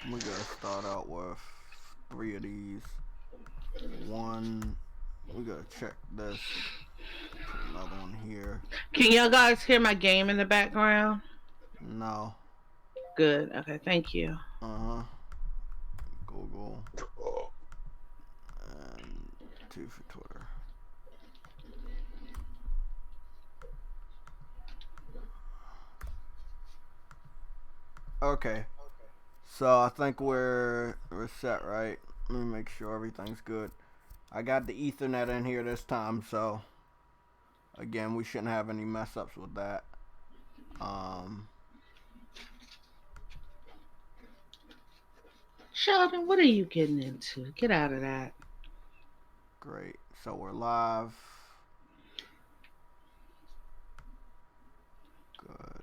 We're gonna start out with 3 of these. One, we gotta check this. Put another one here. Can y'all guys hear my game in the background? No. Good. Okay, thank you. Uh-huh. Google. And 2 for Twitter. Okay. So I think we're set, right? Let me make sure everything's good. I got the Ethernet in here this time, so again, we shouldn't have any mess ups with that. Sheldon, what are you getting into? Get out of that. Great. So we're live. Good.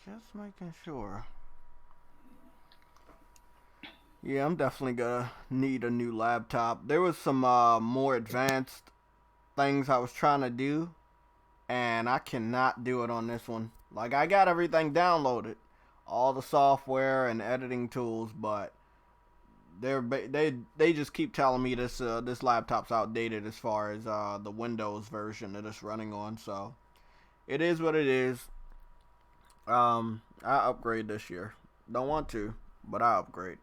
Just making sure. Yeah, I'm definitely gonna need a new laptop. There was some more advanced things I was trying to do, and I cannot do it on this one. Like, I got everything downloaded, all the software and editing tools, but they just keep telling me this laptop's outdated as far as the Windows version that it's running on. So it is what it is. I upgrade this year. Don't want to, but I upgrade.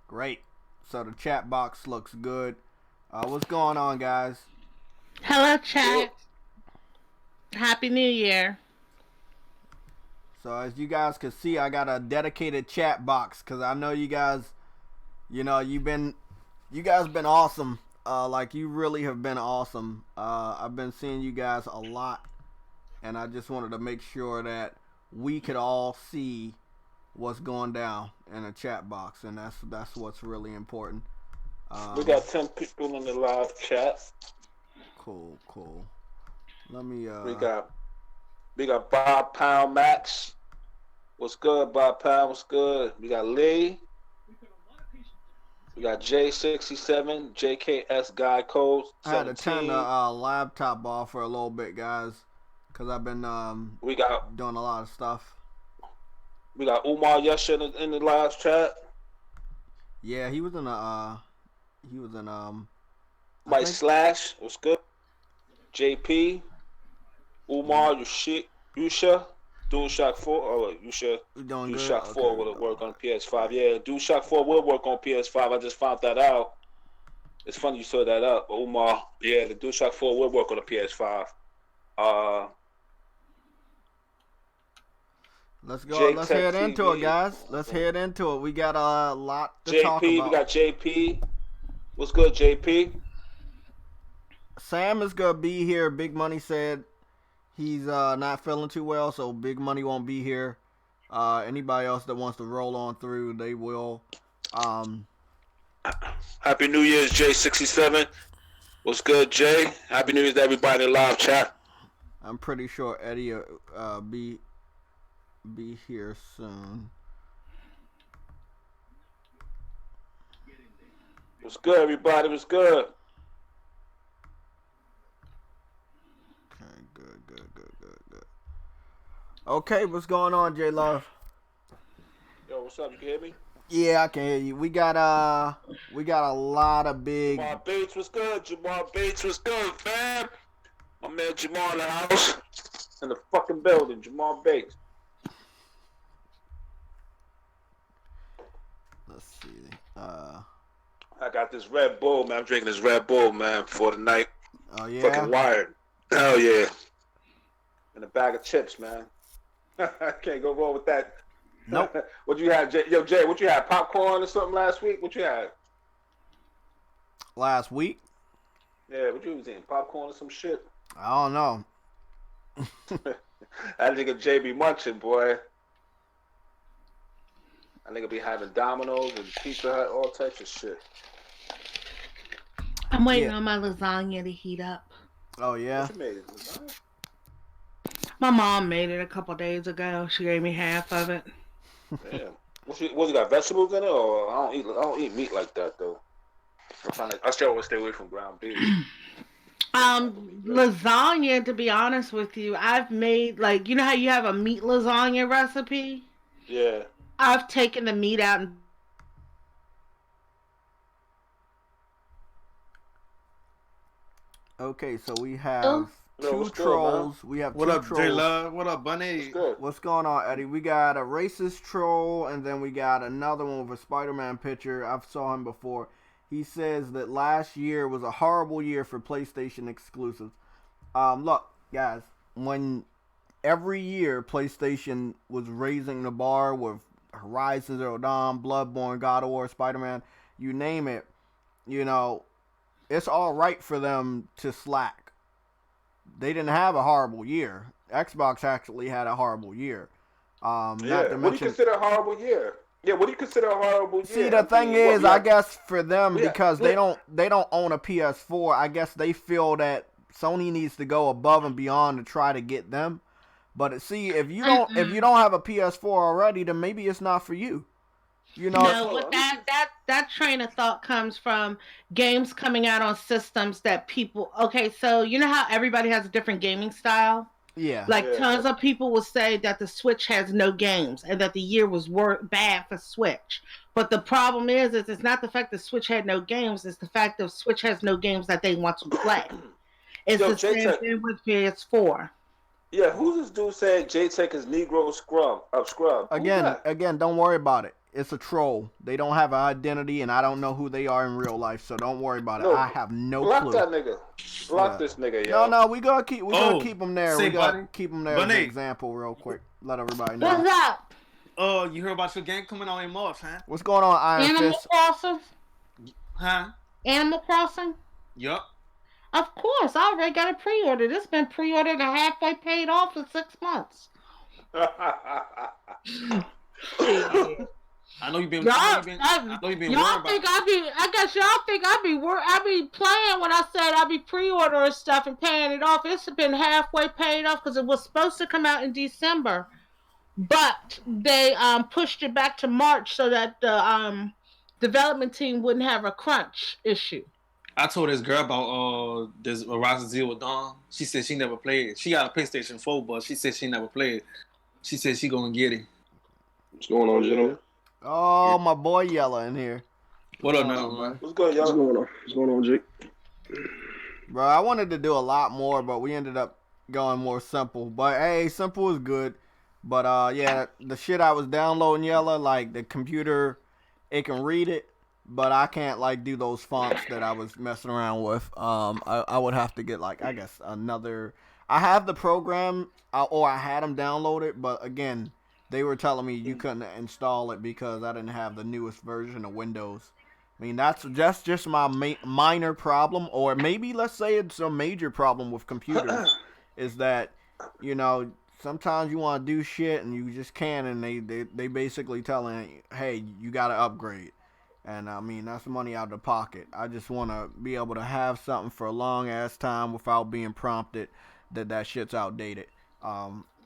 Great. So the chat box looks good. What's going on, guys? Hello, chat. Happy New Year. So as you guys can see, I got a dedicated chat box because I know you guys, you guys been awesome. Like, you really have been awesome. I've been seeing you guys a lot, and I just wanted to make sure that we could all see what's going down in a chat box, and that's what's really important. We got 10 people in the live chat. Cool. Let me. We got Bob Pound Max. What's good, Bob Pound? What's good? We got Lee. We got J67, JKS Guy Code 17. I had to turn the laptop off for a little bit, guys, because I've been we got doing a lot of stuff. We got Umar Yesha in the live chat. Yeah, he was in Mike Slash, what's good? JP, Umar, Yusha, DualShock 4. Oh, Yusha, DualShock 4 will work on PS5. Yeah, DualShock 4 will work on PS5. I just found that out. It's funny you saw that up, Umar. Yeah, the DualShock 4 will work on the PS5. Let's go. Let's head into it, guys. Let's head into it. We got a lot to talk about. We got JP. What's good, JP? Sam is gonna be here. Big Money said he's not feeling too well, so Big Money won't be here. Anybody else that wants to roll on through, they will. Happy New Year's, J67. What's good, Jay? Happy New Year's to everybody in the live chat. I'm pretty sure Eddie will be here soon. What's good, everybody? What's good? Okay, good. Okay, what's going on, J Love? Yo, what's up? You can hear me? Yeah, I can hear you. We got a lot of big. Jamal Bates, what's good? Jamal Bates, what's good, fam? My man Jamal in the house, in the fucking building. Jamal Bates. Let's see. I got this Red Bull, man. I'm drinking this Red Bull, man, for the night. Oh yeah. Fucking wired. Hell yeah. And a bag of chips, man. Can't go wrong with that. Nope. What you had, Jay? Yo, Jay, what you had? Popcorn or something last week? What you had? Last week? Yeah, what you was eating? Popcorn or some shit? I don't know. That nigga Jay be munching, boy. That nigga be having Domino's and Pizza Hut, all types of shit. I'm waiting on my lasagna to heat up. Oh yeah. What you made it? My mom made it a couple days ago. She gave me half of it. Yeah. What's you got vegetables in it, or I don't eat meat like that though. I still want to stay away from ground beef. Lasagna, to be honest with you, I've made, like, you know how you have a meat lasagna recipe? Yeah. I've taken the meat out and Okay, so we have No, two what's good, man? trolls. We have What two up, J trolls. Love? What up, What's Bunny? good? What's going on, Eddie? We got a racist troll, and then we got another one with a Spider-Man picture. I've saw him before. He says that last year was a horrible year for PlayStation exclusives. Look, guys, when every year PlayStation was raising the bar with Horizon Zero Dawn, Bloodborne, God of War, Spider-Man, you name it, you know, it's all right for them to slack. They didn't have a horrible year. Xbox actually had a horrible year. Not to mention, What do you consider a horrible year? Yeah, what do you consider a horrible year? See, the thing is, I guess for them, Yeah, because yeah. they don't own a PS4, I guess they feel that Sony needs to go above and beyond to try to get them. But see, if you don't have a PS4 already, then maybe it's not for you. You know, no, what that train of thought comes from games coming out on systems that people. Okay, so you know how everybody has a different gaming style. yeah. Like Yeah. tons of people will say that the Switch has no games and that the year was bad for Switch. But the problem is it's not the fact that Switch had no games; it's the fact that Switch has no games that they want to play. It's Yo, the same JayTech. thing with PS4. Yeah, who's this dude saying JayTech is Negro scrub? Scrub. Who's that? Again, don't worry about it. It's a troll. They don't have an identity, and I don't know who they are in real life, so don't worry about it. No, I have no block clue. that nigga. Block this nigga, yo. No, we gotta keep them there. say, We gotta buddy. keep them there as an Bunny. example, real quick. Let everybody know. What's up? Oh, you heard about your game coming on in March, huh? What's going on, Iron Animal Fist? Crossing? Huh? Animal Crossing? Yup. Of course, I already got it pre-ordered. It's been pre-ordered and halfway paid off for 6 months. I know you've been. Y'all, I know you've been worried y'all about. think I guess y'all think I be playing when I said I be pre-ordering stuff and paying it off. It's been halfway paid off because it was supposed to come out in December, but they pushed it back to March so that the development team wouldn't have a crunch issue. I told this girl about this Horizon Zero Dawn. She said she never played it. She got a PlayStation 4, but she said she never played it. She said she gonna get it. What's going on, gentlemen? Oh, my boy Yella in here. What up now, man? What's good, What's yo? going on? What's going on, Jake? Bro, I wanted to do a lot more, but we ended up going more simple. But hey, simple is good. But yeah, the shit I was downloading, Yella, like the computer, it can read it, but I can't like do those fonts that I was messing around with. I would have to get like, I guess another. I have the program, or I had them downloaded, but again, they were telling me you couldn't install it because I didn't have the newest version of Windows. I mean, that's just my minor problem, or maybe let's say it's a major problem with computers, is that, you know, sometimes you want to do shit and you just can't, and they basically telling you, hey, you got to upgrade. And I mean, that's money out of the pocket. I just want to be able to have something for a long ass time without being prompted that shit's outdated.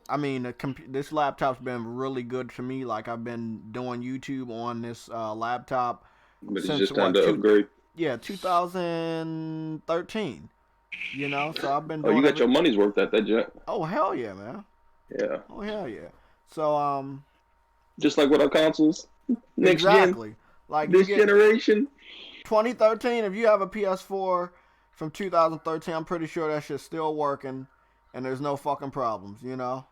I mean, this laptop's been really good to me. Like, I've been doing YouTube on this laptop But it's since just time to upgrade. Yeah, 2013. You know, so I've been Oh, doing. you got your money's worth at that jet. Oh hell yeah, man. Yeah. Oh hell yeah. So Just like with our consoles. Next exactly. Like gen. This generation. 2013. If you have a PS4 from 2013, I'm pretty sure that shit's still working, and there's no fucking problems. You know.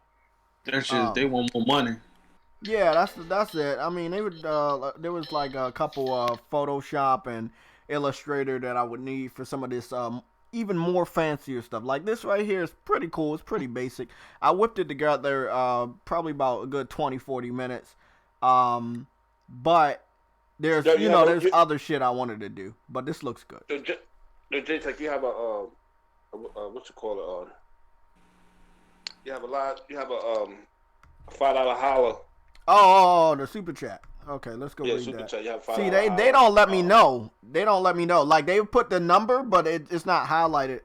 They want more money. Yeah, that's it. I mean, they would. There was like a couple of Photoshop and Illustrator that I would need for some of this even more fancier stuff. Like this right here is pretty cool. It's pretty basic. I whipped it together probably about a good 20-40 minutes. But there's there's other shit I wanted to do, but this looks good. JayTech, you have a what you call it? You have a $5 holler. Oh, the super chat. Okay, let's go read super that. chat. You have $5 See, they don't let me know. They don't let me know. Like they put the number, but it's not highlighted.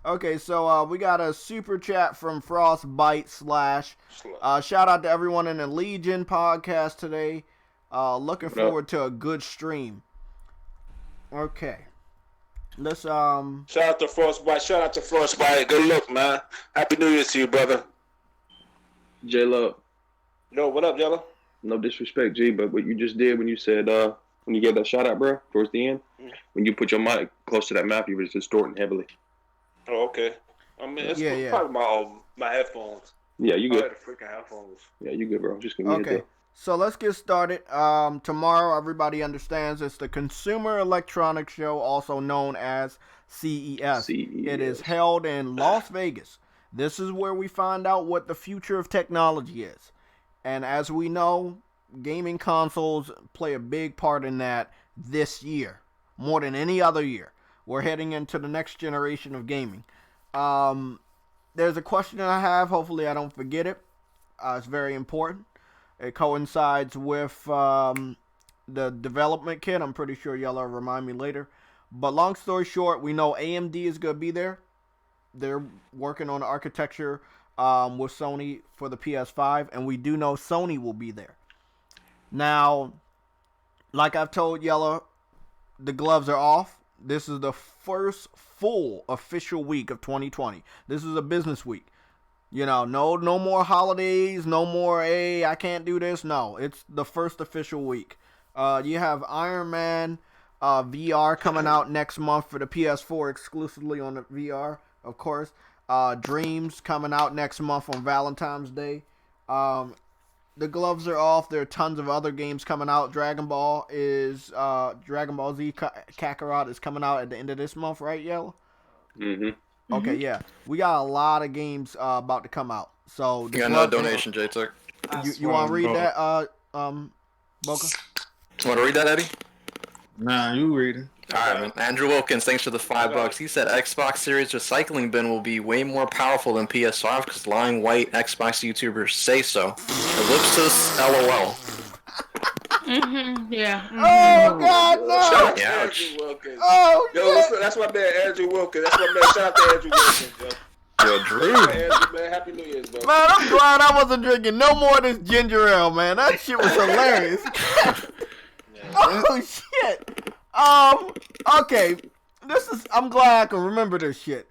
Okay, so we got a super chat from Frostbite Slash. Shout out to everyone in the Legion podcast today. Looking forward to a good stream. Okay. Let's Shout out to Frostbite. Shout out to Frostbite. Good luck, man. Happy New Year to you, brother. J Love. Yo, what up, Yellow? No disrespect, G, but what you just did when you said when you gave that shout out, bro, towards the end, when you put your mic close to that mouth, you were just distorting heavily. Oh, okay. I mean, it's probably my headphones. Yeah, you good. I had the freaking headphones. Yeah, you good, bro. Just gonna okay. So let's get started. Tomorrow, everybody understands it's the Consumer Electronics Show, also known as CES. It is held in Las Vegas. This is where we find out what the future of technology is. And as we know, gaming consoles play a big part in that this year, more than any other year. We're heading into the next generation of gaming. There's a question that I have. Hopefully I don't forget it. It's very important. It coincides with the development kit. I'm pretty sure y'all will remind me later. But long story short, we know AMD is going to be there. They're working on architecture with Sony for the PS5. And we do know Sony will be there. Now, like I've told Yellow, the gloves are off. This is the first full official week of 2020. This is a business week. You know, no more holidays, no more, hey, I can't do this. No, it's the first official week. You have Iron Man VR coming out next month for the PS4 exclusively on the VR, of course. Dreams coming out next month on Valentine's Day. The gloves are off. There are tons of other games coming out. Dragon Ball Z Kakarot is coming out at the end of this month, right, Yellow? Mm-hmm. Okay, yeah. We got a lot of games about to come out. So you got another donation, JayTech. You want to read that, Boca? You want to read that, Eddie? Nah, you read it. Alright, man. Andrew Wilkins, thanks for the $5. He said Xbox Series recycling bin will be way more powerful than PS5 because lying white Xbox YouTubers say so. Ellipsis LOL. Yeah. Oh, God, no. Yeah. Andrew Wilkins. Oh, yo, that's my man, Andrew Wilkins. That's my man. Shout out to Andrew Wilkins, yo. Yo, Drew. Andrew, man. Happy New Year's, bro. Man, I'm glad I wasn't drinking no more of this ginger ale, man. That shit was hilarious. Oh, shit. Okay. I'm glad I can remember this shit.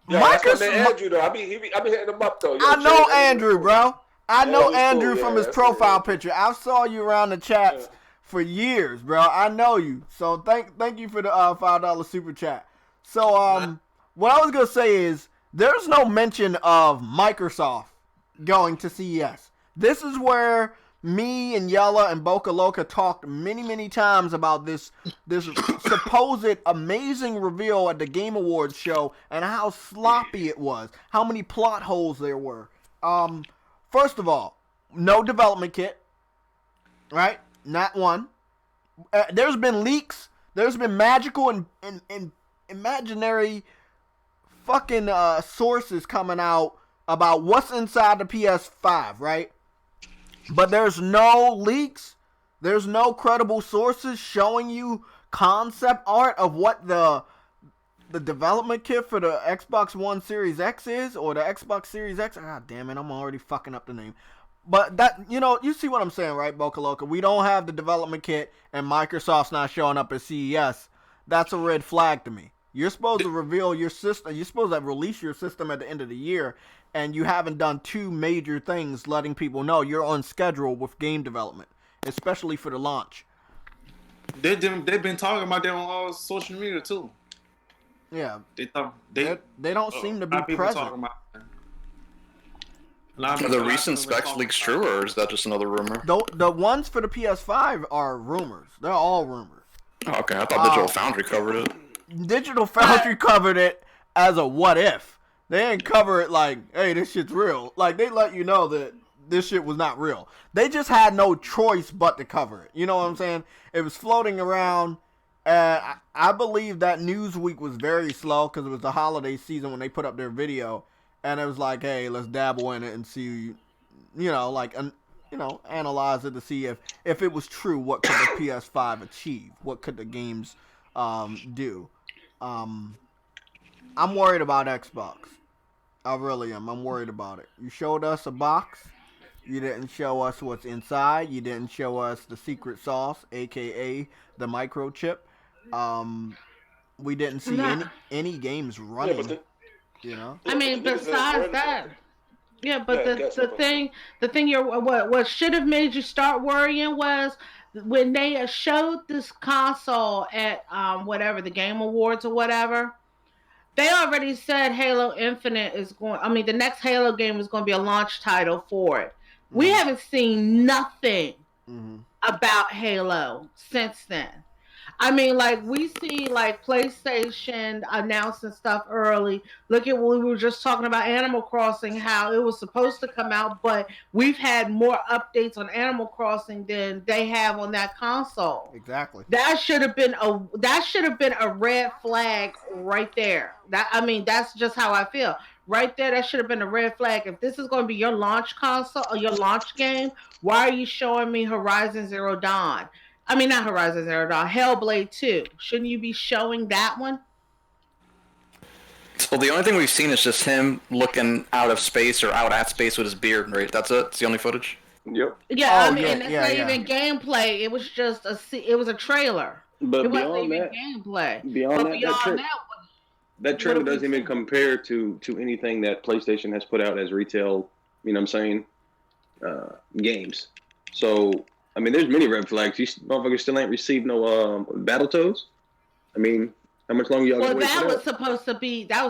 Yeah, that's my man Andrew, though. I be hitting him up, though. Yo, I know Andrew, bro. I know Andrew from his profile picture. I saw you around the chats for years, bro. I know you. So thank you for the $5 super chat. So what I was gonna say is there's no mention of Microsoft going to CES. This is where me and Yella and Boca Loca talked many times about this supposed amazing reveal at the Game Awards show and how sloppy it was, how many plot holes there were. First of all, no development kit, right? Not one. There's been leaks. There's been magical and imaginary fucking sources coming out about what's inside the PS5, right? But there's no leaks. There's no credible sources showing you concept art of what the development kit for the Xbox One Series X is, or the Xbox Series X. God damn it, I'm already fucking up the name. But that, you see what I'm saying, right, Boca Loca? We don't have the development kit, and Microsoft's not showing up at CES. That's a red flag to me. You're supposed to reveal your system. You're supposed to release your system at the end of the year, and you haven't done two major things letting people know you're on schedule with game development, especially for the launch. They've been talking about that on social media, too. Yeah, they don't seem to be present. Are the recent specs leaks true, or is that just another rumor? The ones for the PS5 are rumors. They're all rumors. Oh, okay, I thought Digital Foundry covered it. Digital Foundry covered it as a what if. They didn't cover it like, hey, this shit's real. Like, they let you know that this shit was not real. They just had no choice but to cover it. You know what I'm saying? It was floating around. I believe that Newsweek was very slow because it was the holiday season when they put up their video, and it was like, hey, let's dabble in it and see, analyze it to see if it was true. What could the PS5 achieve? What could the games do? I'm worried about Xbox. I really am. I'm worried about it. You showed us a box. You didn't show us what's inside. You didn't show us the secret sauce, aka the microchip. Um, we didn't see Nah. any games Yeah, but running. the, You know. I yeah, but the mean, niggas that besides run. that, yeah, but Yeah, the guess the my question. thing you're what should have made you start worrying was when they showed this console at whatever the Game Awards or whatever. They already said Halo Infinite is going. I mean, the next Halo game is going to be a launch title for it. We Mm-hmm. haven't seen nothing Mm-hmm. about Halo since then. I mean, like we see like PlayStation announcing stuff early. Look at what we were just talking about Animal Crossing, how it was supposed to come out, but we've had more updates on Animal Crossing than they have on that console. Exactly. That should have been a red flag right there. That's just how I feel. Right there, that should have been a red flag. If this is going to be your launch console or your launch game, why are you showing me Horizon Zero Dawn? I mean, not Horizon Zero Dawn, Hellblade 2. Shouldn't you be showing that one? So the only thing we've seen is just him looking out of space or out at space with his beard, right? That's it? It's the only footage? Yep. Yeah, Oh, I mean, yeah, and that's yeah, not yeah. even gameplay. It was just it was a trailer. But It wasn't beyond even that, gameplay. beyond But that, beyond that trailer what have we doesn't even seen? compare to anything that PlayStation has put out as retail. You know what I'm saying? Games. So I mean, there's many red flags. You motherfuckers still ain't received no Battletoads. I mean, how much longer y'all Well, gonna wait for that was that?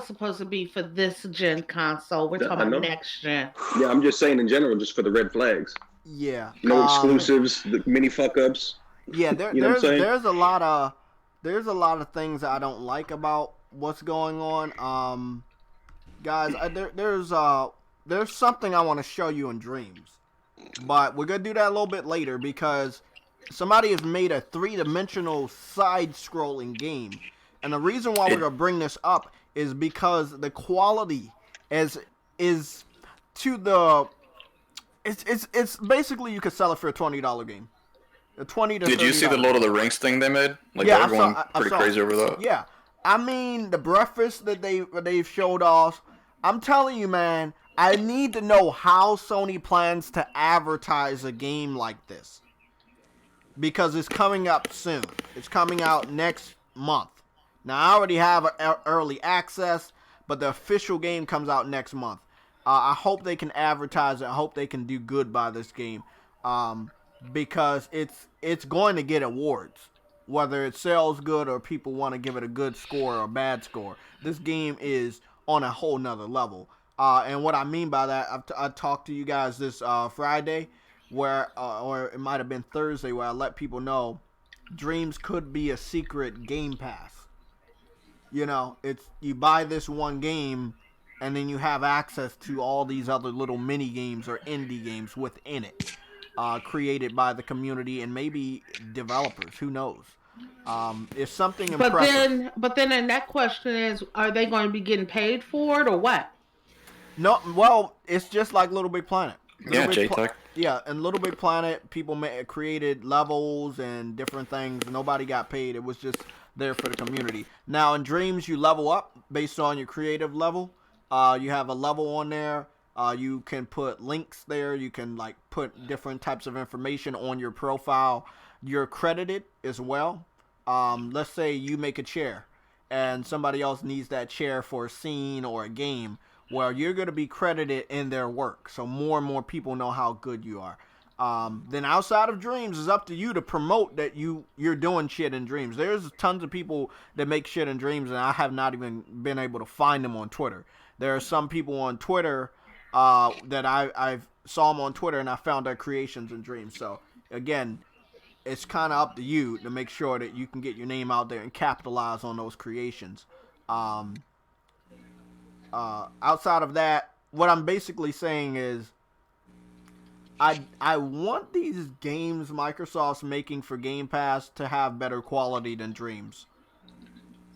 supposed to be for this gen console. We're talking I about know. next gen. Yeah, I'm just saying in general, just for the red flags. Yeah. No exclusives, the many fuck ups. Yeah. You know what I'm saying? There's a lot of things I don't like about what's going on. Guys, there's something I want to show you in Dreams, but we're gonna do that a little bit later because somebody has made a 3-dimensional side-scrolling game, and the reason why we're gonna bring this up is because the quality is to the it's basically you could sell it for a $20 game, a $20 to $30. Did you see the Lord of the Rings thing they made? Like Yeah, they're going pretty crazy over that. Yeah, I mean the breakfast that they've showed off. I'm telling you, man, I need to know how Sony plans to advertise a game like this because it's coming up soon. It's coming out next month. Now I already have early access, but the official game comes out next month. I hope they can advertise it. I hope they can do good by this game, because it's going to get awards. Whether it sells good or people want to give it a good score or a bad score, this game is on a whole nother level. And what I mean by that, I talked to you guys this Friday, where or it might have been Thursday, where I let people know Dreams could be a secret Game Pass. You know, it's you buy this one game, and then you have access to all these other little mini games or indie games within it, created by the community and maybe developers. Who knows? It's something impressive. But then, the next question is: are they going to be getting paid for it or what? No, well, it's just like Little Big Planet. Yeah, JayTech. Yeah, in Little Big Planet, people created levels and different things. Nobody got paid. It was just there for the community. Now, in Dreams, you level up based on your creative level. You have a level on there. You can put links there. You can like put different types of information on your profile. You're credited as well. Let's say you make a chair and somebody else needs that chair for a scene or a game. Well, you're going to be credited in their work. So more and more people know how good you are. Then outside of Dreams, it's up to you to promote that you're doing shit in Dreams. There's tons of people that make shit in Dreams, and I have not even been able to find them on Twitter. There are some people on Twitter that I've saw them on Twitter, and I found their creations in Dreams. So, again, it's kind of up to you to make sure that you can get your name out there and capitalize on those creations. Outside of that, what I'm basically saying is I want these games Microsoft's making for Game Pass to have better quality than Dreams.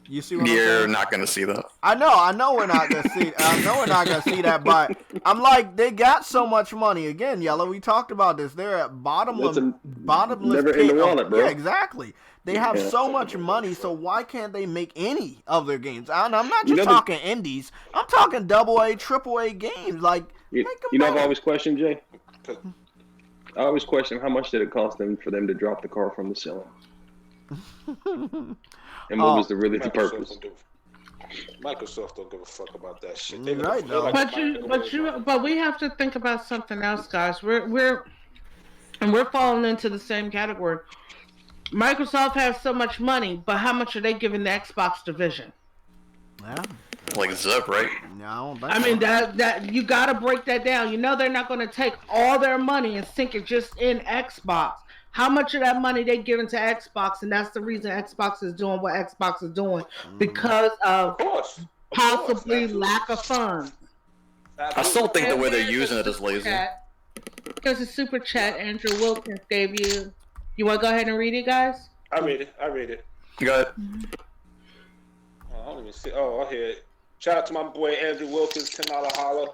You see what I'm saying? You're not going to see that. I know we're not gonna see. I know we're not gonna see that, but I'm like, they got so much money. Again, Yellow, we talked about this. They're at bottomless never pit. in the wallet, bro. Yeah, exactly. They have so much money, so why can't they make any of their games? I'm not just talking indies. I'm talking AA, AAA games. Like, you know, I've always questioned, Jay. I always question how much did it cost them for them to drop the car from the ceiling, and what was the purpose? Microsoft don't give a fuck about that shit. Right, though. But we have to think about something else, guys. We're falling into the same category. Microsoft has so much money, but how much are they giving the Xbox division? Yeah. Like Zip, right? No, I mean that you got to break that down. You know they're not going to take all their money and sink it just in Xbox. How much of that money they giving to Xbox, and that's the reason Xbox is doing what Xbox is doing because of possibly lack of funds. I still think the way they're using it is lazy. There's a super chat Andrew Wilkins gave you. You want to go ahead and read it, guys? I read it. You got it. I don't even see. Oh, I hear it. Shout out to my boy Andrew Wilkins, $10 holler.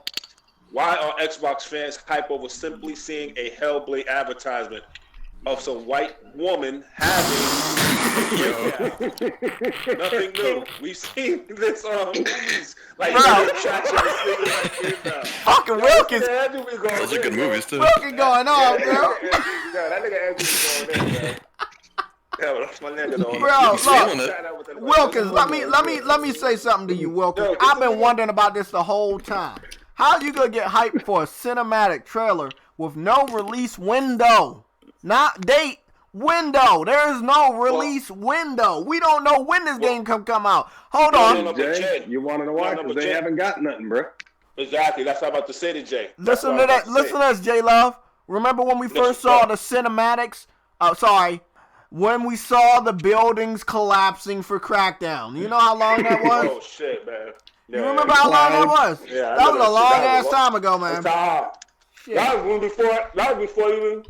Why are Xbox fans hype over simply seeing a Hellblade advertisement of some white woman having nothing new? We've seen this movies like fucking Wilkins. Those are good movies too. Wilkins going on, bro. That nigga Andrew's going in, bro. Yeah, that's my nigga though. Bro, look, Wilkins, let me say something to you, Wilkins. I've been wondering about this the whole time. How you gonna get hyped for a cinematic trailer with no release window? Not date, window. There is no release window. We don't know when this game come out. Hold on. Jay, you want to know why? Because they haven't got nothing, bro. Exactly. That's what I'm about to say to Jay. Listen to that. Listen to us, J Love. Remember when we first saw the cinematics? When we saw the buildings collapsing for Crackdown. You know how long that was? Oh shit, man. You remember how long that was? Yeah, that was a long ass time ago, man. Shit. That was before even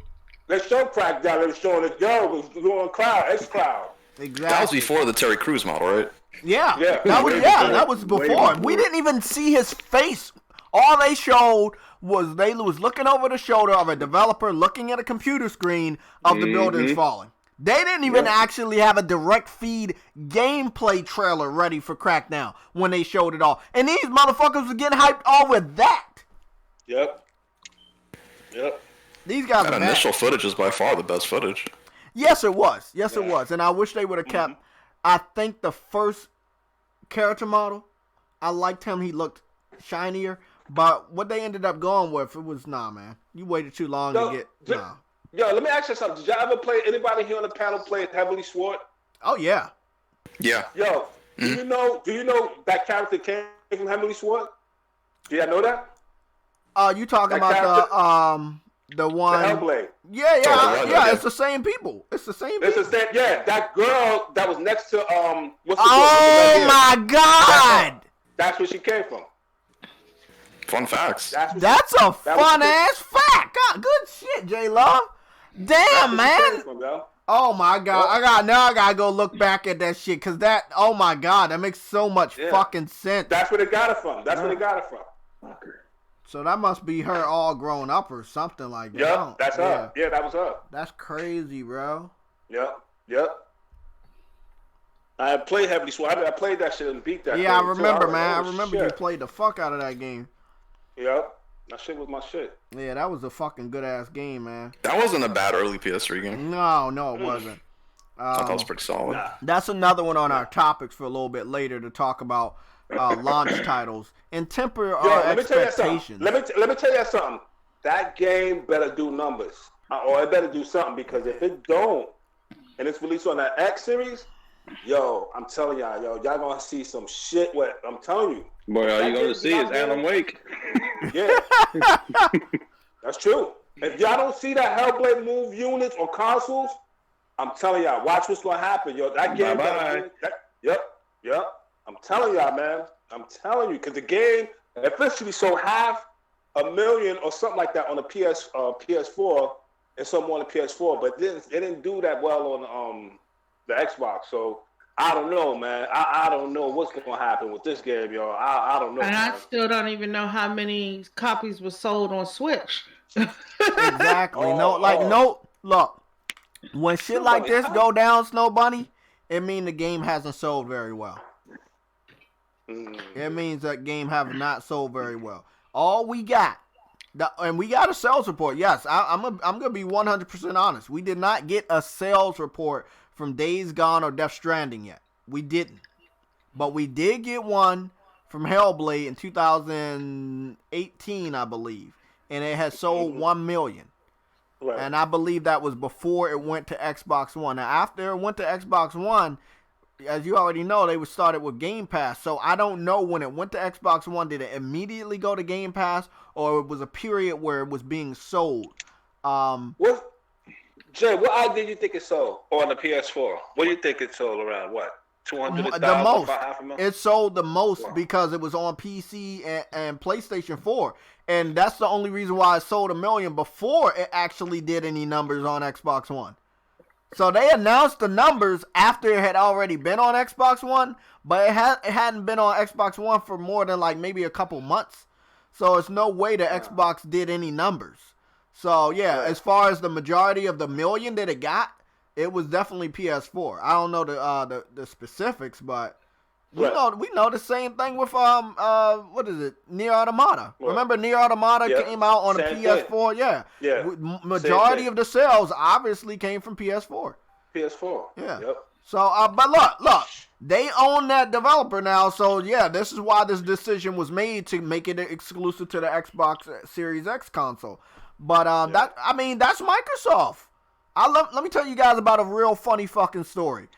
they showed Crackdown. They were showing the girl was doing xCloud. Exactly. That was before the Terry Crews model, right? Yeah. That was before. We didn't even see his face. All they showed was they was looking over the shoulder of a developer looking at a computer screen of the buildings falling. They didn't even actually have a direct feed gameplay trailer ready for Crackdown when they showed it all. And these motherfuckers were getting hyped all with that. Yep. These guys that initial footage is by far the best footage. Yes, it was. It was. And I wish they would have kept, I think the first character model, I liked him. He looked shinier. But what they ended up going with, it was, nah, man. You waited too long to get, nah. Yo, let me ask you something. Did y'all ever play, anybody here on the panel play Heavily Sword? Oh, yeah. Yeah. Yo, do you know that character came from Heavily Sword? Do y'all know that? You talking about the one? The Hellblade. Yeah. It's the same people. It's the same people. That girl that was next to what's the my God! That's where she came from. Fun facts. That's a fun ass fact. God, good shit, J Love. Damn, man. Oh my God. I gotta go look back at that shit because oh my God, that makes so much fucking sense. That's where they got it from. So that must be her all grown up or something like that. Yep, that's her. Yeah, that was her. That's crazy, bro. Yep. I played Heavily Sword. I played that shit and beat that. Yeah, I remember, man. I remember you played the fuck out of that game. Yep. That shit was my shit. Yeah, that was a fucking good ass game, man. That wasn't a bad early PS3 game. No, it wasn't. I thought that was pretty solid. That's another one on our topics for a little bit later to talk about launch titles and temper our expectations. Let me tell you something. That game better do numbers, or it better do something, because if it don't, and it's released on that X series, yo, I'm telling y'all gonna see some shit. What I'm telling you. Boy, all you're gonna see is Alan Wake. Yeah, that's true. If y'all don't see that Hellblade move units or consoles, I'm telling y'all, watch what's gonna happen, yo. That game. Yep. I'm telling y'all, man. I'm telling you, because the game officially sold 500,000 or something like that on the PS4 and some on the PS4, but it didn't do that well on the Xbox. So I don't know, man. I don't know what's gonna happen with this game, y'all. I don't know. And man. I still don't even know how many copies were sold on Switch. Exactly. No. Look, when shit like this go down, Snow Bunny, it means the game hasn't sold very well. It means that game have not sold very well. All we got, and we got a sales report. Yes, I'm gonna be 100% honest. We did not get a sales report from Days Gone or Death Stranding yet. We didn't, but we did get one from Hellblade in 2018, I believe, and it has sold 1 million. Right. And I believe that was before it went to Xbox One. Now, after it went to Xbox One, as you already know, they started with Game Pass. So I don't know when it went to Xbox One, did it immediately go to Game Pass, or it was a period where it was being sold? What, Jay? What ID do you think it sold on the PS4? What do you think it sold around? What? 200,000? The most. It sold the most because it was on PC and PlayStation 4. And that's the only reason why it sold 1 million before it actually did any numbers on Xbox One. So they announced the numbers after it had already been on Xbox One, but it hadn't been on Xbox One for more than like maybe a couple months. So it's no way that Xbox did any numbers. So yeah, as far as the majority of the million that it got, it was definitely PS4. I don't know the specifics, but we know the same thing with what is it? Nier Automata. Right. Remember Nier Automata came out on the PS4? Thing. Yeah. Majority of the sales obviously came from PS4. PS4. Yeah. Yep. So but look, they own that developer now, so yeah, this is why this decision was made to make it exclusive to the Xbox Series X console. But that's Microsoft. Let me tell you guys about a real funny fucking story.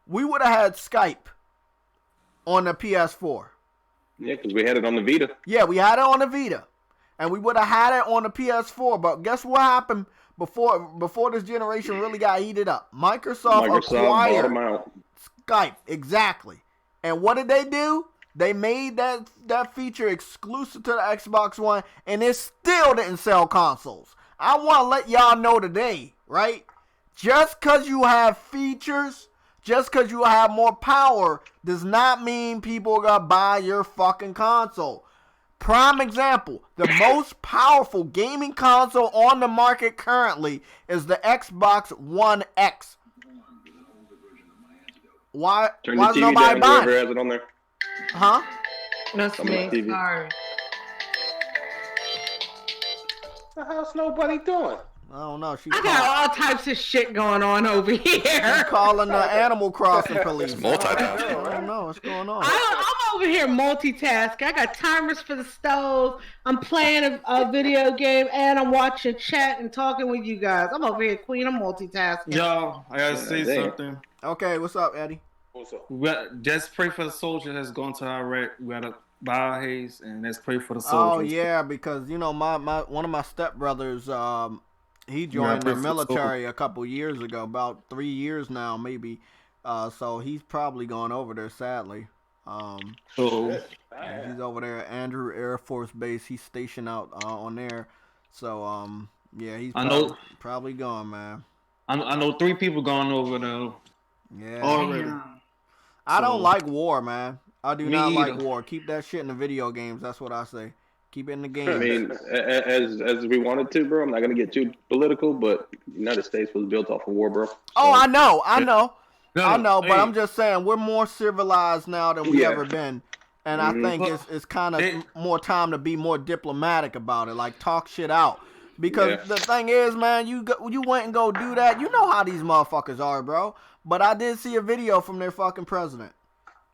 We would have had Skype on the PS4. Yeah, because we had it on the Vita. Yeah, we had it on the Vita. And we would have had it on the PS4. But guess what happened before this generation really got heated up? Microsoft acquired bought them out. Skype. Exactly. And what did they do? They made that feature exclusive to the Xbox One, and it still didn't sell consoles. I want to let y'all know today, right? Just because you have features, just because you have more power, does not mean people are going to buy your fucking console. Prime example, the most powerful gaming console on the market currently is the Xbox One X. Why is nobody buying? Whoever has it on there. Huh? That's me. Sorry. What the hell's nobody doing? I don't know. I got all types of shit going on over here. She's calling the Animal Crossing police. Multitasking. I don't know what's going on. I'm over here multitasking. I got timers for the stove. I'm playing a video game, and I'm watching chat and talking with you guys. I'm over here, Queen. I'm multitasking. Yo, I gotta say something. Okay, what's up, Eddie? What's up? Just pray for the soldier that's going to Iraq. We gotta bow haze and let's pray for the Oh soldiers. yeah, because you know my one of my stepbrothers, he joined the military a couple years ago, about 3 years now, maybe. So he's probably gone over there, sadly. He's over there at Andrew Air Force Base. He's stationed out on there. So yeah, he's probably gone, man. I know 3 people gone over there. Yeah. Already. I don't like war, man. I do not like war. Keep that shit in the video games. That's what I say. Keep it in the game. I mean, as we wanted to, bro. I'm not gonna get too political, but the United States was built off of war, bro. So, I know. But I'm just saying we're more civilized now than we ever been, and I think it's kind of more time to be more diplomatic about it, like talk shit out. Because the thing is, man, you went and go do that. You know how these motherfuckers are, bro. But I did see a video from their fucking president.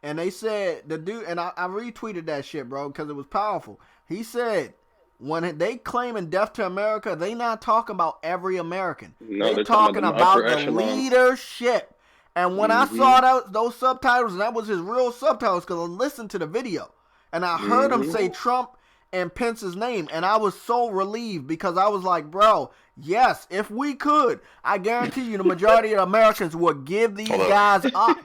And they said, the dude, and I retweeted that shit, bro, because it was powerful. He said, when they claiming death to America, they not talking about every American. No, they're talking about the leadership. And when I saw those subtitles, and that was his real subtitles, because I listened to the video. And I heard him say Trump and Pence's name, and I was so relieved because I was like, bro, Yes, if we could, I guarantee you the majority of Americans would give these guys up.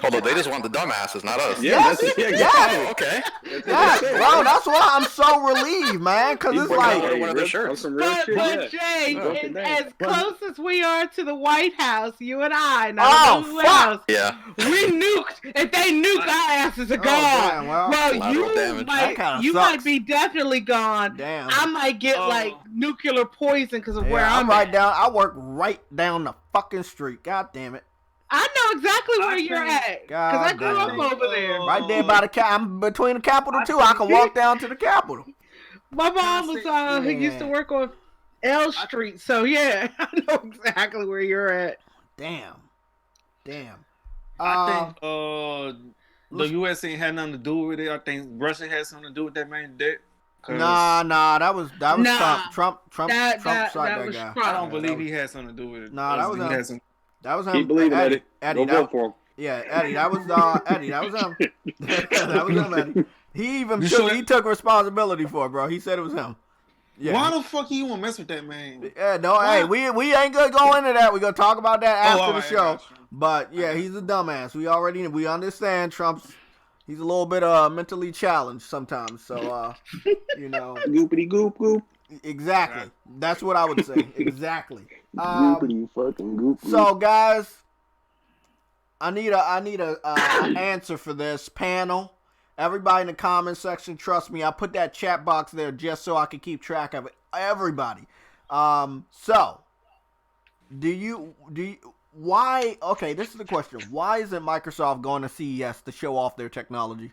Although they just want the dumbasses, not us. Yes, Oh, okay. yes, bro. That's why I'm so relieved, man. Because it's like, one of their shirts. But Jay, as close as we are to the White House, you and I, fuck. Yeah. We nuked. If they nuke, our asses are gone. Well, you might be definitely gone. Damn. I might get like nuclear poison because of where I'm right at. down. I work right down the fucking street. God damn it. I know exactly where you're at because I grew up over there. Right there by the I'm between the Capitol too. I can walk down to the Capitol. My mom was used to work on L Street, so yeah, I know exactly where you're at. Damn. I think the U.S. ain't had nothing to do with it. I think Russia had something to do with that man dead. Nah, that was Trump. Trump shot that guy. I don't believe he had something to do with it. Nah, that was him. That was him. Keep believing, Eddie. Eddie, Go for him. Yeah, Eddie. That was Eddie. That was him. That was him, Eddie. He even he took responsibility for it, bro. He said it was him. Yeah. Why the fuck you want to mess with that man? Yeah, no, hey, we ain't gonna go into that. We're gonna talk about that after the show. But yeah, he's a dumbass. We understand he's a little bit mentally challenged sometimes. So goopity goop goop. Exactly. That's what I would say. Exactly. Goopity fucking goop. So guys, I need a answer for this panel. Everybody in the comment section, trust me, I put that chat box there just so I can keep track of it. Everybody. So why, okay, this is the question. Why isn't Microsoft going to CES to show off their technology?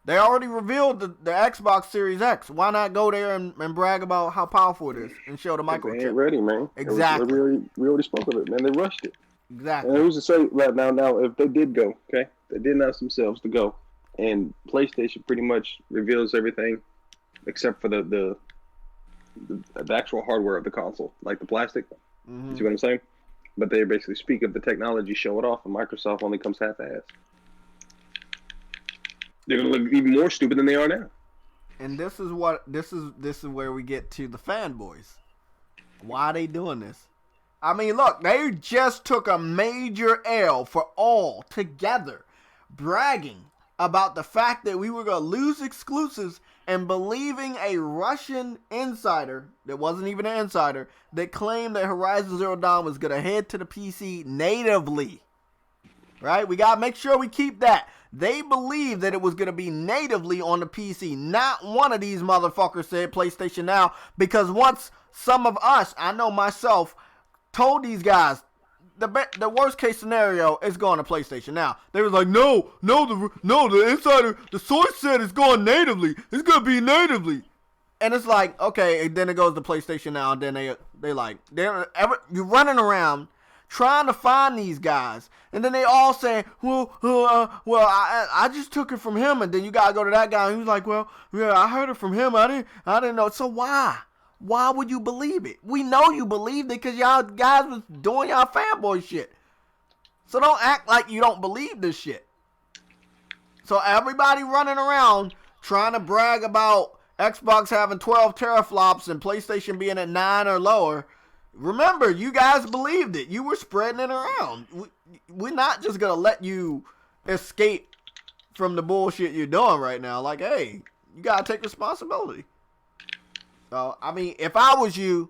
They already revealed the Xbox Series X. Why not go there and brag about how powerful it is and show the microchip? They ain't ready, man. Exactly. We already spoke of it, man. They rushed it. Exactly. And who's to say right now if they did go, okay? They did announce themselves to go. And PlayStation pretty much reveals everything except for the actual hardware of the console, like the plastic. Mm-hmm. You see what I'm saying? But they basically speak of the technology, show it off, and Microsoft only comes half-assed. They're gonna look even more stupid than they are now. And this is where we get to the fanboys. Why are they doing this? I mean, look, they just took a major L for all together, bragging about the fact that we were gonna lose exclusives and believing a Russian insider that wasn't even an insider that claimed that Horizon Zero Dawn was gonna head to the PC natively. Right? We gotta make sure we keep that. They believed that it was going to be natively on the PC. Not one of these motherfuckers said PlayStation Now, because once some of us, I know myself, told these guys the worst case scenario is going to PlayStation Now, they was like, no, the insider, the source said it's going natively. It's going to be natively. And it's like, okay, and then it goes to PlayStation Now, and then you're running around trying to find these guys, and then they all say, I just took it from him, and then you gotta go to that guy, and he was like, well, yeah, I heard it from him, I didn't know. So why would you believe it? We know you believed it because y'all guys was doing y'all fanboy shit. So don't act like you don't believe this shit. So everybody running around trying to brag about Xbox having 12 teraflops and PlayStation being at 9 or lower. Remember, you guys believed it. You were spreading it around. We're not just going to let you escape from the bullshit you're doing right now. Like, hey, you got to take responsibility. So, I mean, if I was y'all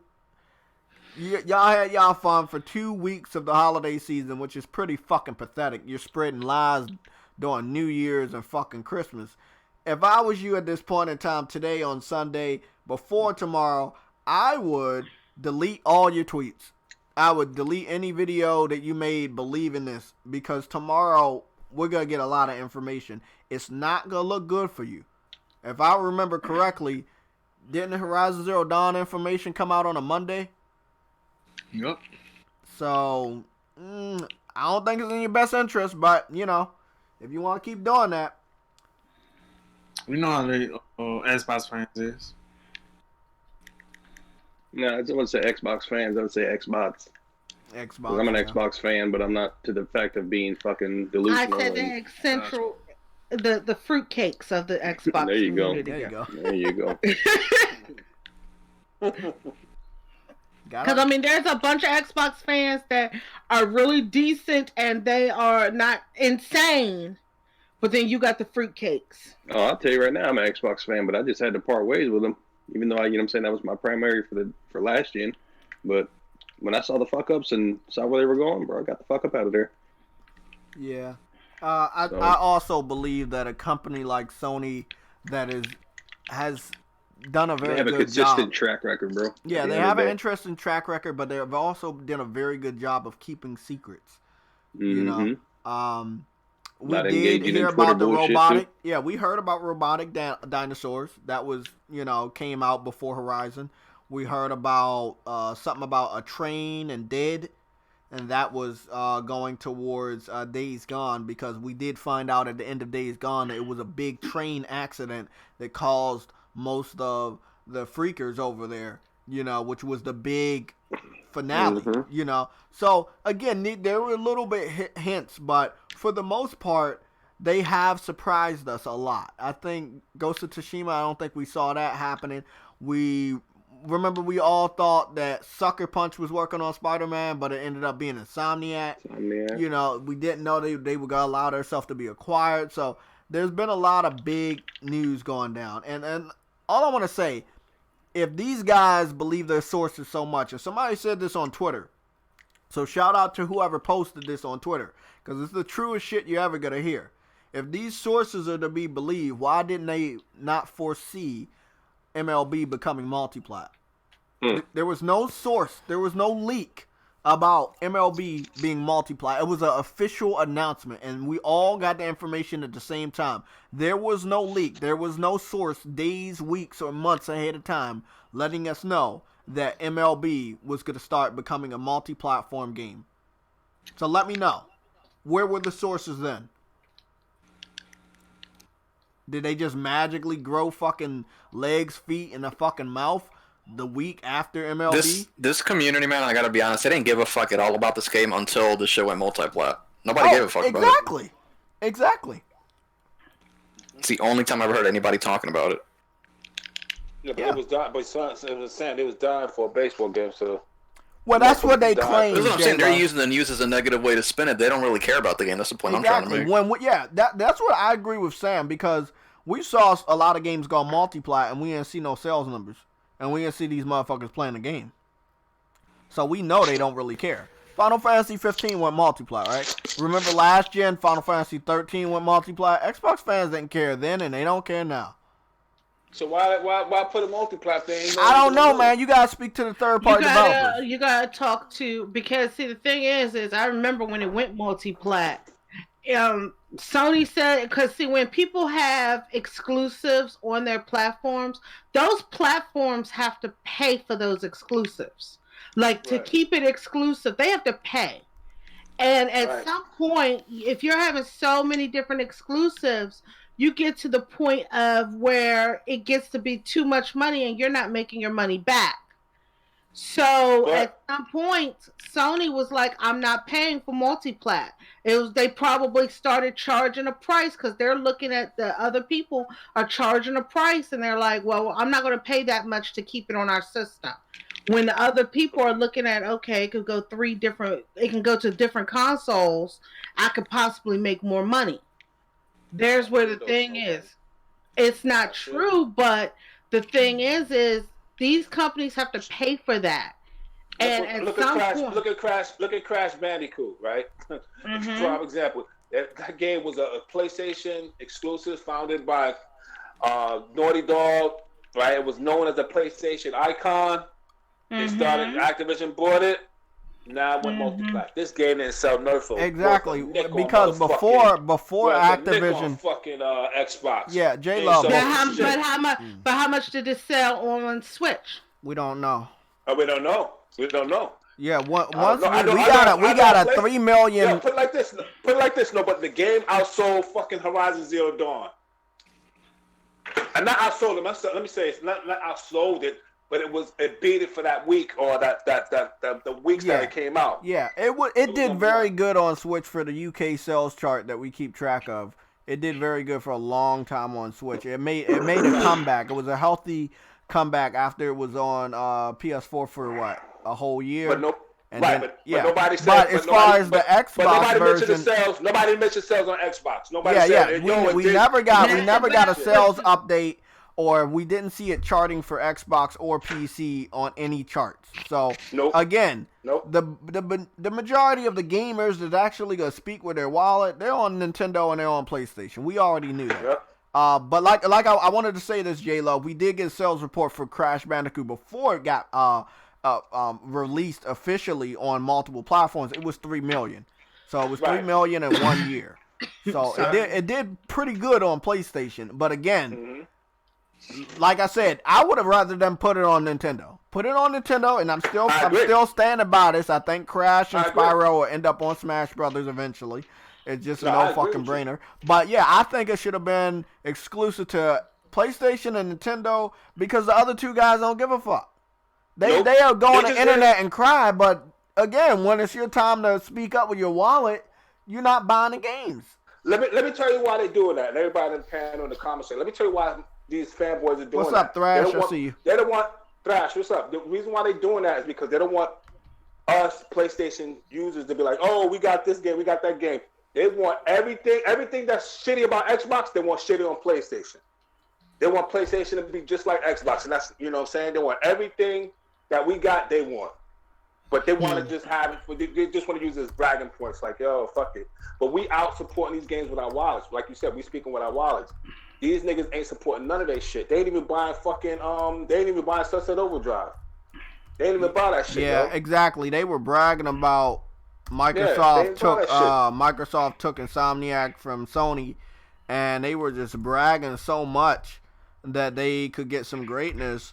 had y'all fun for 2 weeks of the holiday season, which is pretty fucking pathetic. You're spreading lies during New Year's and fucking Christmas. If I was you at this point in time today on Sunday, before tomorrow, I would delete all your tweets. I would delete any video that you made believing this, because tomorrow we're going to get a lot of information. It's not going to look good for you. If I remember correctly, didn't the Horizon Zero Dawn information come out on a Monday? Yep. So, I don't think it's in your best interest, but, if you want to keep doing that. We know how the Xbox fans is. No, I wouldn't say Xbox fans. I would say Xbox. Xbox. I'm an Xbox fan, but I'm not to the fact of being fucking delusional. I said the central, the fruitcakes of the Xbox. There you go. There you go. There you go. Because, I mean, there's a bunch of Xbox fans that are really decent and they are not insane. But then you got the fruitcakes. Oh, I'll tell you right now, I'm an Xbox fan, but I just had to part ways with them. Even though that was my primary for last gen. But when I saw the fuck ups and saw where they were going, bro, I got the fuck up out of there. Yeah. I also believe that a company like Sony has done a very good job. They have a consistent track record, bro. Yeah, they have an interesting track record, but they've also done a very good job of keeping secrets. You know, we did hear about the robotic. Yeah, we heard about robotic dinosaurs. That was, came out before Horizon. We heard about something about a train and dead. And that was going towards Days Gone, because we did find out at the end of Days Gone that it was a big train accident that caused most of the freakers over there, which was the big finale, So, again, there were a little bit hints, but for the most part, they have surprised us a lot. I think Ghost of Tsushima, I don't think we saw that happening. Remember, we all thought that Sucker Punch was working on Spider-Man, but it ended up being Insomniac. We didn't know they were going to allow themselves to be acquired. So there's been a lot of big news going down. And all I want to say, if these guys believe their sources so much, and somebody said this on Twitter, so shout out to whoever posted this on Twitter, because it's the truest shit you're ever going to hear. If these sources are to be believed, why didn't they not foresee MLB becoming multiplat? There was no source, there was no leak about MLB being multiplat. It was an official announcement, and we all got the information at the same time. There was no leak, there was no source days, weeks, or months ahead of time letting us know that MLB was going to start becoming a multi-platform game. So let me know, where were the sources then? Did they just magically grow fucking legs, feet, and a fucking mouth the week after MLB? This community, man, I gotta be honest, they didn't give a fuck at all about this game until the show went multi-plat. Nobody gave a fuck about it. Exactly. It's the only time I've ever heard anybody talking about it. Yeah, but it was dying. But it was saying they was dying for a baseball game, so. Well, that's what they claim. That's what I'm saying. They're using the news as a negative way to spin it. They don't really care about the game. That's the point I'm trying to make. That's what I agree with Sam, because we saw a lot of games go multiplat and we didn't see no sales numbers. And we didn't see these motherfuckers playing the game. So we know they don't really care. Final Fantasy 15 went multiplat, right? Remember last gen, Final Fantasy 13 went multiplat? Xbox fans didn't care then, and they don't care now. So why put a multiplat thing? I don't know, man. You gotta speak to the third party developers. You gotta talk to, because see, the thing is I remember when it went multiplat. Sony said, because see, when people have exclusives on their platforms, those platforms have to pay for those exclusives. Like, to keep it exclusive, they have to pay. And at some point, if you're having so many different exclusives, you get to the point of where it gets to be too much money and you're not making your money back. So at some point, Sony was like, I'm not paying for multiplat. They probably started charging a price, because they're looking at the other people are charging a price, and they're like, well, I'm not going to pay that much to keep it on our system. When the other people are looking at, okay, it could go to different consoles, I could possibly make more money. There's where the thing is. It's not true, but the thing is these companies have to pay for that. And look at Crash Bandicoot, right? Prime example. That game was a PlayStation exclusive, founded by Naughty Dog, right? It was known as a PlayStation icon. They started, Activision bought it. Now it went multiplat. This game didn't sell nothing. Exactly, because before Activision, fucking Xbox. Yeah, J-Lo. But how much did it sell on Switch? We don't know. We don't know. Yeah, once we got a 3 million. Yeah, put it like this. No, but the game outsold fucking Horizon Zero Dawn. And not outsold it. Let me say it's not outsold it. But it beat it for that week, or the weeks that it came out. Yeah, it did very good on Switch for the UK sales chart that we keep track of. It did very good for a long time on Switch. It made a comeback. It was a healthy comeback after it was on PS4 for what, a whole year. But no, and right, then, but nobody said. But as far as the Xbox but nobody version, mentioned the sales. Nobody mentioned sales on Xbox. Nobody said. We never got a sales update, or we didn't see it charting for Xbox or PC on any charts. So again, the majority of the gamers that actually gonna speak with their wallet, they're on Nintendo and they're on PlayStation. We already knew that. Yep. But I wanted to say this, J-Lo. We did get a sales report for Crash Bandicoot before it got released officially on multiple platforms. It was 3 million. So it was 3 million in 1 year. So it did pretty good on PlayStation. But again, like I said, I would have rather them put it on Nintendo. Put it on Nintendo, and I'm still standing by this. I think Crash and Spyro will end up on Smash Brothers eventually. It's just no fucking brainer. But yeah, I think it should have been exclusive to PlayStation and Nintendo because the other two guys don't give a fuck. They are going to the internet and cry, but again, when it's your time to speak up with your wallet, you're not buying the games. Let me tell you why they're doing that. And everybody in the panel in the comments say, let me tell you why these fanboys are doing that. What's up, Thrash? I see you. They don't want Thrash. What's up? The reason why they're doing that is because they don't want us PlayStation users to be like, oh, we got this game, we got that game. They want everything that's shitty about Xbox, they want shitty on PlayStation. They want PlayStation to be just like Xbox, and that's, you know what I'm saying? They want everything that we got, they want. But they want to just have it, they just want to use it as bragging points, like, yo, fuck it. But we out supporting these games with our wallets. Like you said, we speaking with our wallets. These niggas ain't supporting none of that shit. They ain't even buying Sunset Overdrive. They ain't even buy that shit, Yeah, exactly. They were bragging about Microsoft took Insomniac from Sony, and they were just bragging so much that they could get some greatness.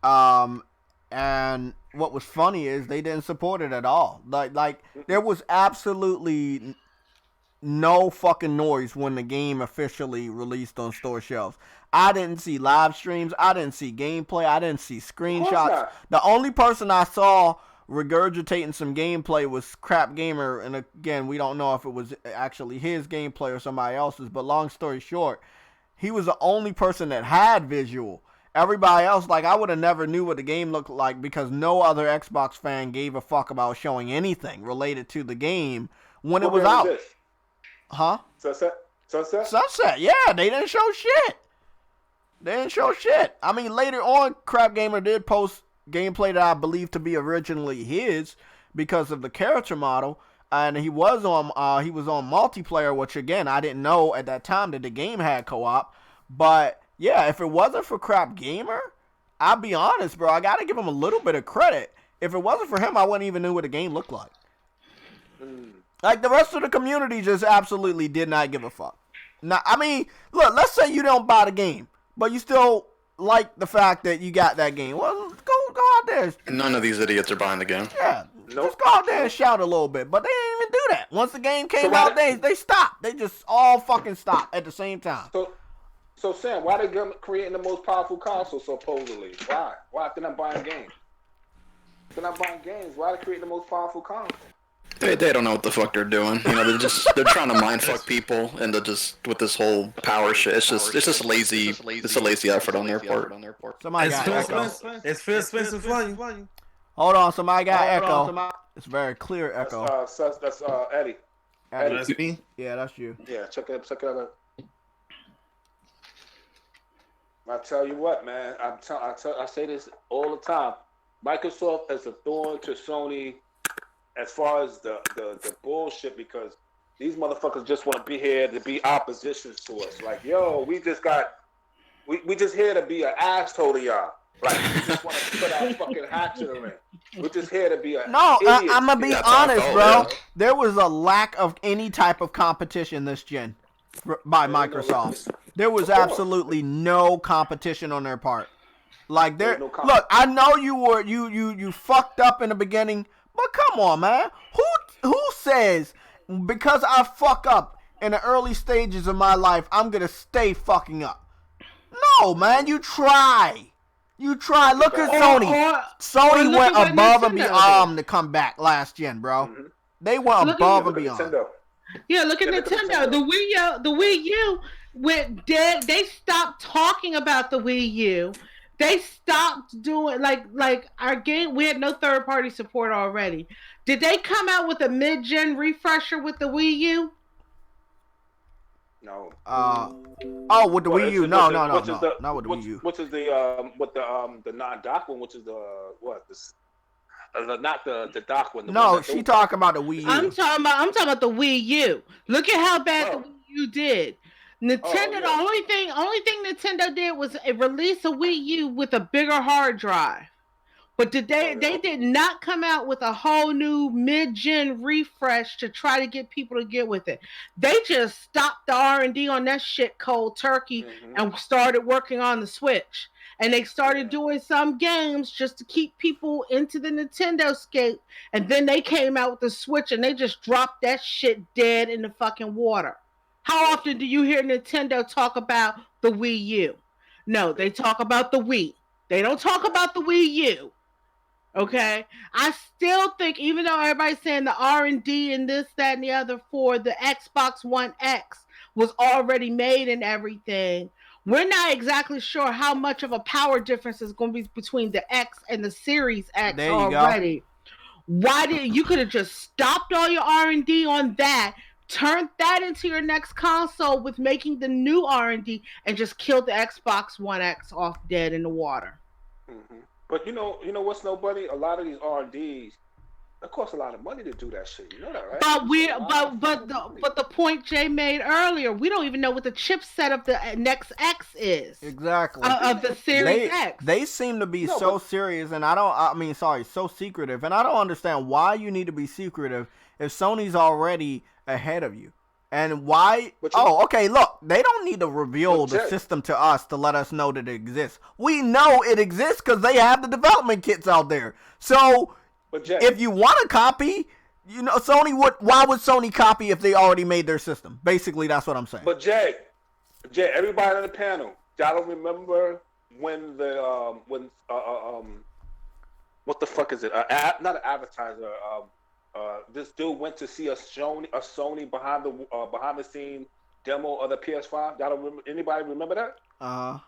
And what was funny is they didn't support it at all. Like there was absolutely no fucking noise when the game officially released on store shelves. I didn't see live streams. I didn't see gameplay. I didn't see screenshots. The only person I saw regurgitating some gameplay was Crap Gamer, and again, we don't know if it was actually his gameplay or somebody else's, but long story short, he was the only person that had visual. Everybody else, like, I would have never knew what the game looked like because no other Xbox fan gave a fuck about showing anything related to the game when it was out. Huh? Sunset, yeah, they didn't show shit. I mean, later on, Crap Gamer did post gameplay that I believe to be originally his because of the character model, and he was on multiplayer, which again I didn't know at that time that the game had co-op. But yeah, if it wasn't for Crap Gamer, I'll be honest, bro, I gotta give him a little bit of credit. If it wasn't for him, I wouldn't even know what the game looked like. Like, the rest of the community just absolutely did not give a fuck. Now, I mean, look, let's say you don't buy the game, but you still like the fact that you got that game. Well, go out there. None of these idiots are buying the game. Yeah, just go out there and shout a little bit. But they didn't even do that. Once the game came out, they stopped. They just all fucking stopped at the same time. So Sam, why they creating the most powerful console supposedly? Why? Why if they're not buying games? If they're not buying games, why they create the most powerful console? They don't know what the fuck they're doing. You know, they're trying to mind fuck people into just with this whole power shit. It's just lazy. It's a lazy effort on their part. Somebody got echo. It's Phil Spencer for you. Hold on, somebody got echo. It's very clear echo. That's Eddie. That's me. Yeah, that's you. Yeah, check it out. I tell you what, man. I say this all the time. Microsoft is a thorn to Sony as far as the bullshit, because these motherfuckers just want to be here to be oppositions to us. Like, yo, we just here to be an asshole to y'all. Like, we just want to put our fucking hats in the ring. We're just here to be I'm gonna be honest, bro. There was a lack of any type of competition this gen by Microsoft. There was absolutely no competition on their part. Like, look, I know you fucked up in the beginning. But come on, man. Who says because I fuck up in the early stages of my life, I'm gonna stay fucking up? No, man. You try. Look at Sony. Sony went above and beyond to come back last gen, bro. Mm-hmm. They went above and beyond. Yeah, look at Nintendo. The Wii U went dead. They stopped talking about the Wii U they stopped doing like our game. We had no third party support already. Did they come out with a mid-gen refresher with the Wii U? No. With the Wii U. No, not with the Wii U. Which is the non-dock one, which is not the dock one. No, she talking about the Wii U. I'm talking about the Wii U. Look at how bad the Wii U did. Nintendo, the only thing Nintendo did was release a Wii U with a bigger hard drive. But they did not come out with a whole new mid-gen refresh to try to get people to get with it. They just stopped the R&D on that shit cold turkey and started working on the Switch. And they started doing some games just to keep people into the Nintendo scape. And then they came out with the Switch and they just dropped that shit dead in the fucking water. How often do you hear Nintendo talk about the Wii U? No, they talk about the Wii. They don't talk about the Wii U. Okay, I still think, even though everybody's saying the R&D and this, that, and the other for the Xbox One X was already made and everything, we're not exactly sure how much of a power difference is going to be between the X and the Series X already. Why you could have just stopped all your R&D on that, turned that into your next console with making the new R&D, and just killed the Xbox One X off dead in the water. Mm-hmm. But you know what's nobody? A lot of these R&Ds, it costs a lot of money to do that shit. You know that, right? But the point Jay made earlier, we don't even know what the chipset of the next X is. Exactly. Of the Series X. They seem to be serious, and so secretive, and I don't understand why you need to be secretive if Sony's already ahead of you. And why? Okay, look, they don't need to reveal the system to us to let us know that it exists. We know it exists because they have the development kits out there. So, if you want a copy, why would Sony copy if they already made their system? Basically, that's what I'm saying. But Jay, everybody on the panel, y'all don't remember when what the fuck is it? Not an advertiser. This dude went to see a Sony behind the scene demo of the PS5. Y'all don't remember? Anybody remember that? Y'all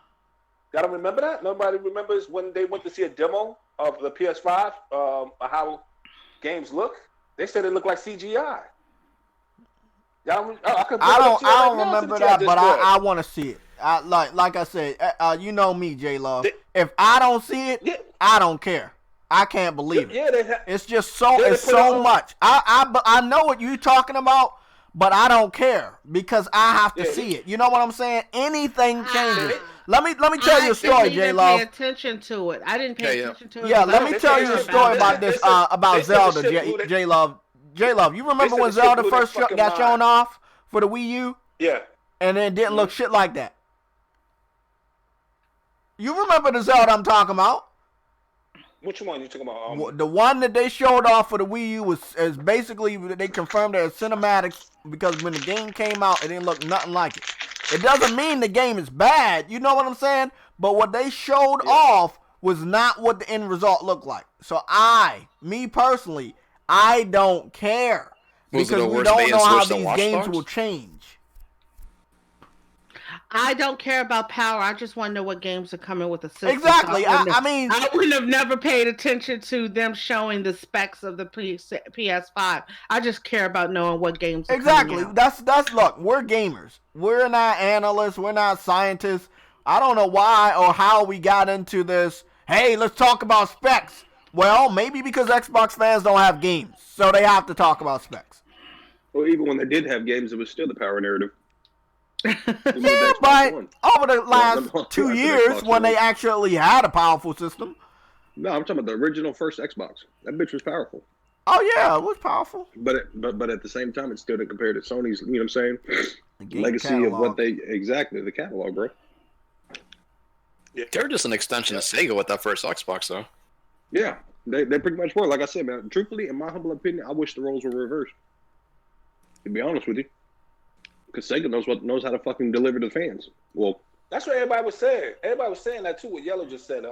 don't remember that? Nobody remembers when they went to see a demo of the PS5, how games look? They said it looked like CGI. I don't remember that, but I want to see it. Like I said, you know me, J Love. If I don't see it, I don't care. I can't believe it. It's just so much. I know what you're talking about, but I don't care because I have to see it. You know what I'm saying? Anything changes. Let me tell you a story, J Love. I didn't pay attention to it. I didn't pay attention to it. Yeah, let me tell you a story about this. About Zelda, J Love. J Love, you remember when Zelda first got shown off for the Wii U? Yeah. And then it didn't look shit like that. You remember the Zelda I'm talking about? Which one you talking about? The one that they showed off for the Wii U is basically, they confirmed that it's cinematics because when the game came out, it didn't look nothing like it. It doesn't mean the game is bad, you know what I'm saying? But what they showed off was not what the end result looked like. So me personally, I don't care because we don't know how these games will change. I don't care about power. I just want to know what games are coming with the system. Exactly. I wouldn't have never paid attention to them showing the specs of the PS5. I just care about knowing what games are coming out. That's look, we're gamers. We're not analysts. We're not scientists. I don't know why or how we got into this. Hey, let's talk about specs. Well, maybe because Xbox fans don't have games, so they have to talk about specs. Well, even when they did have games, it was still the power narrative. Yeah, but over the last 2 years, when they actually had a powerful system. No, I'm talking about the original first Xbox. That bitch was powerful. Oh yeah, it was powerful. But at the same time, it still didn't compare to Sony's. You know what I'm saying? Legacy catalog. Of what the catalog, bro. Yeah. They're just an extension of Sega with that first Xbox, though. Yeah, they pretty much were. Like I said, man. Truthfully, in my humble opinion, I wish the roles were reversed. To be honest with you. Because Sega knows how to fucking deliver to fans. Well, that's what everybody was saying. Everybody was saying that too. What Yellow just said.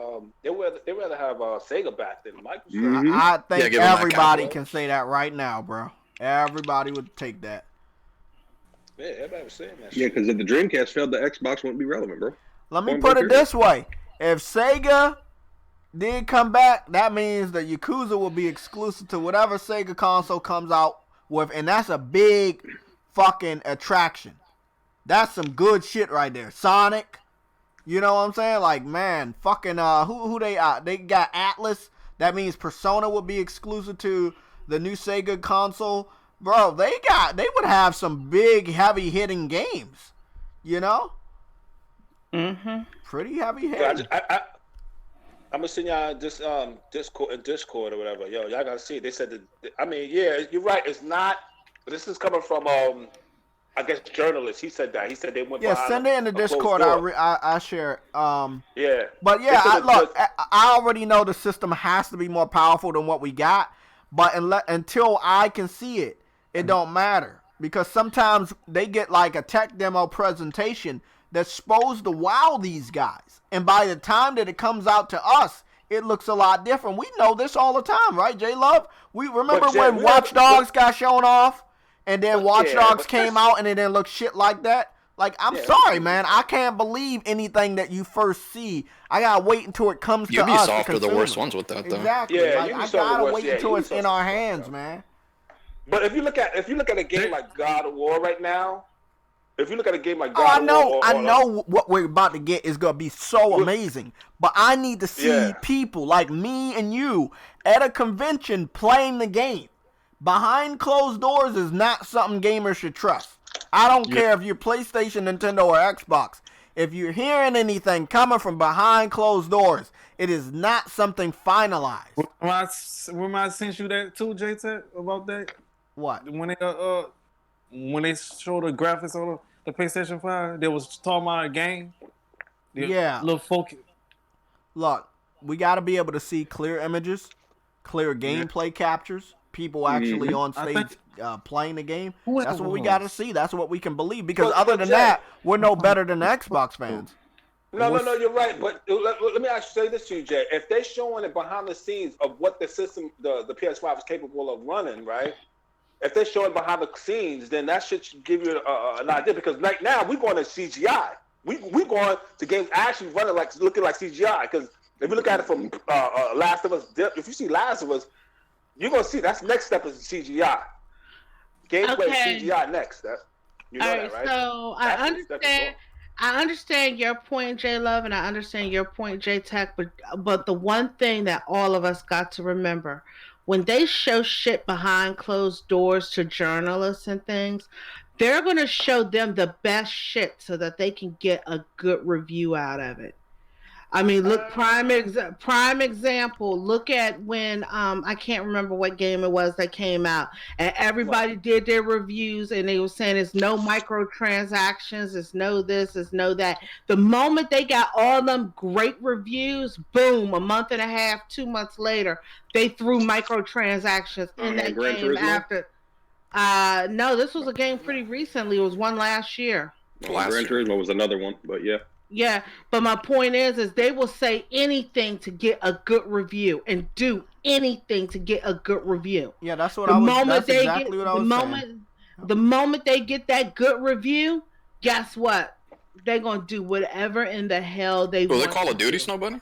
They rather have Sega back than Microsoft. Mm-hmm. I think everybody can say that right now, bro. Everybody would take that. Yeah, everybody was saying that. Yeah, because if the Dreamcast failed, the Xbox wouldn't be relevant, bro. Let me put it this way: if Sega did come back, that means that Yakuza will be exclusive to whatever Sega console comes out with, and that's a big fucking attraction. That's some good shit right there. Sonic, you know what I'm saying? Like, man, fucking who they got Atlas. That means Persona will be exclusive to the new Sega console. Bro, they would have some big heavy hitting games, you know? Mm-hmm. Pretty heavy hitting. I'm gonna send y'all this Discord or whatever. Yo, y'all gotta see it. They said that. I mean, yeah, you're right. It's not. This is coming from I guess journalists. He said that. He said they went. Yeah, send it in the Discord. I share it. Yeah. But yeah, I already know the system has to be more powerful than what we got. But until I can see it, it don't matter, because sometimes they get like a tech demo presentation that's supposed to wow these guys, and by the time that it comes out to us, it looks a lot different. We know this all the time, right, J Love? We remember when Watch Dogs got shown off, and then Watch Dogs came out and it didn't look shit like that. Like, I'm sorry, man. I can't believe anything that you first see. I gotta wait until it comes to us. Ubisoft are the worst ones with that, though. Exactly. Yeah, like, I gotta wait until it's in our hands, man. But if you look at a game like God of War right now, if you look at a game like God of War, I know what we're about to get is gonna be so amazing. But I need to see people like me and you at a convention playing the game. Behind closed doors is not something gamers should trust. I don't care if you're PlayStation, Nintendo, or Xbox. If you're hearing anything coming from behind closed doors, it is not something finalized. When I sent you that too, JayTech, about that? What? When they showed the graphics on the PlayStation 5, they was talking about a game. Yeah. Little focus. Look, we got to be able to see clear images, clear gameplay captures, people actually on stage playing the game. That's what we got to see. That's what we can believe. Because other than that, we're no better than the Xbox fans. No, you're right. But let me actually say this to you, Jay. If they're showing it behind the scenes of what the system, the PS5 is capable of running, right? If they're showing behind the scenes, then that should give you an idea. Because right now we're going to CGI. We're going to games actually running looking like CGI. Because if you look at it from Last of Us, if you see Last of Us, you're gonna see that's next step is CGI. Gameplay CGI next. You know that, right? So I understand your point, J Love, and I understand your point, JayTech. But the one thing that all of us got to remember, when they show shit behind closed doors to journalists and things, they're gonna show them the best shit so that they can get a good review out of it. I mean, look, prime example. Look at when I can't remember what game it was that came out, and everybody did their reviews, and they were saying it's no microtransactions, it's no this, it's no that. The moment they got all them great reviews, boom! A month and a half, 2 months later, they threw microtransactions in that game after. No, this was a game pretty recently. It was one last year. Gran Turismo was another one, but yeah. Yeah, but my point is they will say anything to get a good review and do anything to get a good review. Yeah, that's what I was. That's exactly what I was saying. The moment they get that good review, guess what? They're gonna do whatever in the hell they want. Was it Call of Duty, Snowbunny?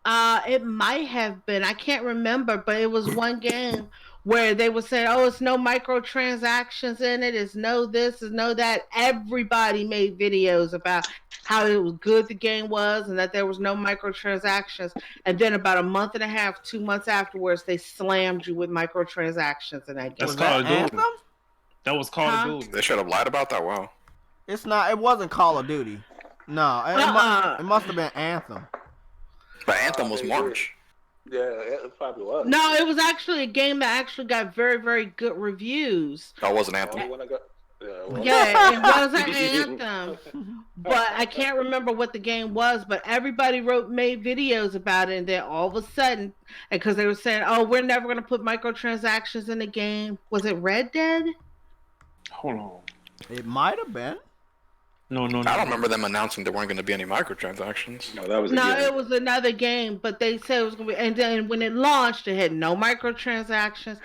It might have been. I can't remember, but it was one game where they were saying, "Oh, it's no microtransactions in it. It's no this, it's no that." Everybody made videos about how it was good the game was and that there was no microtransactions. And then about a month and a half, 2 months afterwards, they slammed you with microtransactions in that game. That's Call of Duty. That was Call of Duty. They should have lied about that. Wow. It's not. It wasn't Call of Duty. No, it must have been Anthem. But Anthem was March. Yeah, it probably was. No, it was actually a game that actually got very, very good reviews. That wasn't Anthem. Yeah, it wasn't Anthem. But I can't remember what the game was, but everybody made videos about it, and then all of a sudden, because they were saying, "Oh, we're never going to put microtransactions in the game." Was it Red Dead? Hold on. It might have been. No. I don't remember them announcing there weren't going to be any microtransactions. No, that was it was another game, but they said it was going to be. And then when it launched, it had no microtransactions.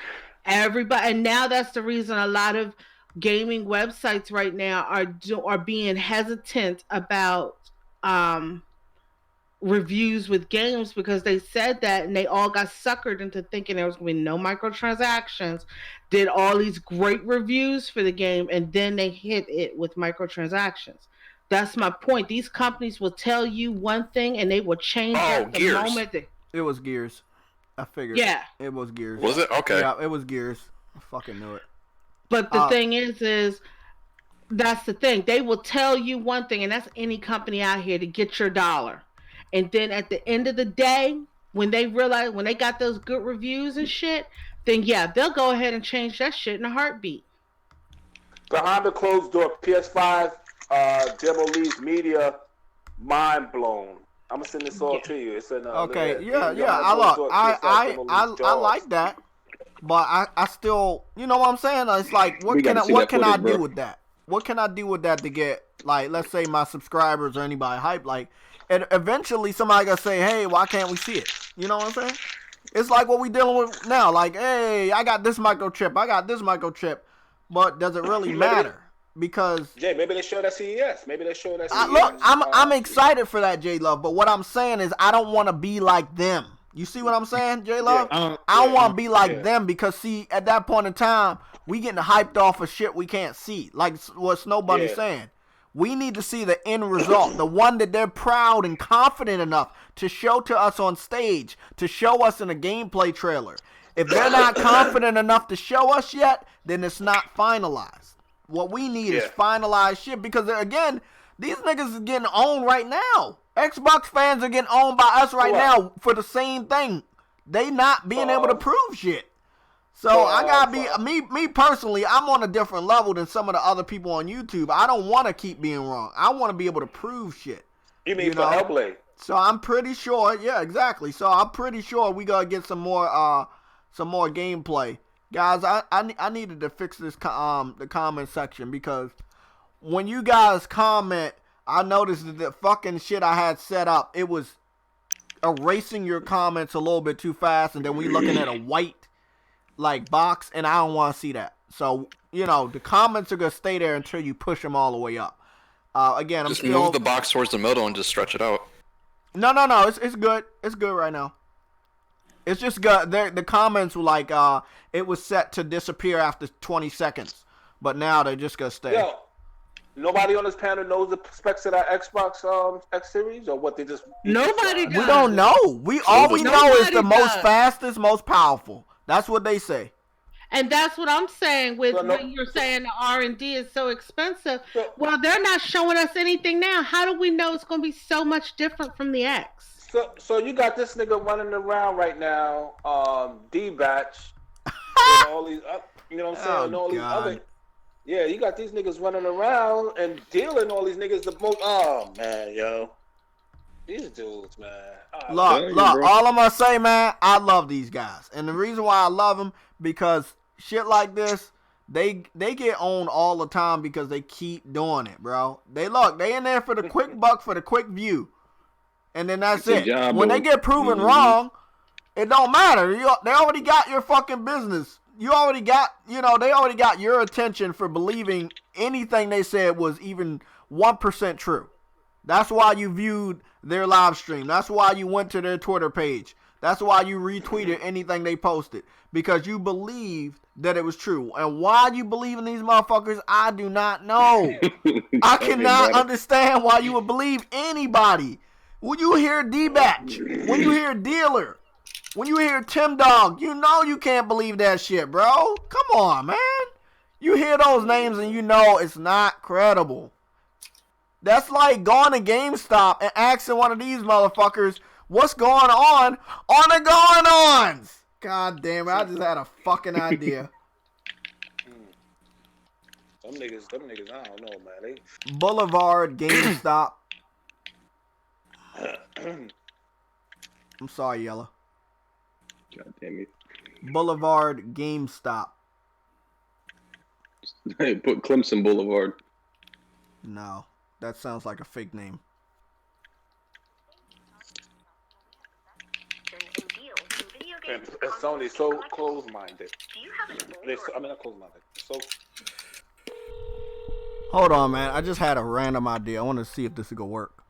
Everybody, and now that's the reason a lot of gaming websites right now are being hesitant about reviews with games because they said that and they all got suckered into thinking there was going to be no microtransactions, did all these great reviews for the game, and then they hit it with microtransactions. That's my point. These companies will tell you one thing and they will change it the Gears. moment it was Gears. I figured. Yeah. It was Gears. Was it? Okay. Yeah, it was Gears. I fucking knew it. But the thing is that's the thing. They will tell you one thing, and that's any company out here to get your dollar. And then at the end of the day, when they realize, when they got those good reviews and shit, then yeah, they'll go ahead and change that shit in a heartbeat. Behind the closed door, PS5 demo leads media, mind blown. I'm gonna send this all to you. It's in okay, I like that, but I still, you know what I'm saying? It's like, what can I do with that? What can I do with that to get, like, let's say my subscribers or anybody hype, like, and eventually somebody gonna say, hey, why can't we see it? You know what I'm saying? It's like what we dealing with now. Like, hey, I got this microchip. But does it really matter? Because maybe they showed at CES. Look, I'm excited for that, J Love. But what I'm saying is, I don't want to be like them. You see what I'm saying, J Love? I don't want to be like them because, see, at that point in time, we getting hyped off of shit we can't see. Like what Snowbunny's saying. We need to see the end result, the one that they're proud and confident enough to show to us on stage, to show us in a gameplay trailer. If they're not confident enough to show us yet, then it's not finalized. What we need is finalized shit because, again, these niggas is getting owned right now. Xbox fans are getting owned by us right now for the same thing. They not being able to prove shit. So I gotta be, me personally, I'm on a different level than some of the other people on YouTube. I don't want to keep being wrong. I want to be able to prove shit. You mean for Hellblade? So I'm pretty sure, yeah, exactly. So I'm pretty sure we gotta get some more gameplay. Guys, I needed to fix this the comment section because when you guys comment, I noticed that the fucking shit I had set up, it was erasing your comments a little bit too fast, and then we looking at a white like box, and I don't want to see that. So, you know, the comments are gonna stay there until you push them all the way up. Again, just move the box towards the middle and just stretch it out. No, it's good. It's good right now. It's just good. The comments were like, it was set to disappear after 20 seconds, but now they're just gonna stay. Yo, nobody on this panel knows the specs of that Xbox X Series, or what they just. Nobody does. We don't know. All we know is the most fastest, most powerful. That's what they say. And that's what I'm saying with when you're saying the R&D is so expensive. Well, they're not showing us anything now. How do we know it's going to be so much different from the X? So you got this nigga running around right now, D-Batch, and all these, you know what I'm saying, and all these other. Yeah, you got these niggas running around and dealing all these niggas the most. Oh man, yo. These dudes, man. Look, all I'm going to say, man, I love these guys. And the reason why I love them, because shit like this, they get owned all the time because they keep doing it, bro. They in there for the quick buck, for the quick view. And then that's it. When they get proven wrong, it don't matter. They already got your fucking business. They already got your attention for believing anything they said was even 1% true. That's why you viewed their live stream. That's why you went to their Twitter page. That's why you retweeted anything they posted. Because you believed that it was true. And why you believe in these motherfuckers, I do not know. I cannot understand why you would believe anybody. When you hear D-Batch, when you hear Dealer, when you hear Tim Dog, you know you can't believe that shit, bro. Come on, man. You hear those names and you know it's not credible. That's like going to GameStop and asking one of these motherfuckers what's going on the going-ons. God damn it, I just had a fucking idea. Them niggas, I don't know, man. Boulevard, GameStop. I'm sorry, Yella. God damn it. Boulevard, GameStop. Hey, put Clemson Boulevard. No. That sounds like a fake name. It's only so close-minded. Not close-minded. So. Hold on, man. I just had a random idea. I want to see if this is gonna work.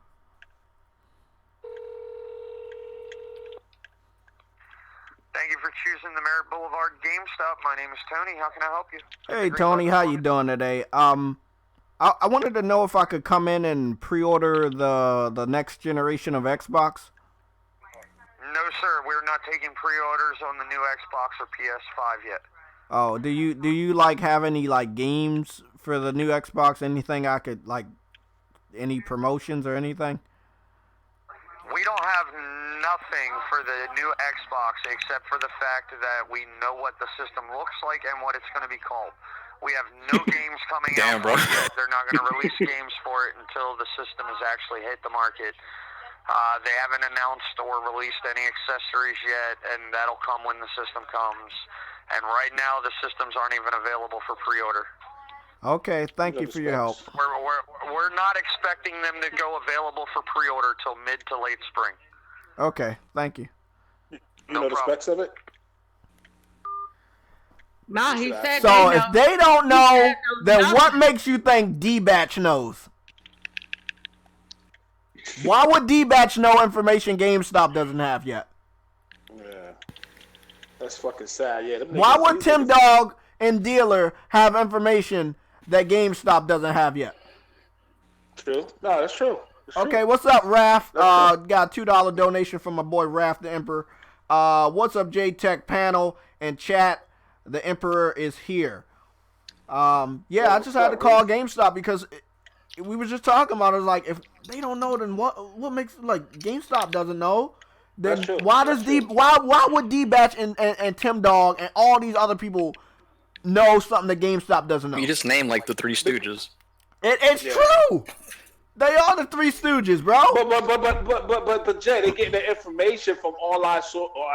Boulevard GameStop. My name is Tony. How can I help you? Hey, Tony, how you doing today? I wanted to know if I could come in and pre-order the next generation of Xbox. No, sir. We're not taking pre-orders on the new Xbox or PS5 yet. Oh, do you like have any like games for the new Xbox? Anything I could like, any promotions or anything? We don't have nothing for the new Xbox except for the fact that we know what the system looks like and what it's going to be called. We have no games coming out. Bro. They're not going to release games for it until the system has actually hit the market. They haven't announced or released any accessories yet, and that'll come when the system comes. And right now, the systems aren't even available for pre-order. Okay, thank you for your help. We're not expecting them to go available for pre-order till mid to late spring. Okay, thank you. You know the specs of it? No, he said. So if they don't know, then what makes you think D-Batch knows? Why would D-Batch know information GameStop doesn't have yet? Yeah, that's fucking sad. Yeah. Why would Tim Dog and Dealer have information that GameStop doesn't have yet? True. No, that's true. Okay, what's up, Raph? Got a $2 donation from my boy Raph the Emperor. What's up, JTech panel and chat? The Emperor is here. Yeah, I just had to call GameStop because we were just talking about it. Like, if they don't know, then what makes, like, GameStop doesn't know? Then why does why would D-Batch and Tim Dog and all these other people know something that GameStop doesn't know? You just named like the Three Stooges. It's true. They are the Three Stooges, bro. But Jay, they get the information from online,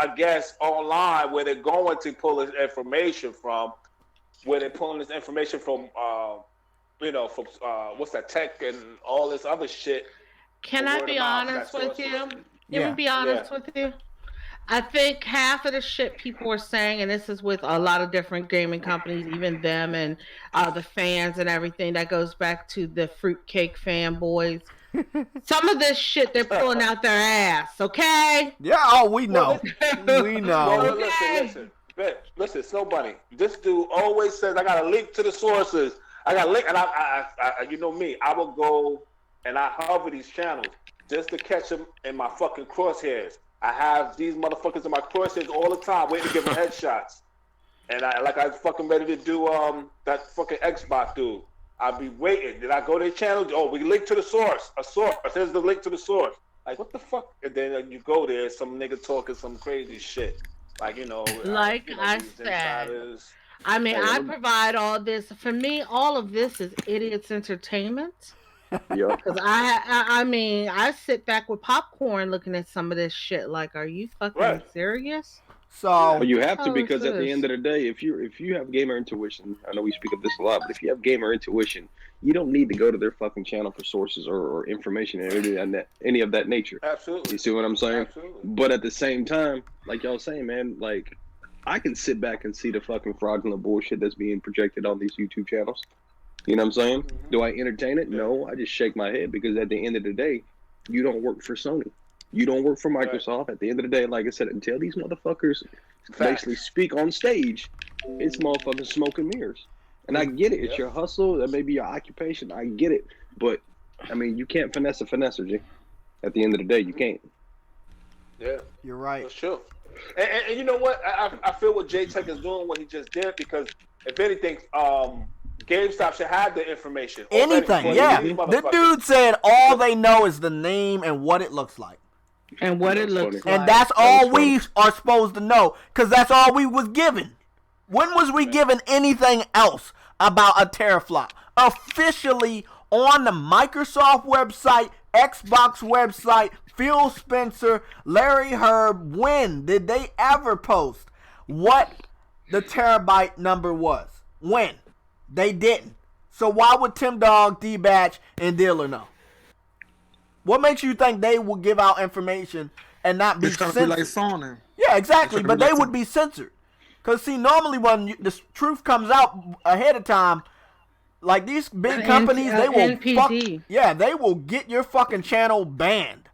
I guess online, where they're going to pull this information from. Where they're pulling this information from, from what's that, tech and all this other shit. Can I be honest with you? Let me be honest with you. I think half of the shit people are saying, and this is with a lot of different gaming companies, even them and the fans and everything, that goes back to the fruitcake fanboys. Some of this shit they're pulling out their ass, okay? Yeah, we know. We know. Well, listen, it's nobody. This dude always says, I got a link to the sources. I got a link, and I you know me, I will go and I hover these channels just to catch them in my fucking crosshairs. I have these motherfuckers in my crosshairs all the time, waiting to give them headshots. And I fucking ready to do that fucking Xbox dude. I'll be waiting. Did I go to the channel? Oh, we link to the source. A source. Here's the link to the source. Like, what the fuck? And then you go there, some nigga talking some crazy shit. Like, I said. I mean, I provide all this. For me, all of this is idiots' entertainment. Yeah. Because I mean, I sit back with popcorn looking at some of this shit. Like, are you fucking serious? So well, you have to, because at the end of the day, if you have gamer intuition, I know we speak of this a lot, but if you have gamer intuition, you don't need to go to their fucking channel for sources or information or any of that nature. Absolutely. You see what I'm saying? Absolutely. But at the same time, like y'all saying, man, like, I can sit back and see the fucking fraudulent bullshit that's being projected on these YouTube channels. You know what I'm saying? Mm-hmm. Do I entertain it? No, I just shake my head, because at the end of the day, you don't work for Sony. You don't work for Microsoft. Right. At the end of the day, like I said, until these motherfuckers basically speak on stage, it's motherfucking smoke and mirrors. And I get it. It's your hustle. That may be your occupation. I get it. But, I mean, you can't finesse a finesser, G. At the end of the day, you can't. Yeah. You're right. That's true. And you know what? I feel what JayTech is doing, what he just did, because if anything, GameStop should have the information. Anything, yeah. The dude said all they know is the name and what it looks like. And what it looks like. And that's all we are supposed to know, because that's all we was given. When was we given anything else about a teraflop? Officially on the Microsoft website, Xbox website, Phil Spencer, Larry Herb, when did they ever post what the terabyte number was? When? They didn't. So why would Tim Dog, D-Batch, and Dealer know? What makes you think they will give out information and not be censored? Be like Sony. Yeah, exactly. But they would be censored. Because, see, normally when the truth comes out ahead of time, like these big companies, they will they will get your fucking channel banned.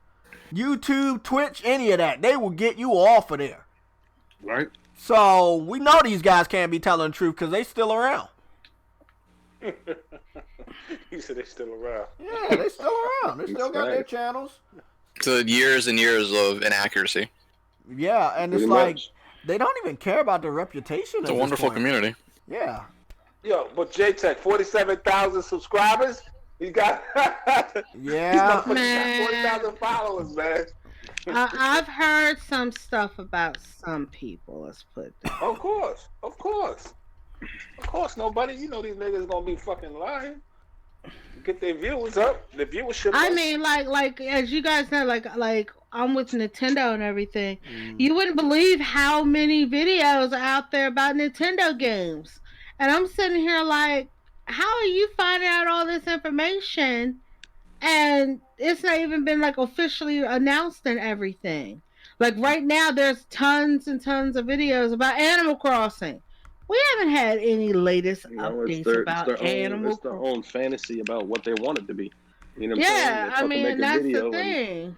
YouTube, Twitch, any of that. They will get you off of there. Right. So we know these guys can't be telling the truth because they still around. He said they still around. Yeah, they still around. They still got their channels. So years and years of inaccuracy. Yeah, and it's like they don't even care about their reputation. It's a wonderful community. Yeah. Yo, but JayTech, 47,000 subscribers. He got yeah, man. 40,000 followers, man. I've heard some stuff about some people. Let's put it that. Of course, nobody. You know these niggas gonna be fucking lying. Get their viewers up, the viewership. I mean, like as you guys know, like I'm with Nintendo and everything. You wouldn't believe how many videos are out there about Nintendo games, and I'm sitting here like, how are you finding out all this information? And it's not even been like officially announced and everything. Like right now, there's tons and tons of videos about Animal Crossing. We haven't had any latest updates about Animal Crossing. It's their own fantasy about what they want it to be. You know what I'm saying? I mean, that's the thing. And...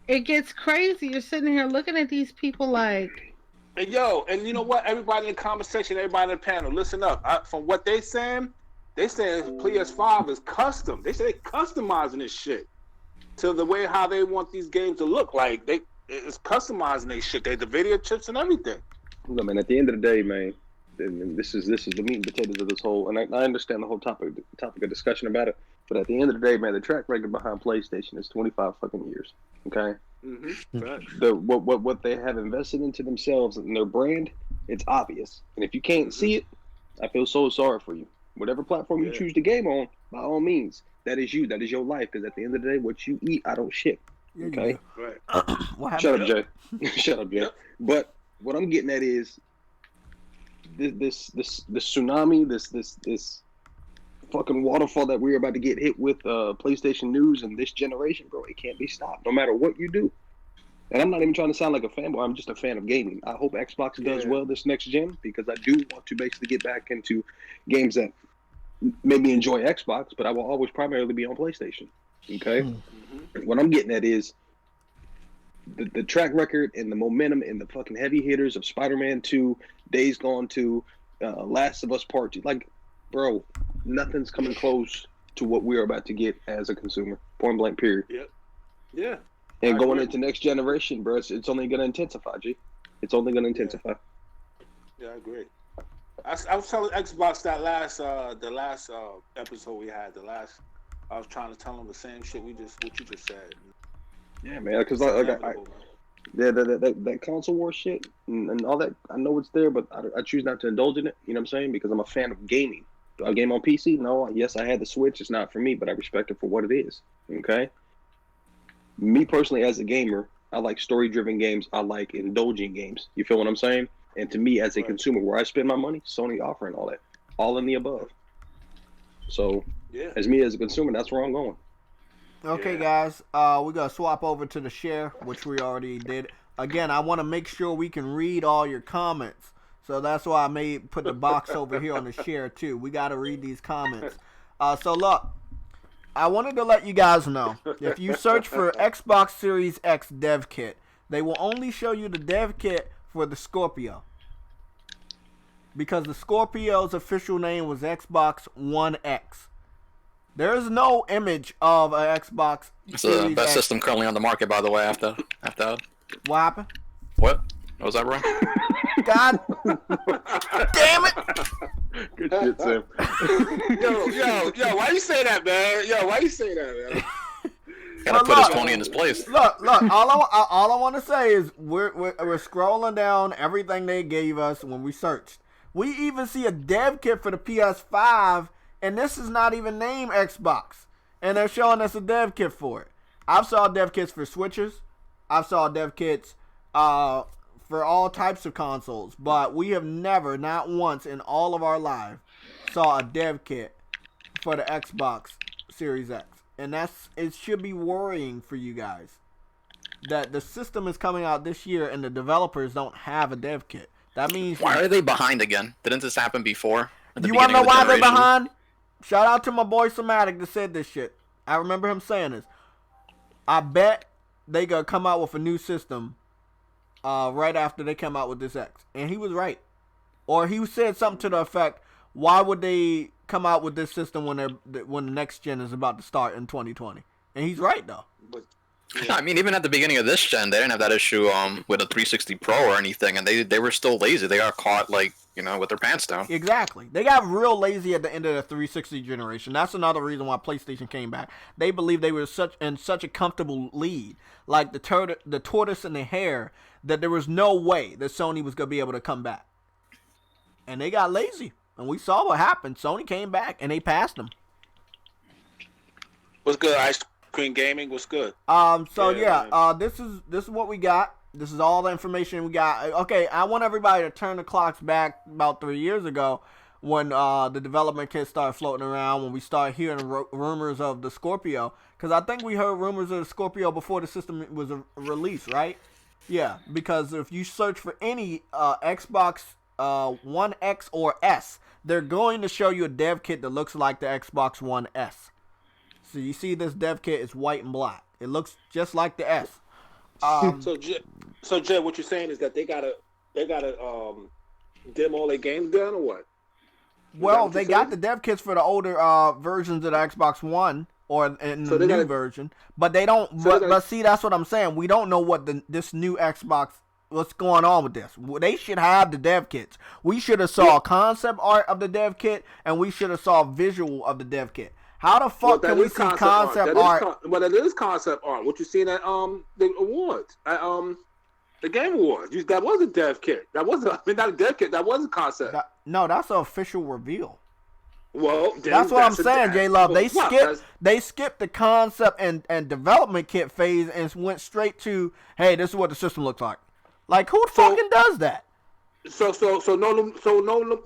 It gets crazy. You're sitting here looking at these people like... And yo, and you know what? Everybody in the conversation, everybody in the panel, listen up. From what they saying PS5 is custom. They say they customizing this shit to the way how they want these games to look. Like it's customizing this shit. They the video chips and everything. No, man. At the end of the day, man, and this is the meat and potatoes of this whole. And I understand the whole topic of discussion about it. But at the end of the day, man, the track record behind PlayStation is 25 fucking years. Okay. What they have invested into themselves and their brand, it's obvious. And if you can't see it, I feel so sorry for you. Whatever platform you choose to game on, by all means, that is you. That is your life. Because at the end of the day, what you eat, I don't ship. Okay? Right. Shut up, Jay. Shut up, Jay. But what I'm getting at is this tsunami, this fucking waterfall that we're about to get hit with PlayStation news and this generation, bro. It can't be stopped, no matter what you do. And I'm not even trying to sound like a fanboy. I'm just a fan of gaming. I hope Xbox does well this next gen because I do want to basically get back into games that made me enjoy Xbox, but I will always primarily be on PlayStation. Okay? What I'm getting at is the track record and the momentum and the fucking heavy hitters of Spider-Man 2, Days Gone 2, Last of Us Part 2. Like, bro, nothing's coming close to what we're about to get as a consumer. Point blank, period. Yeah. And going into next generation, bro, it's only going to intensify, G. It's only going to intensify. Yeah, I agree. I was telling Xbox that the last episode we had, I was trying to tell them the same shit what you just said. Yeah, man, because that console war shit and all that, I know it's there, but I choose not to indulge in it. You know what I'm saying? Because I'm a fan of gaming. Do I game on PC? No. Yes, I had the Switch. It's not for me, but I respect it for what it is. Okay? Me personally, as a gamer, I like story-driven games. I like indulging games. You feel what I'm saying? And to me, as a consumer, where I spend my money, Sony offering all that. All in the above. So, as me as a consumer, that's where I'm going. Okay, guys. We're going to swap over to the share, which we already did. Again, I want to make sure we can read all your comments. So that's why I put the box over here on the share, too. We got to read these comments. So, look. I wanted to let you guys know, if you search for Xbox Series X dev kit, they will only show you the dev kit for the Scorpio. Because the Scorpio's official name was Xbox One X. There is no image of an Xbox It's Series the best X. system currently on the market, by the way, after. What happened? What was that, bro? God damn it! Good shit, Sam. Yo, why you say that, man? Gotta put his 20 in his place. Look. All I want to say is we're scrolling down everything they gave us when we searched. We even see a dev kit for the PS5, and this is not even named Xbox. And they're showing us a dev kit for it. I've saw dev kits for Switchers. I've saw dev kits for all types of consoles, but we have never, not once in all of our life, saw a dev kit for the Xbox Series X. And it should be worrying for you guys that the system is coming out this year and the developers don't have a dev kit. That means... Why are they behind again? Didn't this happen before? You want to know why they're behind? Shout out to my boy Somatic that said this shit. I remember him saying this. I bet they gonna come out with a new system right after they came out with this X, and he was right. Or he said something to the effect, "Why would they come out with this system when the next gen is about to start in 2020?" And he's right though. But, I mean, even at the beginning of this gen, they didn't have that issue with a 360 Pro or anything, and they were still lazy. They got caught with their pants down. Exactly. They got real lazy at the end of the 360 generation. That's another reason why PlayStation came back. They believed they were in such a comfortable lead, like the tortoise and the hare, that there was no way that Sony was gonna be able to come back. And they got lazy, and we saw what happened. Sony came back, and they passed them. what's good, Ice Cream Gaming? What's good? This is what we got. This is all the information we got. Okay, I want everybody to turn the clocks back about 3 years ago when the development kit started floating around, when we started hearing rumors of the Scorpio. Because I think we heard rumors of the Scorpio before the system was released, right? Yeah, because if you search for any Xbox One X or S, they're going to show you a dev kit that looks like the Xbox One S. So you see this dev kit is white and black. It looks just like the S. So Jay, what you're saying is that they gotta dim all their games down or what? Well, they got the dev kits for the older versions of the Xbox One or in the new version, but they don't. But see, that's what I'm saying. We don't know what this new Xbox. What's going on with this? They should have the dev kits. We should have saw concept art of the dev kit, and we should have saw visual of the dev kit. How the fuck can we see concept art? But it is concept art. What you seen at the awards, at the Game Awards? That was a dev kit. That wasn't. I mean, not a dev kit. That was a concept. No, that's an official reveal. Well, that's what I'm saying, J Love. They skipped the concept and development kit phase and went straight to, hey, this is what the system looks like. Like, who fucking does that? So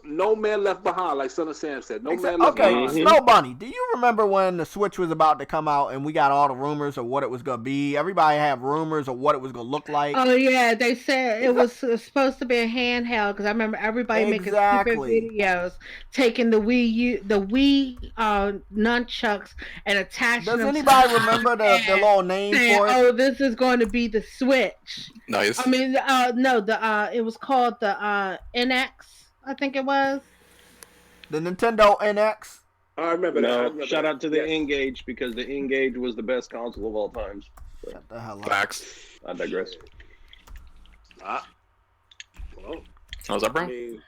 no man left behind, like Son of Sam said. No man left behind. Okay, Snow Bunny, do you remember when the Switch was about to come out and we got all the rumors of what it was gonna be? Everybody had rumors of what it was gonna look like. Oh yeah, they said it was supposed to be a handheld because I remember everybody making stupid videos, taking the Wii nunchucks and attaching them. Does anybody remember the little name for it? Oh, this is going to be the Switch. Nice. I mean, it was called the NX, I think it was. The Nintendo NX? I remember that. Shout out to the N-Gage because the N-Gage was the best console of all times. Shut the hell up. Facts. I digress. Well, How's that, bro? I mean,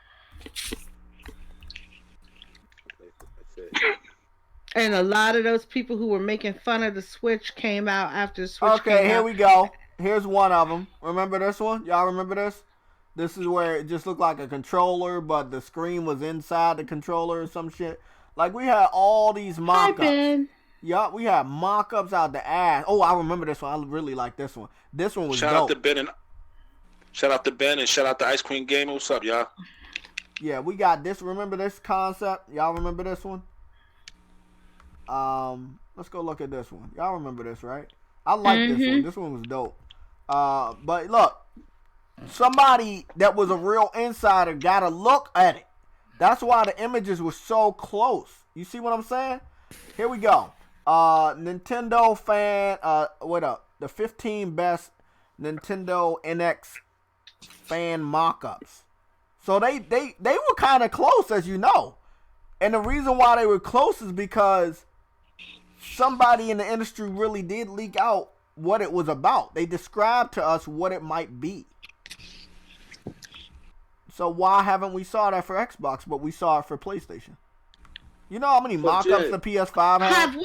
and a lot of those people who were making fun of the Switch came out after the Switch came out. Okay, here we go. Here's one of them. Remember this one? Y'all remember this? This is where it just looked like a controller, but the screen was inside the controller or some shit. Like, we had all these mock-ups. Yeah, we had mock-ups out the ass. Oh, I remember this one. I really like this one. This one was dope. Shout out to Ben and shout out to Ice Cream Gaming. What's up, y'all? Yeah, we got this. Remember this concept? Y'all remember this one? Let's go look at this one. Y'all remember this, right? I like this one. This one was dope. But look, somebody that was a real insider got to look at it. That's why the images were so close. You see what I'm saying? Here we go. Nintendo fan, what up? The 15 best Nintendo NX fan mock-ups. So they were kind of close, as you know. And the reason why they were close is because somebody in the industry really did leak out what it was about. They described to us what it might be. So why haven't we saw that for Xbox, but we saw it for PlayStation? You know how many mock-ups the PS5 has?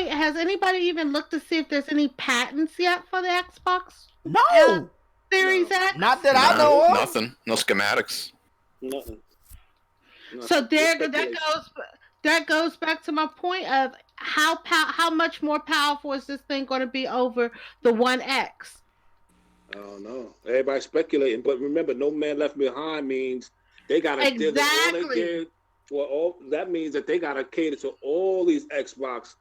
Has anybody even looked to see if there's any patents yet for the Xbox? No. Series X? Not that I know of. Nothing. No schematics. Nothing. So that goes back to my point of how much more powerful is this thing going to be over the One X? I don't know. Everybody's speculating, but remember, no man left behind means they got to exactly. That means that they got to cater to all these Xbox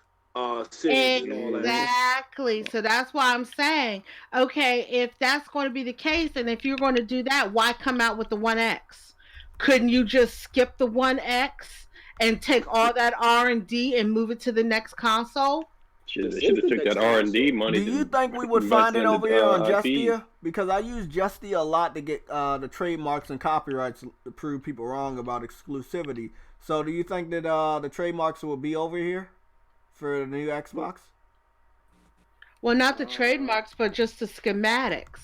series and all that. Exactly. So that's why I'm saying, okay, if that's going to be the case, and if you're going to do that, why come out with the One X? Couldn't you just skip the One X and take all that R&D and move it to the next console? Should have took that R&D money. Do you think we would find it over here on Justia? Because I use Justia a lot to get the trademarks and copyrights to prove people wrong about exclusivity. So do you think that the trademarks will be over here for the new Xbox? Well, not the trademarks, but just the schematics.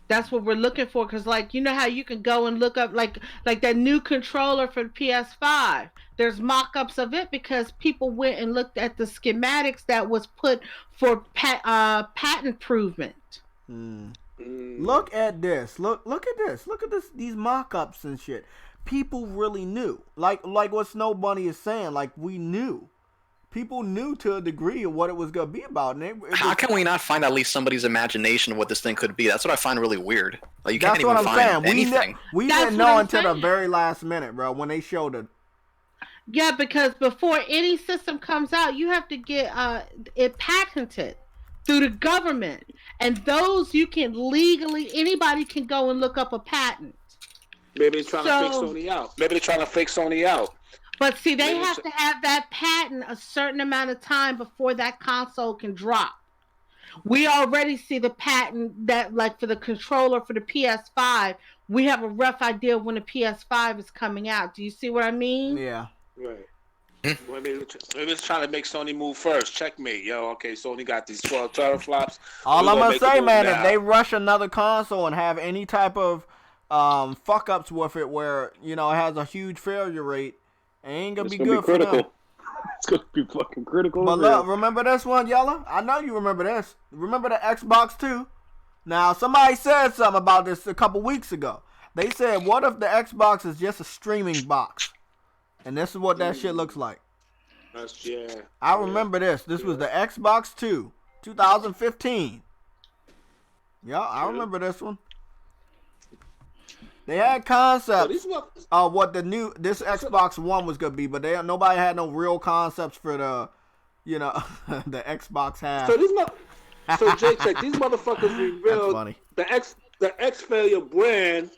That's what we're looking for, because like, you know how you can go and look up like that new controller for the PS5. There's mock-ups of it because people went and looked at the schematics that was put for patent improvement. Look at this. Look at this. Look at this. These mock-ups and shit. People really knew. Like what Snow Bunny is saying. Like, we knew. People knew to a degree of what it was going to be about. And how can we not find at least somebody's imagination of what this thing could be? That's what I find really weird. Like, you can't even find anything. We didn't know until the very last minute, bro, when they showed it. Yeah, because before any system comes out, you have to get it patented through the government. And those you can legally, anybody can go and look up a patent. Maybe they're trying to fake Sony out. But see, they have to have that patent a certain amount of time before that console can drop. We already see the patent that, like, for the controller for the PS5, we have a rough idea of when the PS5 is coming out. Do you see what I mean? Yeah. Right. Maybe it's trying to make Sony move first. Checkmate, yo. Okay, Sony got these 12 teraflops. All I'm gonna say, man, if they rush another console and have any type of fuck ups with it, where it has a huge failure rate, it ain't gonna be good for them. It's gonna be fucking critical. But look, remember this one, Yella? I know you remember this. Remember the Xbox 2? Now, somebody said something about this a couple weeks ago. They said, what if the Xbox is just a streaming box? And this is what that shit looks like. I remember this. This was the Xbox 2, 2015. Yeah, I remember this one. They had concepts of what this Xbox One was gonna be, but nobody had no real concepts for the the Xbox half. So Jay, check, these motherfuckers revealed the X Failure brand.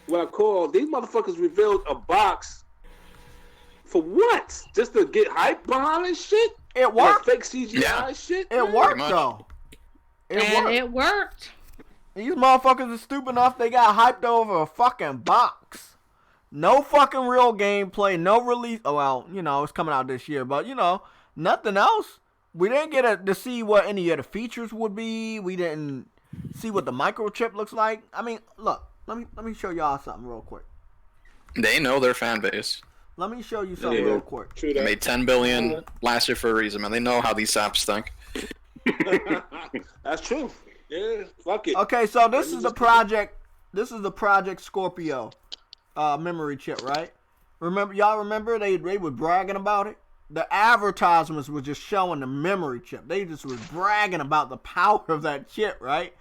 What I call these motherfuckers revealed a box for what? Just to get hype behind this shit? It worked. Like fake CGI shit. It worked though. It worked. These motherfuckers are stupid enough they got hyped over a fucking box. No fucking real gameplay, no release. Oh, well, it's coming out this year, but, nothing else. We didn't get to see what any of the features would be. We didn't see what the microchip looks like. I mean, look, let me show y'all something real quick. They know their fan base. Let me show you something real quick. They made $10 billion last year for a reason, man. They know how these saps think. That's true. Yeah, fuck it. Okay, so this is the Project Scorpio memory chip, right? Remember they were bragging about it? The advertisements were just showing the memory chip. They just was bragging about the power of that chip, right?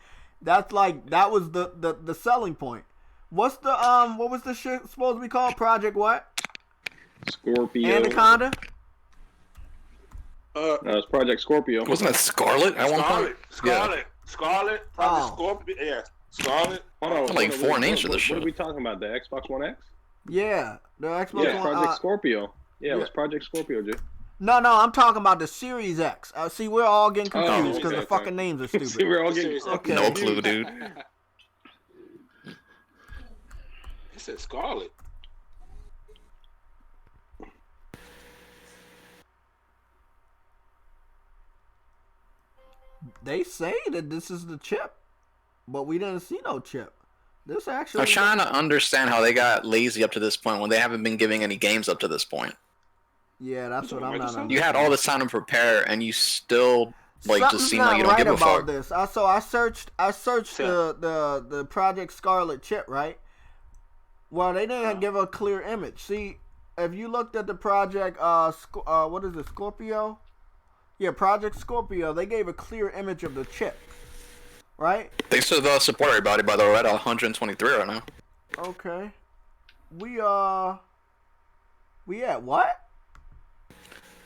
That was the selling point. What's the what was the shit supposed to be called? Project what? Scorpio. Anaconda? It's Project Scorpio. Wasn't that Scarlet at one point? Scarlet, Project Scorpio, yeah, Scarlet. Hold on, like 4 names for this shit. What are we talking about? The Xbox One X? Yeah, the Xbox One. Yeah, Project Scorpio. Yeah, it was Project Scorpio, Jay. No, I'm talking about the Series X. See, we're all getting confused because the fucking names are stupid. See, we're all getting okay. No clue, dude. He said Scarlet. They say that this is the chip, but we didn't see no chip. This actually. I'm trying to understand how they got lazy up to this point when they haven't been giving any games up to this point. Yeah, that's what I'm not. You had all this time to prepare, and you still just seem like you don't right give a about fuck. This. So I searched the Project Scarlet chip, right? Well, they didn't give a clear image. See, if you looked at the Project what is it, Scorpio? Yeah, Project Scorpio, they gave a clear image of the chip, right? They still support everybody, by the way, at 123 right now. Okay. We at what?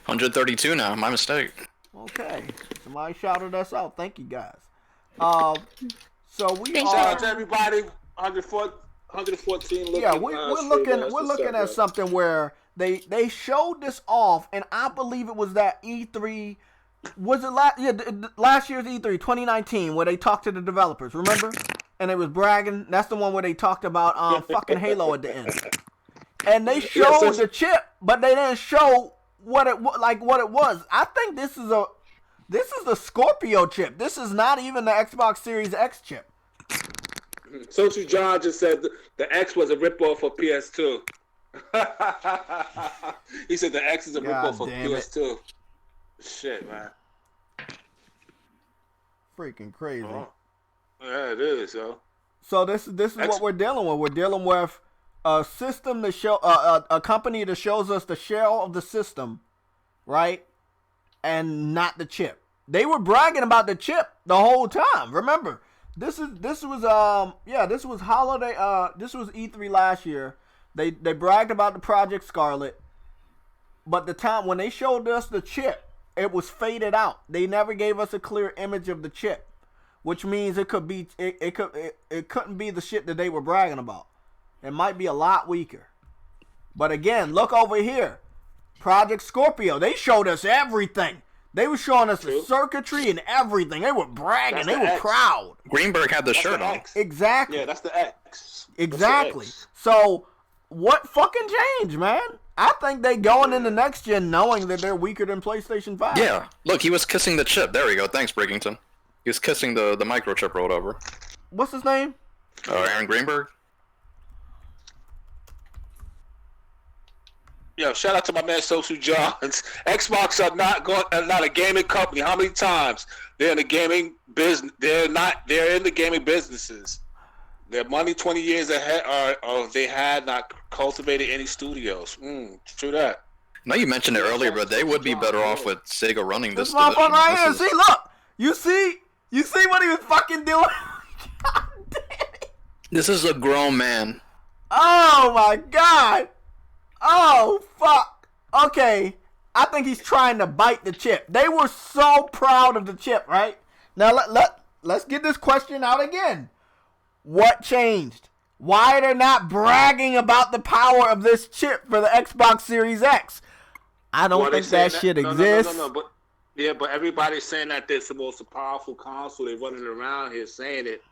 132 now, my mistake. Okay. Somebody shouted us out. Thank you, guys. So we Shout out to everybody, 114 looking. Yeah, we're looking at something where they showed this off, and I believe it was that E3 Was it last year's E3 2019 where they talked to the developers? Remember? And it was bragging. That's the one where they talked about fucking Halo at the end. And they showed the chip, but they didn't show what it was. I think this is the Scorpio chip. This is not even the Xbox Series X chip. Social John just said the X was a ripoff of PS2. He said the X is a ripoff of PS2. Shit, man. Freaking crazy. Oh. Yeah, it is, yo. So this is what we're dealing with. We're dealing with a system to show a company that shows us the shell of the system, right? And not the chip. They were bragging about the chip the whole time. Remember, this was holiday. This was E3 last year. They bragged about the Project Scarlet, but the time when they showed us the chip, it was faded out. They never gave us a clear image of the chip, which means it couldn't be the shit that they were bragging about. It might be a lot weaker. But again, look over here. Project Scorpio, they showed us everything. They were showing us the circuitry and everything. They were bragging. They were proud. Greenberg had the shirt on. Exactly. Yeah, that's the X. Exactly. The X. So, what fucking changed, man? I think they going in the next gen knowing that they're weaker than PlayStation 5. Yeah. Look, he was kissing the chip. There we go. Thanks, Brickington. He was kissing the microchip or whatever. What's his name? Aaron Greenberg. Yo, shout out to my man Social Johns. Xbox are not a gaming company. How many times they're in the gaming business? They're in the gaming businesses. Their money 20 years ahead, or they had not cultivated any studios. True that. No, you mentioned it earlier, but they would be better off with Sega running this motherfucker right here. See, look. You see what he was fucking doing? God damn it. This is a grown man. Oh my god. Oh fuck. Okay. I think he's trying to bite the chip. They were so proud of the chip, right? Now let's get this question out again. What changed? Why they're not bragging about the power of this chip for the Xbox Series X? I don't think that shit exists. No, but everybody's saying that this is the most powerful console. They're running around here saying it.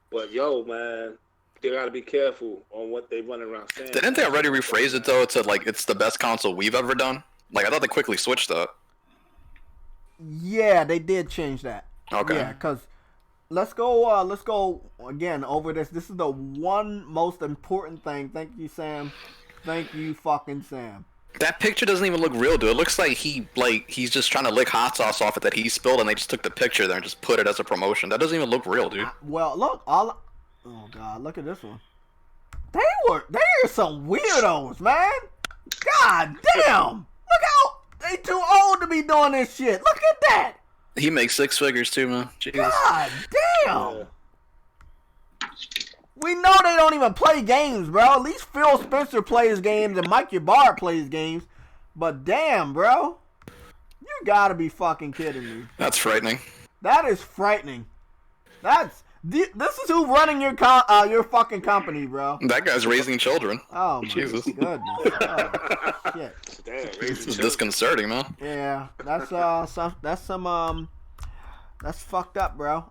But yo, man, they gotta be careful on what they running around saying. Didn't they already rephrase it though to like it's the best console we've ever done? Like I thought they quickly switched that. Yeah, they did change that. Okay. Yeah, because let's go again over this. This is the one most important thing. Thank you, Sam. Thank you, fucking Sam. That picture doesn't even look real, dude. It looks like he's just trying to lick hot sauce off it that he spilled, and they just took the picture there and just put it as a promotion. That doesn't even look real, dude. Well, look, oh god, look at this one. They are some weirdos, man. God damn. Look out. They too old to be doing this shit. Look at that. He makes 6 figures too, man. Jesus. God damn. Yeah. We know they don't even play games, bro. At least Phil Spencer plays games and Mike Ybarra plays games. But damn, bro. You gotta be fucking kidding me. That's frightening. That is frightening. This is who running your fucking company, bro. That guy's raising children. Oh my Jesus. goodness. Oh, shit. Damn, this is disconcerting, man. Yeah, that's fucked up, bro.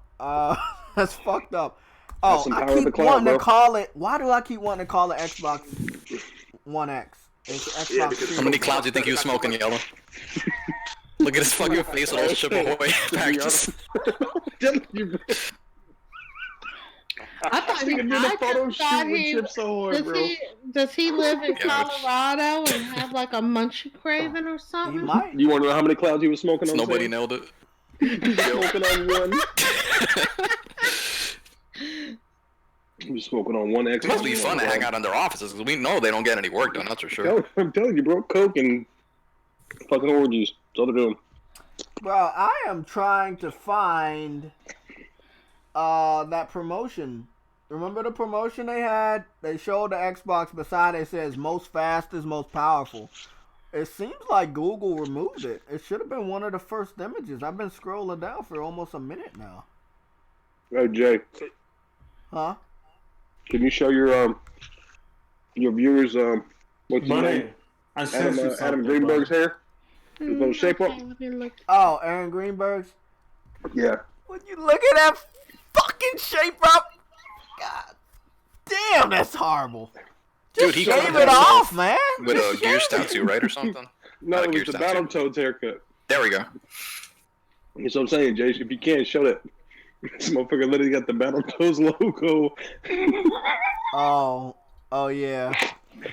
That's fucked up. Oh, I keep wanting to call it. Why do I keep wanting to call it Xbox One X? It's Xbox How many clouds do you think he was smoking, Yellow? Look at his fucking face with all those Chip Ahoy packages. I thought does he live in Colorado and have like a munchie craving or something? He might. You want to know how many clouds he was smoking on? Nobody nailed it. He was smoking on one. He was smoking on one X. It must be fun to hang out in their offices because we know they don't get any work done. That's for sure. I'm telling you, bro. Coke and fucking orgies. That's all they're doing. Bro, I am trying to find that promotion. Remember the promotion they had? They showed the Xbox beside it. It says most fastest, most powerful. It seems like Google removed it. It should have been one of the first images. I've been scrolling down for almost a minute now. Hey, Jay. Huh? Can you show your viewers what's his name? I sent you Adam Greenberg's hair? You gonna shape up? Oh, Aaron Greenberg's. Yeah. When you look at that fucking shape up, God damn, that's horrible. Just Dude, he shave covered it off, himself man. with Just a gear shave it. tattoo, right, or something? No, Not a it gear was the tattoo. Battletoads haircut. There we go. That's what I'm saying, Jay. If you can't show that, this motherfucker literally got the Battletoads logo. Oh yeah.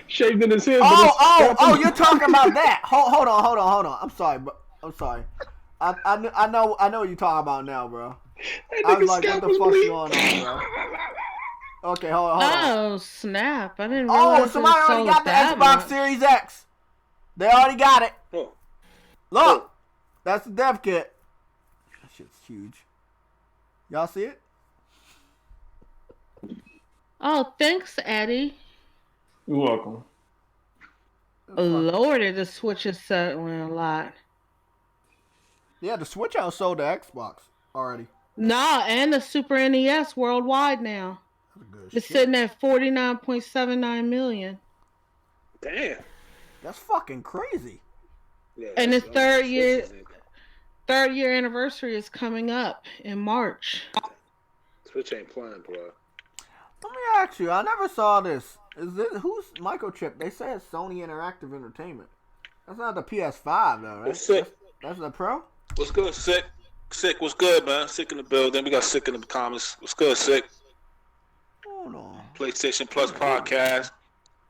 Shaved in his head. Oh, you're talking about that. Hold on. I'm sorry, bro. I'm sorry. I know what you're talking about now, bro. I was like, what the fuck's going on, bro? Okay, hold on. Oh, snap. I didn't realize Oh, somebody already got the Xbox Series X. They already got it. Look, that's the dev kit. That shit's huge. Y'all see it? Oh, thanks, Eddie. You're welcome. Lord, the Switch is settling a lot. Yeah, the Switch outsold the Xbox already. Nah, and the Super NES worldwide now. It's sitting at 49.79 million. Damn. That's fucking crazy. Yeah, And its third year anniversary is coming up in March. Switch ain't playing, bro. Let me ask you, I never saw this. Who's microchip? They say it's Sony Interactive Entertainment. That's not the PS5 though, right? That's the Pro? What's good, Sick? Sick, what's good, man? Sick in the building. We got Sick in the comments. What's good, Sick? Hold on. PlayStation Plus podcast.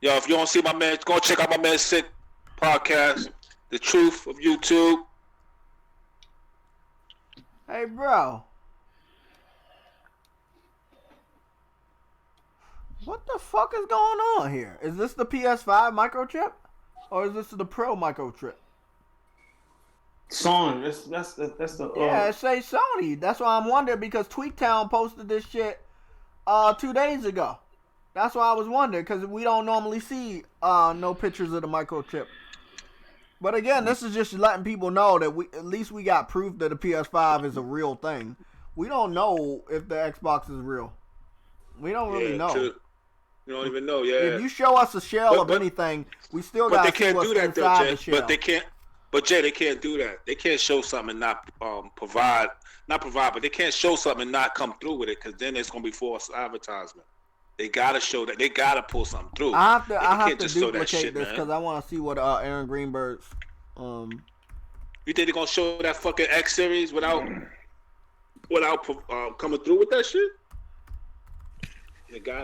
Yo, if you don't see my man, go check out my man Sick podcast. The Truth of YouTube. Hey, bro. What the fuck is going on here? Is this the PS5 microchip? Or is this the Pro microchip? Sony, that's the Yeah, it say Sony. That's why I'm wondering, because Tweaktown posted this shit 2 days ago. That's why I was wondering, because we don't normally see no pictures of the microchip. But again, this is just letting people know that at least we got proof that the PS5 is a real thing. We don't know if the Xbox is real. We don't really know. True. You don't even know, yeah. If you show us a shell of anything, we still got to see what's inside the shell. But they can't. But Jay, they can't do that. They can't show something and not provide, but they can't show something and not come through with it, because then it's gonna be false advertisement. They gotta show that. They gotta pull something through. I have to duplicate this because I want to see what Aaron Greenberg's. You think they're gonna show that fucking X series without coming through with that shit?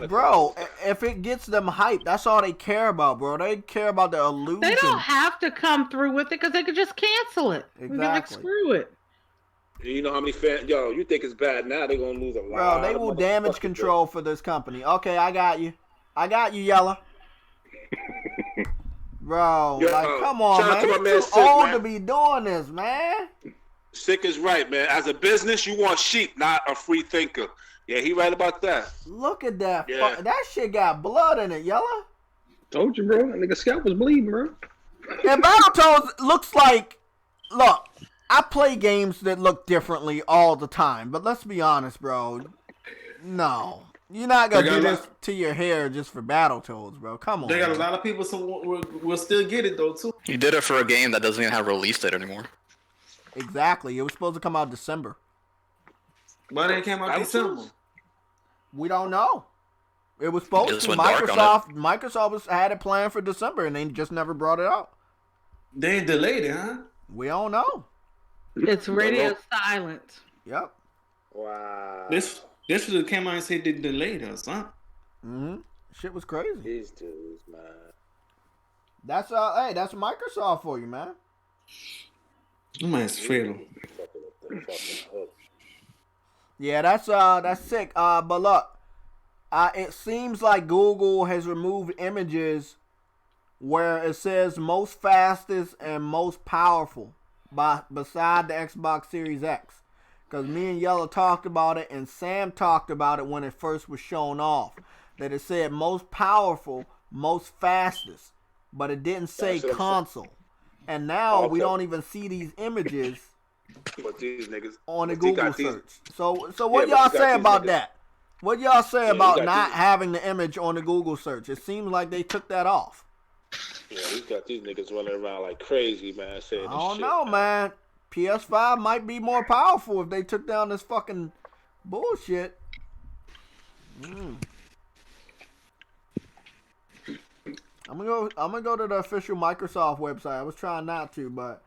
Bro, if it gets them hyped, that's all they care about, bro. They care about the illusion. They don't have to come through with it because they could just cancel it. Exactly. We can like, screw it. You know how many fans? Yo, you think it's bad now? They're gonna lose a lot. Bro, they will damage control for this company. Okay, I got you, Yella. Bro, come on, man. You're too old to be doing this, man. Sick is right, man. As a business, you want sheep, not a free thinker. Yeah, he right about that. Look at that. Yeah. That shit got blood in it, Yella. Told you, bro. That nigga scalp was bleeding, bro. And Battletoads looks like... Look, I play games that look differently all the time. But let's be honest, bro. No. You're not going to do this to your hair just for Battletoads, bro. Come on. They got a lot of people who will still get it, though, too. You did it for a game that doesn't even have a release date anymore. Exactly. It was supposed to come out December. But it came out December. We don't know. It was supposed to. Microsoft had it planned for December, and they just never brought it out. They delayed it, huh? We don't know. It's radio silent. Yep. Wow. This should have came out and said they delayed us, huh? Mm-hmm. Shit was crazy. These dudes, man. That's that's Microsoft for you, man. Man's fatal. Yeah, that's sick. But look, it seems like Google has removed images where it says most fastest and most powerful beside the Xbox Series X. Because me and Yellow talked about it, and Sam talked about it when it first was shown off. That it said most powerful, most fastest, but it didn't say console. And now we don't even see these images. But these niggas on the Google search. So what y'all say about that? What y'all say about not having the image on the Google search? It seems like they took that off. Yeah, he's got these niggas running around like crazy, man. Saying I don't shit, know, man. PS5 might be more powerful if they took down this fucking bullshit. I'm gonna go to the official Microsoft website. I was trying not to, but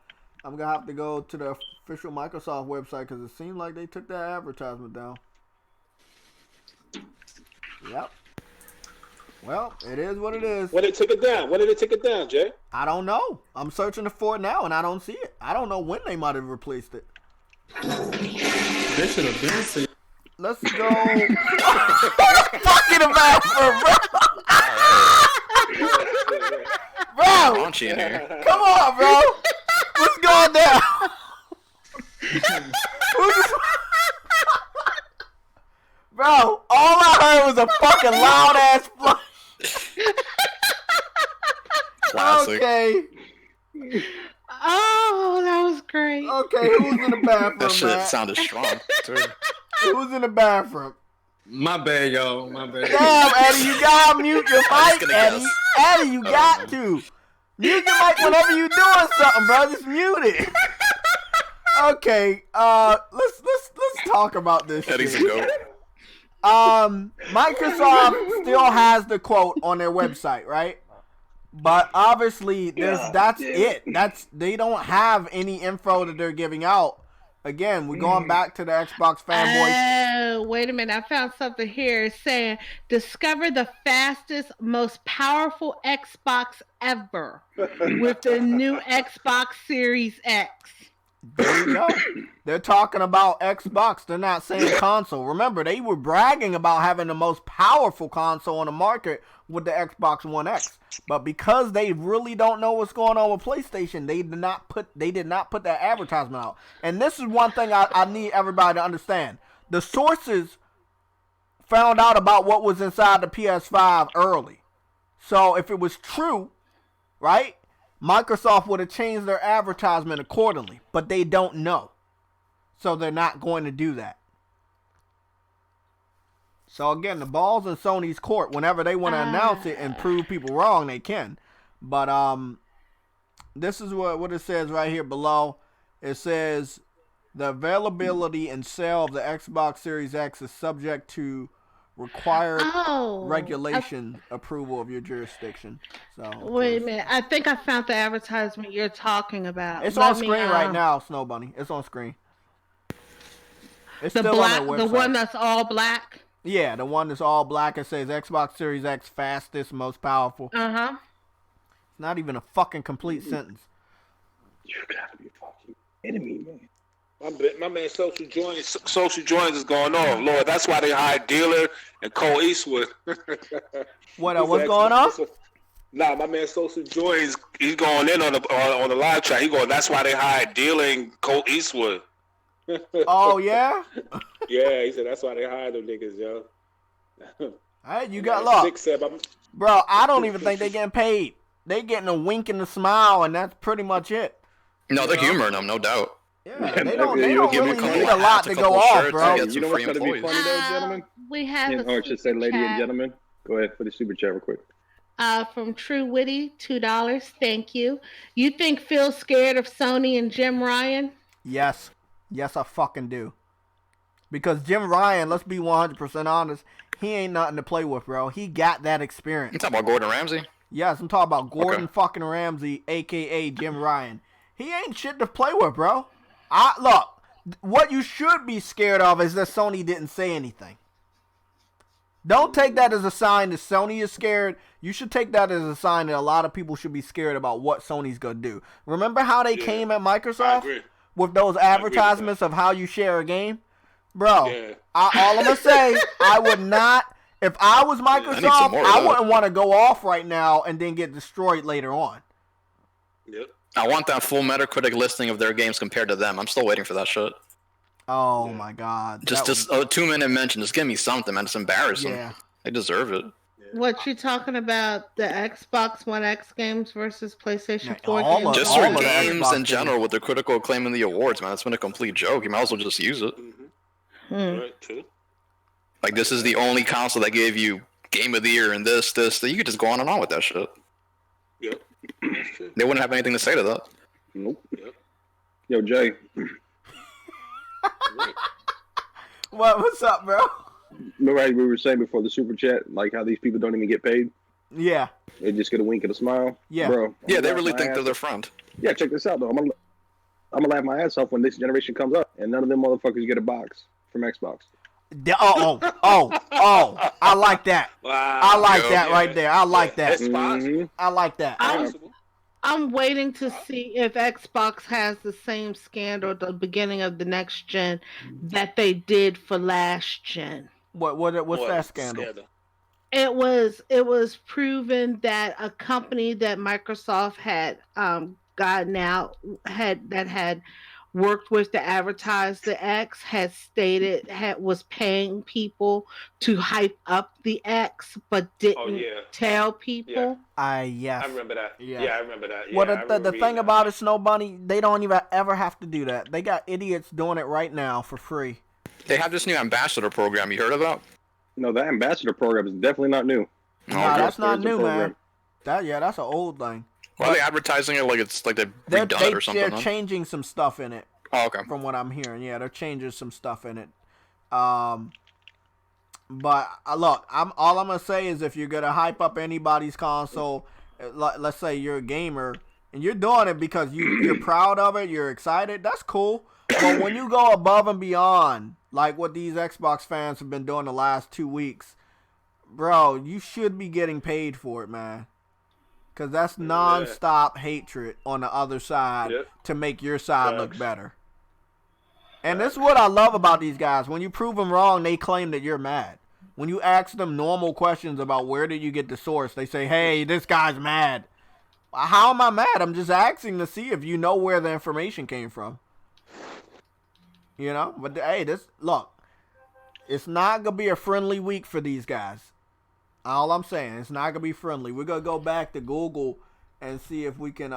I'm gonna have to go to the official Microsoft website because it seemed like they took that advertisement down. Yep. Well, it is what it is. When they took it down? When did they take it down, Jay? I don't know. I'm searching for it now and I don't see it. I don't know when they might have replaced it. They should have been seen. Let's go. Fucking about for bro. Bro, Raunchy in here. come on, bro. What's going down? Bro, all I heard was a fucking loud ass flush. Classic. Okay. Oh, that was great. Okay, who's in the bathroom, That shit man? sounded strong, too. Who's in the bathroom? My bad, y'all. My bad. Damn, Eddie, you gotta mute your I was mic, gonna Eddie. guess. Eddie, you got to. Mute your mic whenever you doing something, bro. Just mute it. Okay, let's talk about this Eddie's a shit. goat. Microsoft still has the quote on their website, right? But obviously, that's it. They don't have any info that they're giving out. Again, we're going back to the Xbox fanboys. Oh, wait a minute. I found something here saying, discover the fastest, most powerful Xbox ever with the new Xbox Series X. There you go. They're talking about Xbox. They're not saying console. Remember, they were bragging about having the most powerful console on the market with the Xbox One X. But because they really don't know what's going on with PlayStation, they did not put that advertisement out. And this is one thing I need everybody to understand. The sources found out about what was inside the PS5 early. So if it was true, right? Microsoft would have changed their advertisement accordingly, but they don't know. So they're not going to do that. So again, the ball's in Sony's court. Whenever they want to announce it and prove people wrong, they can. But this is what it says right here below. It says the availability and sale of the Xbox Series X is subject to required regulation approval of your jurisdiction. So wait a minute. I think I found the advertisement you're talking about. It's on screen right now, Snow Bunny. It's on screen. It's the still black, on their website. the one that's all black. Yeah, the one that's all black. It says Xbox Series X fastest, most powerful. Uh-huh. It's not even a fucking complete sentence. You gotta be fucking kidding me, man. My man, social joints is going on. Lord, that's why they hired Dealer and Cole Eastwood. What's going on? Nah, my man, social joints, he's going in on the live chat. He going, that's why they hired Dealer and Cole Eastwood. Oh yeah. Yeah, he said that's why they hired them niggas, yo. Hey, you got luck, bro. I don't even think they getting paid. They getting a wink and a smile, and that's pretty much it. No, they're humoring them, no doubt. Yeah, they don't really need a lot to go off, bro. You know what's gonna be funny though, gentlemen? We have or I should say, lady and gentlemen. Go ahead for the super chat real quick. From True Witty, $2. Thank you. You think Phil's scared of Sony and Jim Ryan? Yes. Yes, I fucking do. Because Jim Ryan, let's be 100% honest, he ain't nothing to play with, bro. He got that experience. You talking about Gordon Ramsay? Yes, I'm talking about Gordon fucking Ramsay, a.k.a. Jim Ryan. He ain't shit to play with, bro. Look, what you should be scared of is that Sony didn't say anything. Don't take that as a sign that Sony is scared. You should take that as a sign that a lot of people should be scared about what Sony's going to do. Remember how they came at Microsoft with those advertisements of how you share a game? Bro, all I'm going to say, I would not, if I was Microsoft, I wouldn't want to go off right now and then get destroyed later on. Yep. I want that full Metacritic listing of their games compared to them. I'm still waiting for that shit. Oh my god. Just a 2-minute mention. Just give me something, man. It's embarrassing. Yeah. They deserve it. What you talking about? The Xbox One X games versus PlayStation 4 games? Just for games in general with the critical acclaim in the awards, man. It's been a complete joke. You might as well just use it. Right, true. Like, this is the only console that gave you Game of the Year and this. You could just go on and on with that shit. Yep. shit. They wouldn't have anything to say to that. Nope. Yep. Yo, Jay. What's up, bro? Remember how we were saying before the super chat, like how these people don't even get paid? Yeah. They just get a wink and a smile. Yeah. Bro. Yeah, they really think they're their friend. Yeah, check this out though. I'm gonna laugh my ass off when this generation comes up, and none of them motherfuckers get a box from Xbox. I like that. Wow. I like that right there. I like that. That's possible. I like that. I'm waiting to see if Xbox has the same scandal at the beginning of the next gen that they did for last gen. What's that scandal? It was proven that a company that Microsoft had gotten out had worked with to advertise the X was paying people to hype up the X but didn't tell people. Yes. I remember that. Yeah, I remember that. Yeah, well, the thing about it, Snow Bunny, they don't even ever have to do that. They got idiots doing it right now for free. They have this new ambassador program. You heard about? No, that ambassador program is definitely not new. No, that's not new, man. That's an old thing. Why are they advertising it like it's like they've redone it or something? They're changing some stuff in it. Oh, okay. From what I'm hearing, yeah, they're changing some stuff in it. But look, all I'm gonna say is if you're gonna hype up anybody's console, let's say you're a gamer and you're doing it because you're proud of it, you're excited, that's cool. But when you go above and beyond, like what these Xbox fans have been doing the last 2 weeks, bro, you should be getting paid for it, man. Because that's non-stop hatred on the other side to make your side look better. And this is what I love about these guys. When you prove them wrong, they claim that you're mad. When you ask them normal questions about where did you get the source, they say, hey, this guy's mad. How am I mad? I'm just asking to see if you know where the information came from. You know? But, hey, look, it's not going to be a friendly week for these guys. All I'm saying, it's not going to be friendly. We're going to go back to Google and see if we can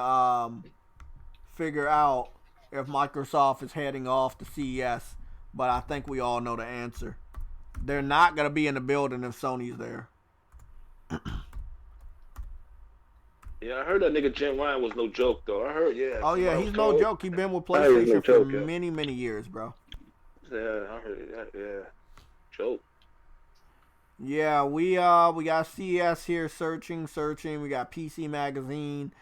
figure out if Microsoft is heading off to CES. But I think we all know the answer. They're not going to be in the building if Sony's there. Yeah, I heard that nigga Jim Ryan was no joke, though. I heard, yeah. Oh, yeah, he's no joke. He's been with PlayStation for many, many years, bro. Yeah, I heard that, yeah. Joke. Yeah, we got CES here searching. We got PC Magazine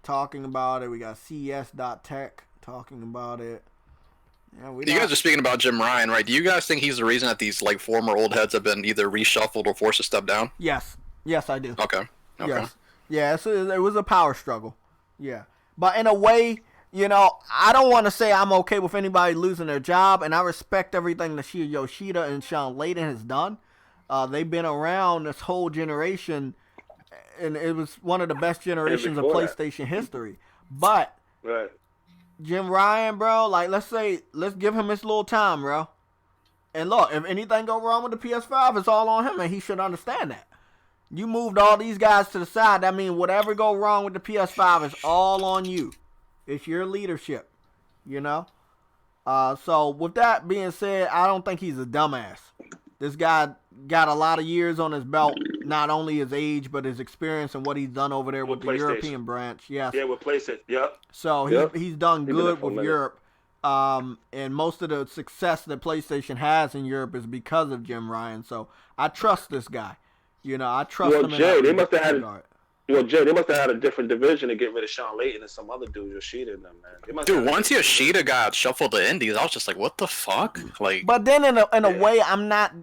talking about it. We got CES.tech talking about it. Yeah, you guys are speaking about Jim Ryan, right? Do you guys think he's the reason that these like former old heads have been either reshuffled or forced to step down? Yes, I do. Okay. Yes. Yeah, it was a power struggle. Yeah. But in a way, you know, I don't want to say I'm okay with anybody losing their job, and I respect everything that Shigeru Yoshida and Sean Layden has done. They've been around this whole generation, and it was one of the best generations of PlayStation history. But Jim Ryan, bro, like let's give him his little time, bro. And look, if anything go wrong with the PS5, it's all on him, and he should understand that. You moved all these guys to the side. That means whatever go wrong with the PS5 is all on you. It's your leadership, you know. So with that being said, I don't think he's a dumbass. This guy got a lot of years on his belt, not only his age, but his experience and what he's done over there with the European branch. Yes. Yeah, with PlayStation. Yep. So he's done good with Europe. And most of the success that PlayStation has in Europe is because of Jim Ryan. So I trust this guy. You know, I trust him. Jay, they must have had a different division to get rid of Sean Layton and some other dude, Yoshida and them, man. Dude, once Yoshida got shuffled to Indies, I was just like, what the fuck? Like, but then in a way, I'm not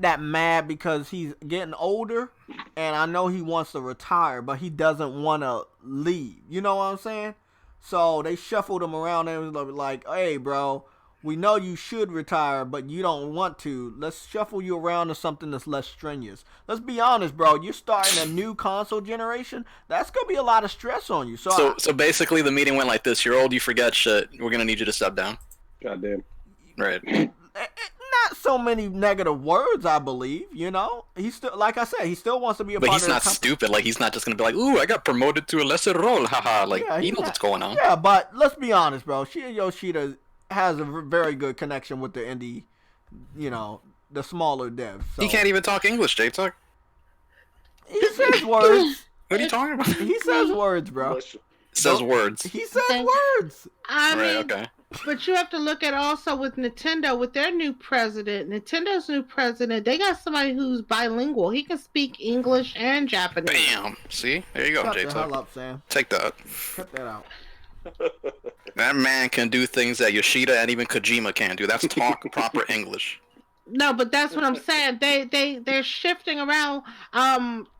that mad because he's getting older, and I know he wants to retire, but he doesn't want to leave. You know what I'm saying? So they shuffled him around and was like, hey, bro, we know you should retire, but you don't want to. Let's shuffle you around to something that's less strenuous. Let's be honest, bro. You're starting a new console generation. That's going to be a lot of stress on you. So basically the meeting went like this. You're old, you forget shit. We're going to need you to step down. Goddamn. Right. Not so many negative words, I believe, you know. He still, like I said, he still wants to be a part of the company. But he's not stupid. Like, he's not just going to be like, ooh, I got promoted to a lesser role. Haha. Like, he knows what's going on. Yeah, but let's be honest, bro. Shigeru Yoshida has a very good connection with the indie, you know, the smaller devs. So. He can't even talk English, J-Tuck. He says words. What are you talking about? He says words, bro. Says words. He says words. I mean, okay. but you have to look at also with Nintendo, with their new president, Nintendo's new president, they got somebody who's bilingual. He can speak English and Japanese. Bam. See? There you go, Cut the JayTech. hell up, Sam. Take that. Cut that out. That man can do things that Yoshida and even Kojima can't do. That's talk proper English. No, but that's what I'm saying. They're shifting around.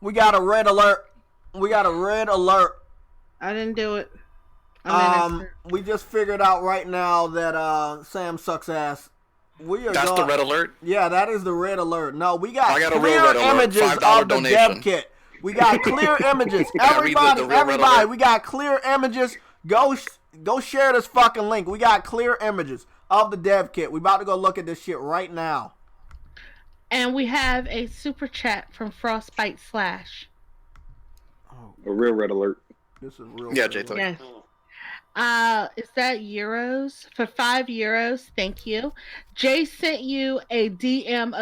We got a red alert. We got a red alert. I didn't do it. We just figured out right now that Sam sucks ass. That's the red alert? Yeah, that is the red alert. No, we got I got a clear real red alert. images $5 of the donation. dev kit. We got clear images. Everybody, we got clear images. Go share this fucking link. We got clear images of the dev kit. We about to go look at this shit right now. And we have a super chat from Frostbite Slash. A real red alert. This is real. Yeah, JayTech. Yes. Is that euros? For €5, thank you. Jay sent you a DM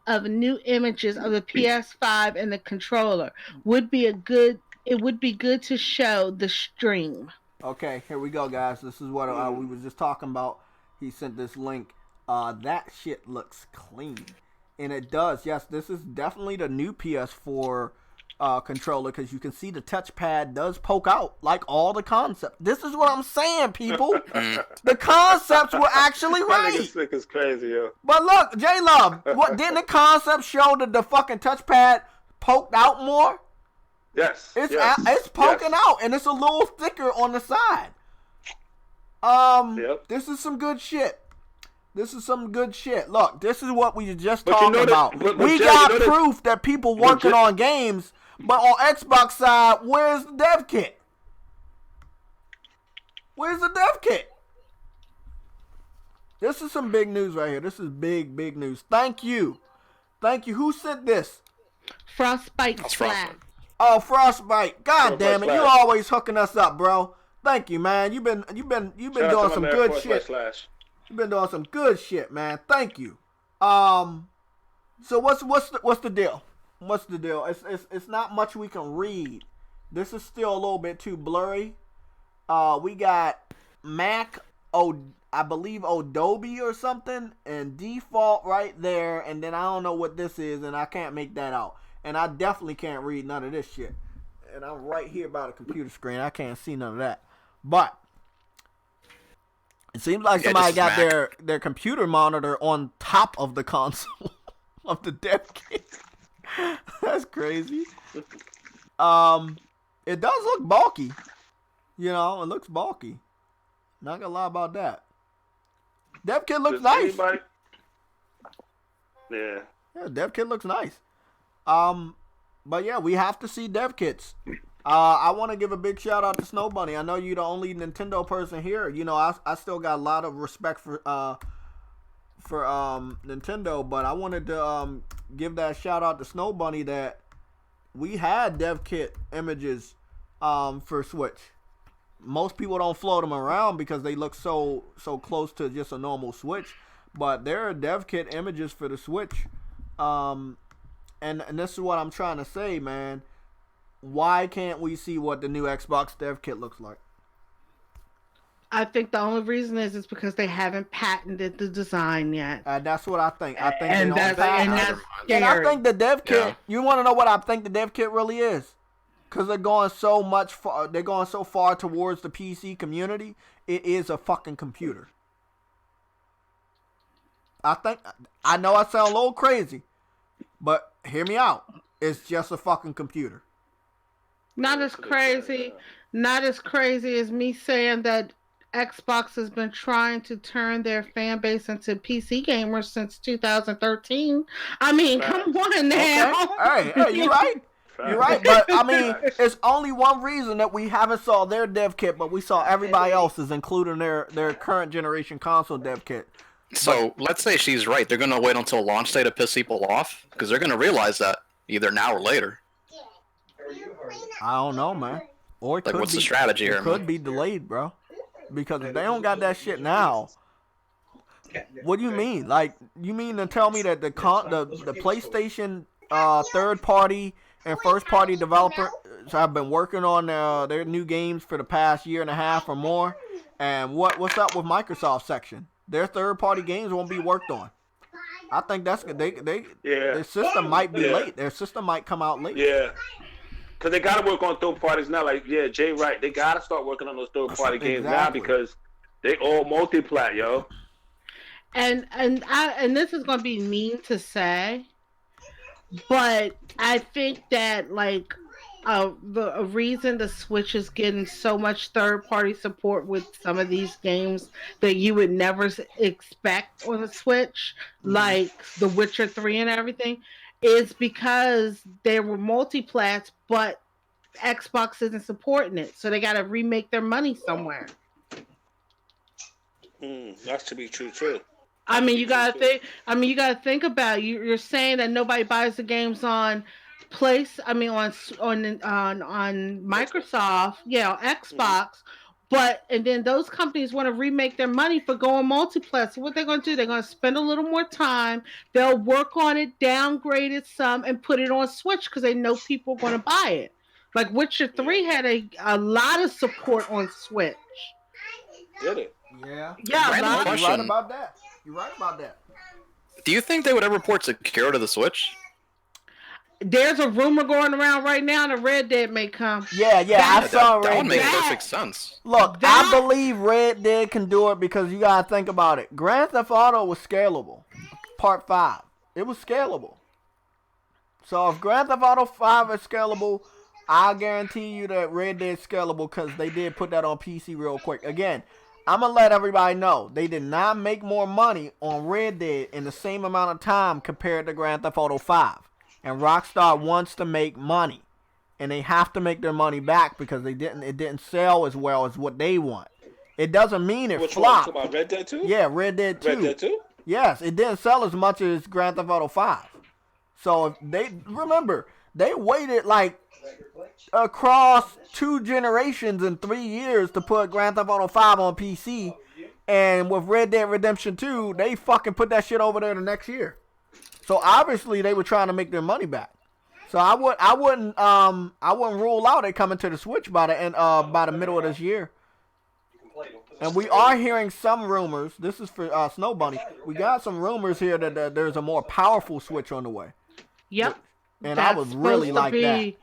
of new images of the PS5 and the controller. It would be good to show the stream. Okay, here we go, guys. This is what we was just talking about. He sent this link. That shit looks clean, and it does. Yes, this is definitely the new PS4 controller, because you can see the touchpad does poke out like all the concepts. This is what I'm saying, people. The concepts were actually right. This nigga is crazy, yo. But look, J-Love, what didn't the concept show that the fucking touchpad poked out more? Yes. It's poking out, and it's a little thicker on the side. This is some good shit. Look, this is what we just talking about. We got proof that people working on games, but on Xbox side, where's the dev kit? Where's the dev kit? This is some big news right here. This is big news. Thank you. Who sent this? Frostbite Slash. Oh, Frostbite. God damn it. You always hooking us up, bro. Thank you, man. You've been doing some good shit. You've been doing some good shit, man. Thank you. So what's the deal? What's the deal? It's not much we can read. This is still a little bit too blurry. We got Mac, I believe Adobe or something, and default right there, and then I don't know what this is, and I can't make that out. And I definitely can't read none of this shit. And I'm right here by the computer screen. I can't see none of that. But it seems like somebody got their computer monitor on top of the console of the dev kit. That's crazy. It does look bulky. You know, it looks bulky. Not gonna lie about that. Dev kit looks nice. Yeah, dev kit looks nice. But yeah, we have to see dev kits. I want to give a big shout out to Snow Bunny. I know you're the only Nintendo person here. You know, I still got a lot of respect for Nintendo, but I wanted to give that shout out to Snow Bunny that we had dev kit images for Switch. Most people don't float them around because they look so close to just a normal Switch, but there are dev kit images for the Switch. And this is what I'm trying to say, man. Why can't we see what the new Xbox dev kit looks like? I think the only reason is because they haven't patented the design yet. That's what I think. I think and that's scary. And I think the dev kit. You want to know what I think the dev kit really is? Because they're going so far towards the PC community. It is a fucking computer. I know I sound a little crazy, but hear me out. It's just a fucking computer. Not as crazy as me saying that Xbox has been trying to turn their fan base into PC gamers since 2013. I mean, come on now. Okay. Hey, you right. You're right, but I mean, it's only one reason that we haven't saw their dev kit, but we saw everybody else's, including their current generation console dev kit. So let's say she's right. They're going to wait until launch day to piss people off because they're going to realize that either now or later. I don't know, man. Or it like, what's the strategy here? It could be delayed, bro. Because if they don't got that shit now, what do you mean? Like, you mean to tell me that the PlayStation third party and first party have been working on their new games for the past year and a half or more. And what's up with Microsoft section? Their third-party games won't be worked on. I think that's good. Their system might be late. Their system might come out late. Yeah. Because they got to work on third parties now. Like, Jay, right. They got to start working on those third-party games now because they all multi-plat, yo. And this is going to be mean to say, but I think that, like, the reason the Switch is getting so much third-party support with some of these games that you would never expect on the Switch, like The Witcher 3 and everything, is because they were multi-plats, but Xbox isn't supporting it, so they got to remake their money somewhere. That should be true too. I mean, you gotta think. I mean, you gotta think about it. You're saying that nobody buys the games on on Microsoft, Xbox, and then those companies want to remake their money for going multiplat. So what they're going to do? They're going to spend a little more time. They'll work on it, downgrade it some, and put it on Switch because they know people are going to buy it. Like Witcher 3 had a lot of support on Switch. Did it? Yeah. Yeah, You're right about that. You're right about that. Do you think they would ever port Sekiro to the Switch? There's a rumor going around right now that Red Dead may come. Yeah, I saw Red Dead. That would make perfect sense. Look, I believe Red Dead can do it because you gotta think about it. Grand Theft Auto was scalable. Part 5. It was scalable. So if Grand Theft Auto 5 is scalable, I guarantee you that Red Dead's scalable because they did put that on PC real quick. Again, I'm going to let everybody know they did not make more money on Red Dead in the same amount of time compared to Grand Theft Auto 5. And Rockstar wants to make money. And they have to make their money back because it didn't sell as well as what they want. It doesn't mean it flopped. Which one? About Red Dead 2? Yeah, Red Dead 2. Red Dead 2? Yes, it didn't sell as much as Grand Theft Auto 5. So if they waited like across 2 generations in 3 years to put Grand Theft Auto 5 on PC, and with Red Dead Redemption 2, they fucking put that shit over there the next year. So obviously they were trying to make their money back. So I wouldn't rule out it coming to the Switch by the middle of this year. And we are hearing some rumors. This is for Snow Bunny. We got some rumors here that there's a more powerful Switch on the way. Yep. And I would really like that.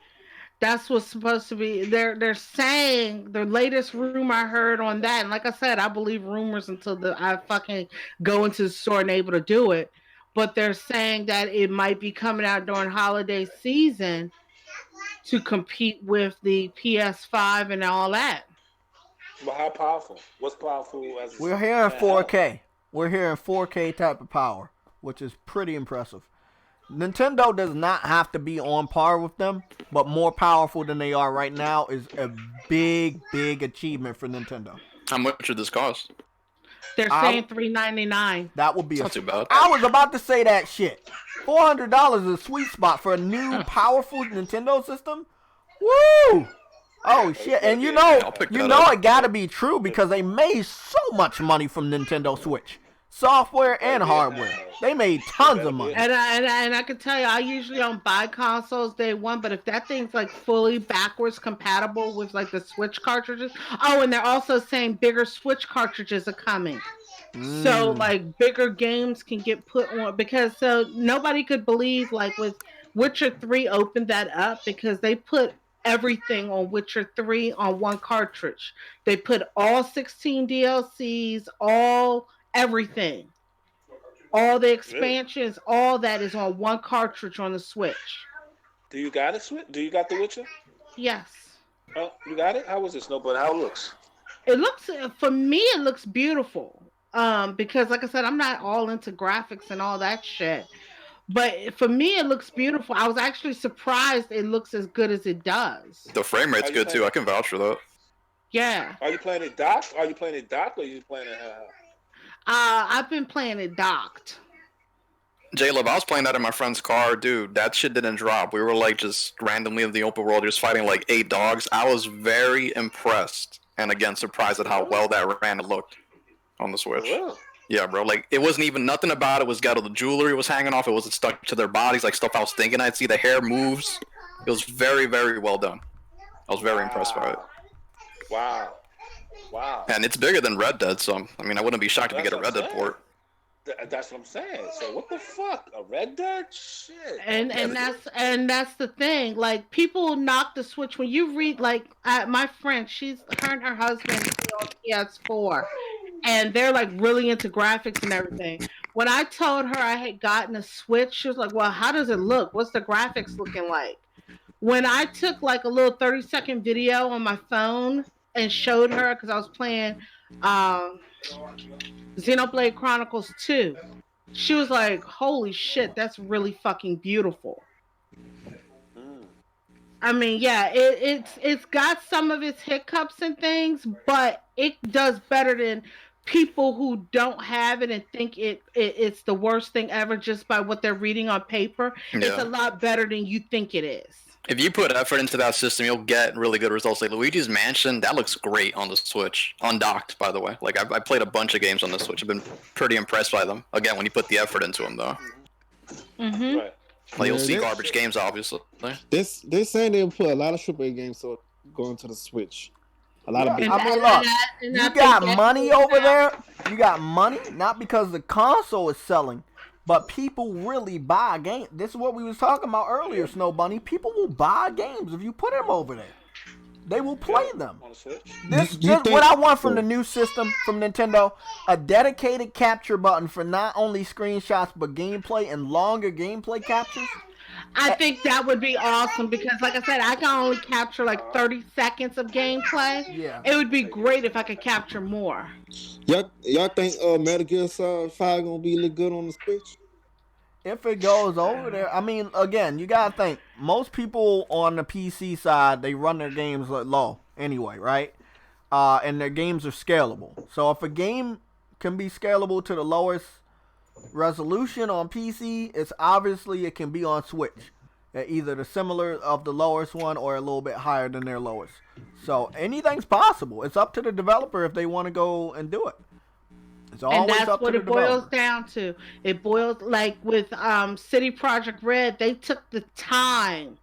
That's what's supposed to be. They're saying the latest rumor I heard on that. And like I said, I believe rumors until I fucking go into the store and able to do it. But they're saying that it might be coming out during holiday season to compete with the PS5 and all that. But how powerful? What's powerful? We're hearing 4K. We're hearing 4K type of power, which is pretty impressive. Nintendo does not have to be on par with them, but more powerful than they are right now is a big, big achievement for Nintendo. How much would this cost? They're saying $399. That would be not too bad. I was about to say that shit. $400 is a sweet spot for a new, powerful Nintendo system. Woo! Oh shit! And you know it gotta be true because they made so much money from Nintendo Switch. Software and hardware. They made tons of money. And I can tell you, I usually don't buy consoles day one, but if that thing's like fully backwards compatible with like the Switch cartridges. Oh, and they're also saying bigger Switch cartridges are coming. So like bigger games can get put on because so nobody could believe like with Witcher 3 opened that up because they put everything on Witcher 3 on one cartridge. They put all 16 DLCs, everything. All the expansions, all that is on one cartridge on the Switch. Do you got a Switch? Do you got The Witcher? Yes. Oh, you got it? How was it, Snowbird? How it looks? It looks, for me, it looks beautiful. Because like I said, I'm not all into graphics and all that shit. But for me, it looks beautiful. I was actually surprised it looks as good as it does. The frame rate's good too. I can vouch for that. Yeah. Are you playing it docked? Or are you playing it handheld? I've been playing it docked. J-Love, I was playing that in my friend's car. Dude, that shit didn't drop. We were like just randomly in the open world just fighting like 8 dogs. I was very impressed and again surprised at how well that ran and looked on the Switch. Oh, yeah, bro. Like it wasn't even nothing about it was got all the jewelry was hanging off. It wasn't stuck to their bodies like stuff I was thinking I'd see. The hair moves. It was very, very well done. I was very impressed by it. Wow. And it's bigger than Red Dead, so I mean, I wouldn't be shocked if you get a Red Dead port. That's what I'm saying. So what the fuck? A Red Dead? Shit. And that's the thing. Like, people knock the Switch when you read, like, my friend, her and her husband on PS4, and they're like really into graphics and everything. When I told her I had gotten a Switch, she was like, "Well, how does it look? What's the graphics looking like?" When I took like a little 30-second video on my phone and showed her, because I was playing Xenoblade Chronicles 2, she was like, "Holy shit, that's really fucking beautiful." I mean, yeah, it's got some of its hiccups and things, but it does better than people who don't have it and think it's the worst thing ever just by what they're reading on paper. Yeah. It's a lot better than you think it is. If you put effort into that system, you'll get really good results. Like Luigi's Mansion, that looks great on the Switch. Undocked, by the way. Like, I played a bunch of games on the Switch. I've been pretty impressed by them. Again, when you put the effort into them, though. Mm-hmm. Right. Like, you'll see garbage games, obviously. They're saying they'll put a lot of AAA games going to the Switch. A lot of big. I mean, look, you got money over there. You got money, not because the console is selling, but people really buy games. This is what we was talking about earlier, Snow Bunny. People will buy games if you put them over there. They will play them. This what I want from the new system from Nintendo: a dedicated capture button for not only screenshots but gameplay and longer gameplay captures. I think that would be awesome because, like I said, I can only capture like 30 seconds of gameplay. Yeah. It would be great if I could capture more. Y'all think Metal Gear Solid 5 gonna be look good on the Switch? If it goes over there, I mean, again, you gotta think. Most people on the PC side, they run their games low anyway, right? And their games are scalable. So if a game can be scalable to the lowest resolution on PC, it's obviously it can be on Switch. Either the similar of the lowest one or a little bit higher than their lowest. So anything's possible. It's up to the developer if they want to go and do it. It's always and that's up what to it the boils developer. down to. It boils, like with City Project Red, they took the time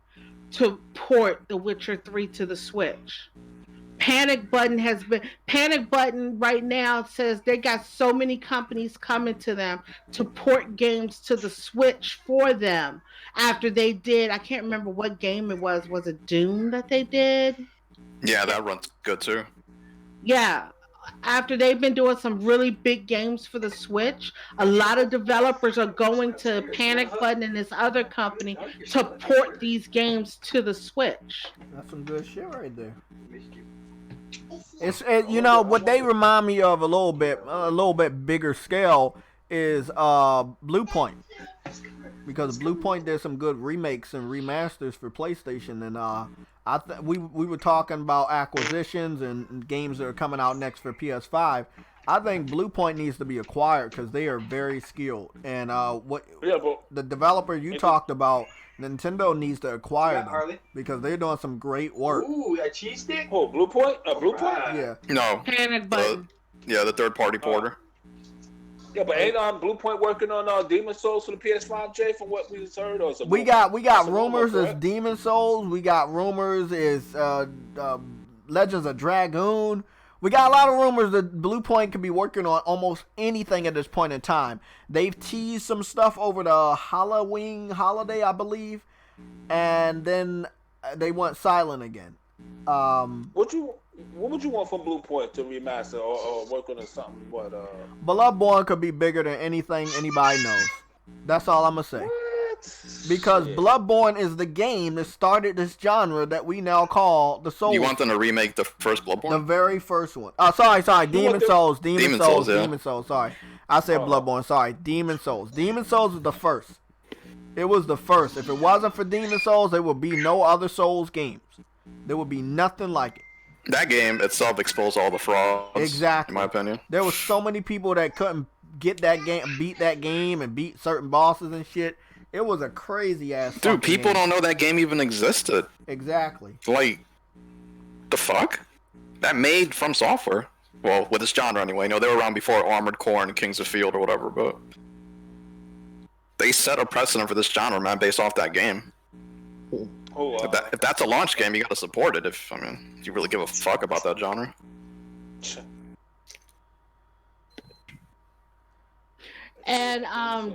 to port The Witcher 3 to the Switch. Panic Button right now says they got so many companies coming to them to port games to the Switch for them after they did, I can't remember what game it was it Doom that they did? Yeah, that runs good too. Yeah. After they've been doing some really big games for the Switch, a lot of developers are going to Panic Button and this other company to port these games to the Switch. That's some good shit right there. You know what they remind me of a little bit bigger scale is Blue Point, because Blue Point did some good remakes and remasters for PlayStation, and we were talking about acquisitions and games that are coming out next for PS5. I think Blue Point needs to be acquired because they are very skilled, and the developer you talked about, Nintendo needs to acquire them because they're doing some great work. Ooh, a cheese stick? Oh, Blue Point? Blue Point? Yeah. No. Panic Button. The third-party porter. Yeah, but ain't Blue Point working on Demon Souls for the PS5, Jay? From what we heard, or we got rumors as Demon Souls. We got rumors is Legends of Dragoon. We got a lot of rumors that Blue Point could be working on almost anything at this point in time. They've teased some stuff over the Halloween holiday, I believe, and then they went silent again. What would you want from Blue Point to remaster or work on something? Bloodborne could be bigger than anything anybody knows. That's all I'm gonna say. What? Because Bloodborne is the game that started this genre that we now call the Souls. You want them to remake the first Bloodborne? The very first one. Sorry. Demon Souls. Sorry. I said Bloodborne. Sorry. Demon Souls. Demon Souls is the first. It was the first. If it wasn't for Demon Souls, there would be no other Souls games. There would be nothing like it. That game itself exposed all the frauds. Exactly. In my opinion. There was so many people that couldn't beat that game and beat certain bosses and shit. It was a crazy ass. Dude, people game. don't know that game even existed. Exactly. Like, the fuck? That made From Software. Well, with this genre anyway. You know, they were around before Armored Core and Kings of Field or whatever, but they set a precedent for this genre, man, based off that game. If that's a launch game, you gotta support it. If you really give a fuck about that genre. And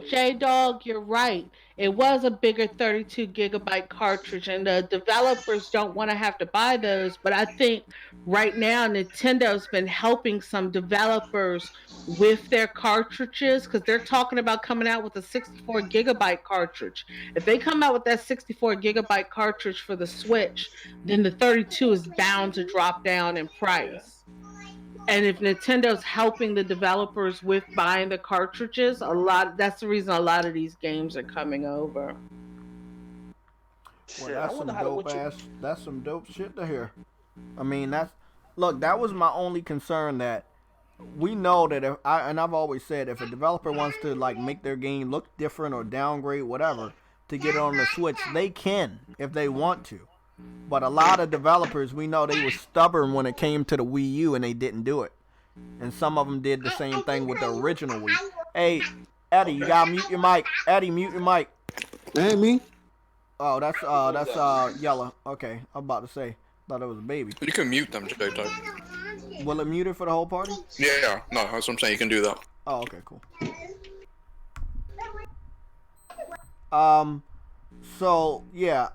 J-Dog, you're right. It was a bigger 32 gigabyte cartridge, and the developers don't want to have to buy those. But I think right now Nintendo's been helping some developers with their cartridges because they're talking about coming out with a 64 gigabyte cartridge. If they come out with that 64 gigabyte cartridge for the Switch, then the 32 is bound to drop down in price. And if Nintendo's helping the developers with buying the cartridges, that's the reason a lot of these games are coming over. Well, that's some dope shit to hear. I mean, that was my only concern, that we know that I've always said, if a developer wants to like make their game look different or downgrade whatever to get it on the Switch, they can if they want to. But a lot of developers, we know they were stubborn when it came to the Wii U and they didn't do it. And some of them did the same thing with the original Wii. Hey, Eddie, you gotta mute your mic. Eddie, mute your mic. That ain't me. Oh, that's Yellow. Okay, I'm about to say. Thought it was a baby. You can mute them, JayTech. Will it mute it for the whole party? Yeah. No, that's what I'm saying. You can do that. Oh, okay, cool. So yeah,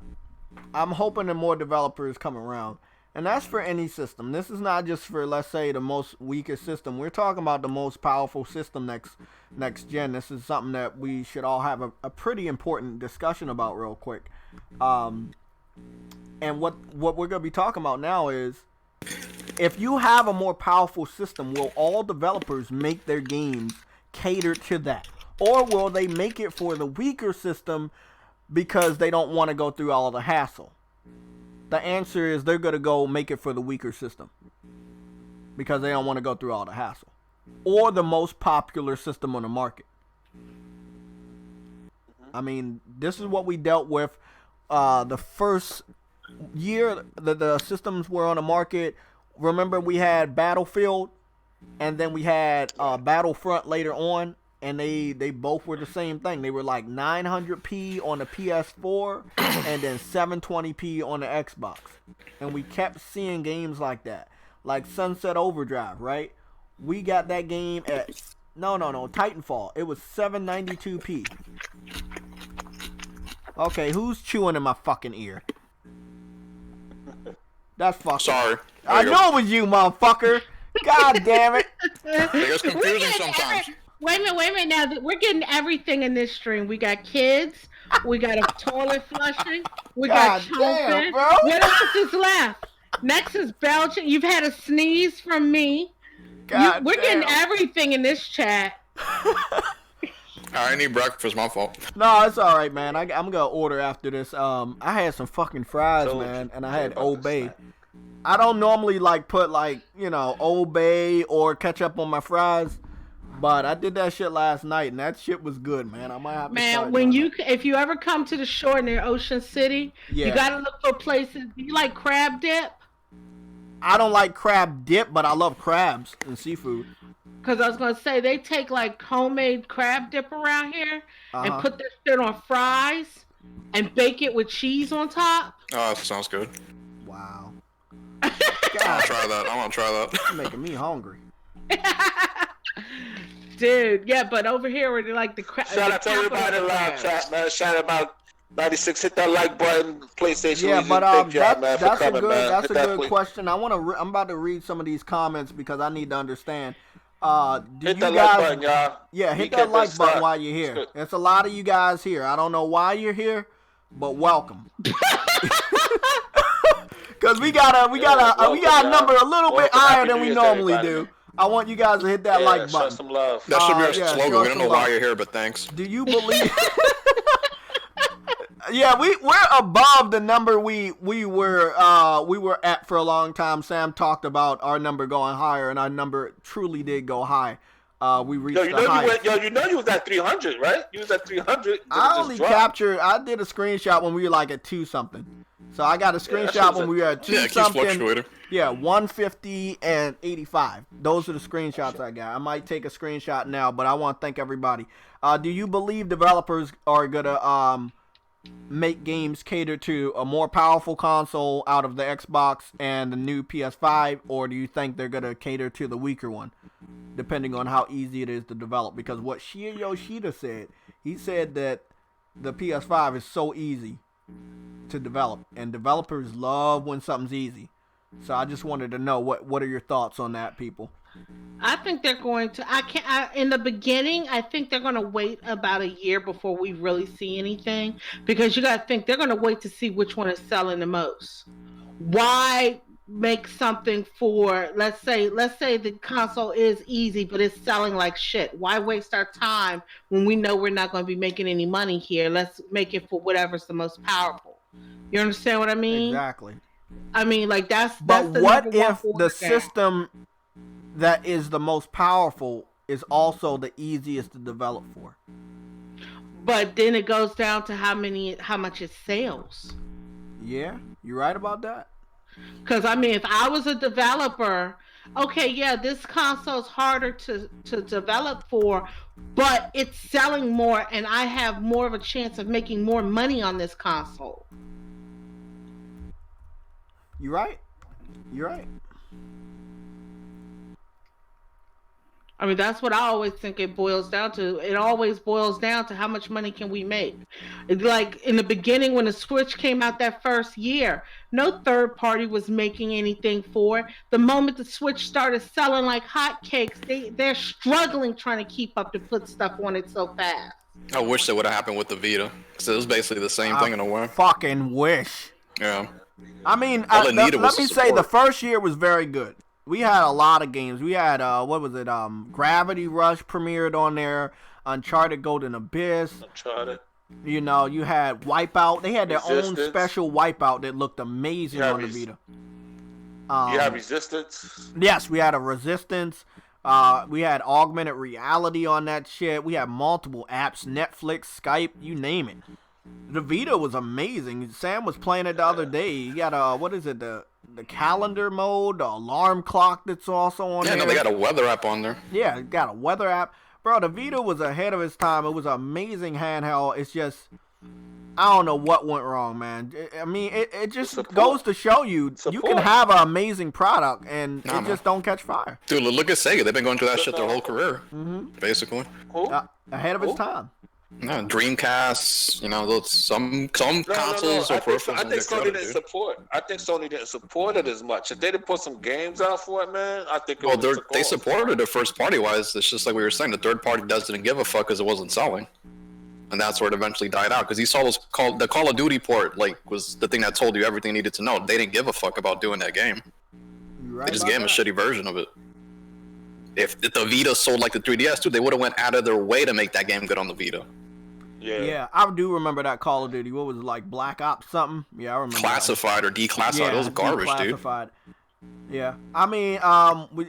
I'm hoping that more developers come around. And that's for any system. This is not just for, let's say, the most weakest system. We're talking about the most powerful system next gen. This is something that we should all have a pretty important discussion about real quick. And what we're going to be talking about now is, if you have a more powerful system, will all developers make their games cater to that? Or will they make it for the weaker system because they don't want to go through all the hassle? The answer is they're going to go make it for the weaker system because they don't want to go through all the hassle. Or the most popular system on the market. I mean, this is what we dealt with the first year that the systems were on the market. Remember, we had Battlefield and then we had Battlefront later on. And they both were the same thing. They were like 900p on the PS4 and then 720p on the Xbox. And we kept seeing games like that. Like Sunset Overdrive, right? We got that game at... No, Titanfall. It was 792p. Okay, who's chewing in my fucking ear? That's fucking... Sorry. I know it was you, motherfucker. God damn it. It's confusing sometimes. Wait a minute. Now, we're getting everything in this stream. We got kids. We got a toilet flushing. We got chomping. What else is left? Next is Belgium. You've had a sneeze from me. We're getting everything in this chat. I need breakfast. My fault. No, it's all right, man. I'm going to order after this. I had some fucking fries, man, and I had Old Bay. I don't normally, put, Old Bay or ketchup on my fries. But I did that shit last night, and that shit was good, man. I might have to try if you ever come to the shore near Ocean City, you gotta look for places. Do you like crab dip? I don't like crab dip, but I love crabs and seafood. Because I was gonna say they take homemade crab dip around here and put that shit on fries and bake it with cheese on top. Oh, that sounds good. Wow. I want to try that. You're making me hungry. Dude, yeah, but over here we're like the crap. Shout out to everybody in the live chat, man. Shout out about 96. Hit that like button. PlayStation. Yeah, but that's a good question. I'm about to read some of these comments because I need to understand. Hit that like button, y'all. Yeah, hit that like button while you're here. There's a lot of you guys here. I don't know why you're here, but welcome. Because we got a number a little bit higher than we normally do. I want you guys to hit that like button. Show some love. That should be our slogan. We don't know why you're here, but thanks. Do you believe? Yeah, we're above the number we were at for a long time. Sam talked about our number going higher, and our number truly did go high. We reached the highest. You was at 300, right? You was at 300. I did a screenshot when we were at 2 something. So I got a screenshot when we were at 2 something. Yeah, 150 and 85. Those are the screenshots I got. I might take a screenshot now, but I want to thank everybody. Do you believe developers are gonna make games cater to a more powerful console out of the Xbox and the new PS5, or do you think they're gonna cater to the weaker one, depending on how easy it is to develop? Because what Shinya Yoshida said, he said that the PS5 is so easy to develop, and developers love when something's easy. So I just wanted to know what are your thoughts on that, people? I think they're going to. In the beginning, I think they're going to wait about a year before we really see anything, because you got to think they're going to wait to see which one is selling the most. Why make something for, let's say the console is easy, but it's selling like shit? Why waste our time when we know we're not going to be making any money here? Let's make it for whatever's the most powerful. You understand what I mean? Exactly. I mean, like that's. But the what if the down. system that is the most powerful is also the easiest to develop for? But then it goes down to how much it sells. Yeah, you're right about that. Because I mean, if I was a developer, okay, yeah, this console's harder to develop for, but it's selling more, and I have more of a chance of making more money on this console. You're right. You're right. I mean, that's what I always think it boils down to. It always boils down to how much money can we make. It's like in the beginning when the Switch came out that first year, no third party was making anything for it. The moment the Switch started selling like hotcakes, they're struggling trying to keep up to put stuff on it so fast. I wish that would have happened with the Vita, because it was basically the same thing in a way. Fucking wish. Yeah. I mean, let me say the first year was very good. We had a lot of games. We had, what was it? Gravity Rush premiered on there. Uncharted Golden Abyss. Uncharted. You know, you had Wipeout. They had their own special Wipeout that looked amazing on the Vita. You had Resistance? Yes, we had a Resistance. We had augmented reality on that shit. We had multiple apps, Netflix, Skype, you name it. The Vita was amazing. Sam was playing it the other day. You got what is it? The calendar mode, the alarm clock that's also on there. Yeah, no, they got a weather app on there. Yeah, it got a weather app. Bro, the Vita was ahead of its time. It was an amazing handheld. It's just, I don't know what went wrong, man. I mean, it just goes to show you, you can have an amazing product and it just don't catch fire. Dude, look at Sega. They've been going through that shit their whole career, basically. Ahead of its time. No, Dreamcast, you know, some consoles or peripherals. I think Sony didn't support. I think Sony didn't support it as much. If they didn't put some games out for it, man, I think. They supported it first party wise. It's just like we were saying, the third party didn't give a fuck because it wasn't selling, and that's where it eventually died out. Because you saw the Call of Duty port was the thing that told you everything you needed to know. They didn't give a fuck about doing that game. They just gave him a shitty version of it. If the Vita sold like the 3DS too, they would have went out of their way to make that game good on the Vita. Yeah, I do remember that Call of Duty. What was it, like Black Ops something? Yeah, I remember. Classified or declassified. Yeah, it was garbage, declassified. Dude. Yeah, I mean,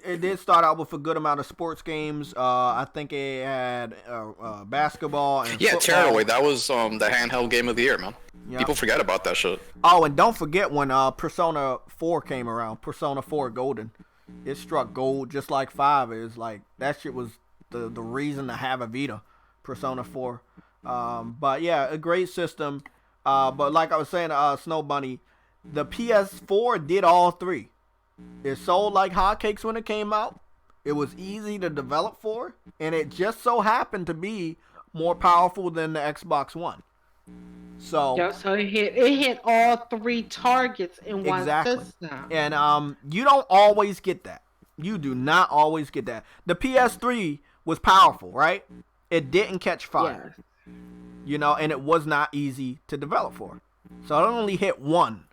it did start out with a good amount of sports games. I think it had basketball and football. Tearaway. That was the handheld game of the year, man. Yep. People forget about that shit. Oh, and don't forget when Persona 4 came around. Persona 4 Golden. It struck gold just like 5 is. Like, that shit was the reason to have a Vita. Persona 4. But yeah, a great system. But like I was saying, Snow Bunny, the PS4 did all three. It sold like hotcakes when it came out. It was easy to develop for, and it just so happened to be more powerful than the Xbox One. So it hit all three targets in one system. And you don't always get that. You do not always get that. The PS3 was powerful, right? It didn't catch fire. Yes. You know, and it was not easy to develop for. So it only hit one.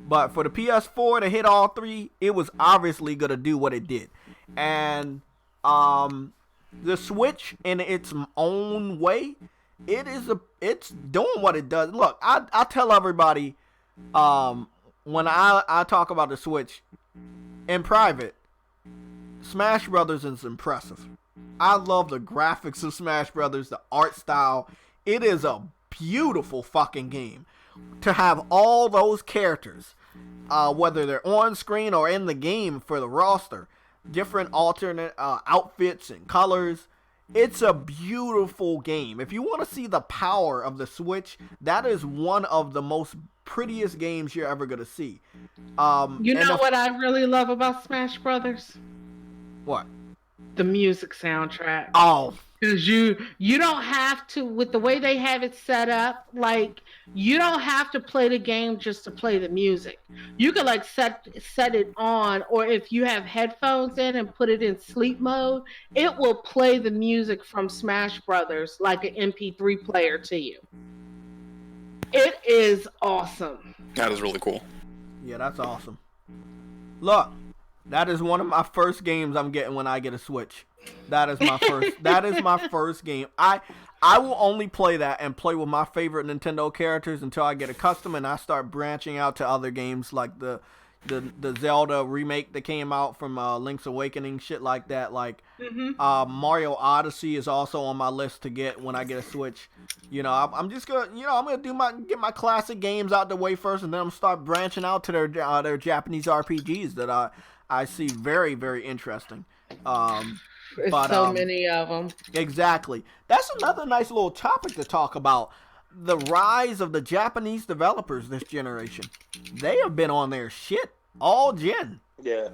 But for the PS4 to hit all three, it was obviously going to do what it did. And the Switch, in its own way, it's doing what it does. Look, I tell everybody when I talk about the Switch in private, Smash Brothers is impressive. I love the graphics of Smash Brothers, the art style. It is a beautiful fucking game. To have all those characters, whether they're on screen or in the game for the roster, different alternate outfits and colors, It's a beautiful game. If you want to see the power of the Switch, that is one of the most prettiest games you're ever gonna see. You know what I really love about Smash Brothers? What? The music soundtrack. Oh. Because you don't have to, with the way they have it set up, like, you don't have to play the game just to play the music. You can like set it on, or if you have headphones in and put it in sleep mode, it will play the music from Smash Brothers like an MP3 player to you. It is awesome. That is really cool. Yeah, that's awesome. Look, that is one of my first games I'm getting when I get a Switch. That is my first. That is my first game. I will only play that and play with my favorite Nintendo characters until I get accustomed and I start branching out to other games like the Zelda remake that came out from Link's Awakening, shit like that. Like Mario Odyssey is also on my list to get when I get a Switch. You know, I'm just gonna, I'm gonna get my classic games out the way first, and then I'm gonna start branching out to their Japanese RPGs that I see very, very interesting. There's so many of them. Exactly. That's another nice little topic to talk about. The rise of the Japanese developers this generation. They have been on their shit all gen. Yeah.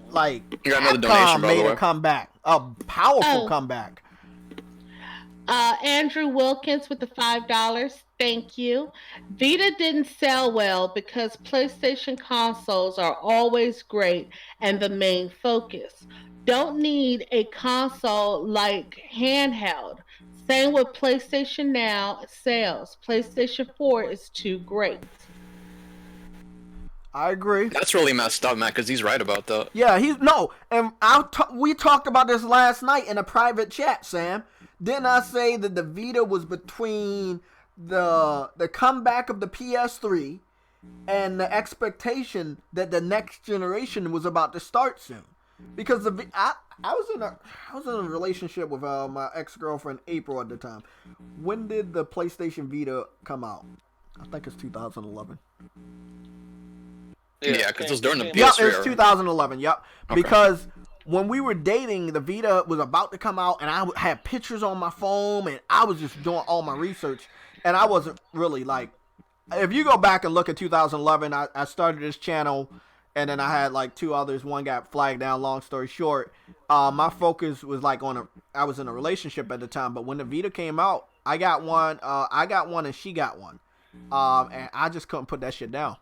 Like, you got another donation, by the way. A comeback. A powerful comeback. Andrew Wilkins with the $5. Thank you. Vita didn't sell well because PlayStation consoles are always great and the main focus. Don't need a console like handheld. Same with PlayStation Now sales. PlayStation 4 is too great. I agree. That's really messed up, man, because he's right about that. Yeah, and we talked about this last night in a private chat, Sam. Didn't I say that the Vita was between the comeback of the PS3 and the expectation that the next generation was about to start soon? Because I was in a relationship with my ex-girlfriend April at the time. When did the PlayStation Vita come out? I think it's 2011. Yeah, because it was during the PS3 Yep, it was 2011. Yep, okay. Because when we were dating, the Vita was about to come out, and I had pictures on my phone, and I was just doing all my research, and I wasn't really like. If you go back and look at 2011, I started this channel. And then I had like two others. One got flagged down. Long story short, my focus was like I was in a relationship at the time. But when the Vita came out, I got one. And she got one. And I just couldn't put that shit down.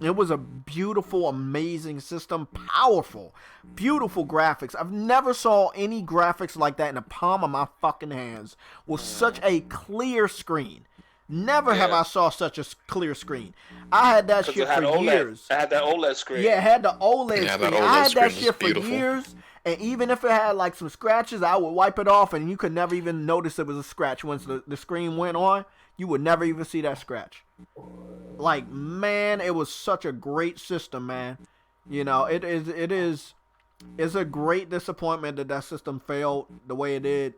It was a beautiful, amazing system. Powerful, beautiful graphics. I've never saw any graphics like that in the palm of my fucking hands with such a clear screen. Never have I saw such a clear screen. I had that shit for years. I had that OLED screen. Yeah, it had the OLED screen. I had that shit for beautiful. years, and even if it had like some scratches, I would wipe it off, and you could never even notice it was a scratch. Once the screen went on, you would never even see that scratch. Like, man, it was such a great system, man. You know, it's a great disappointment that system failed the way it did.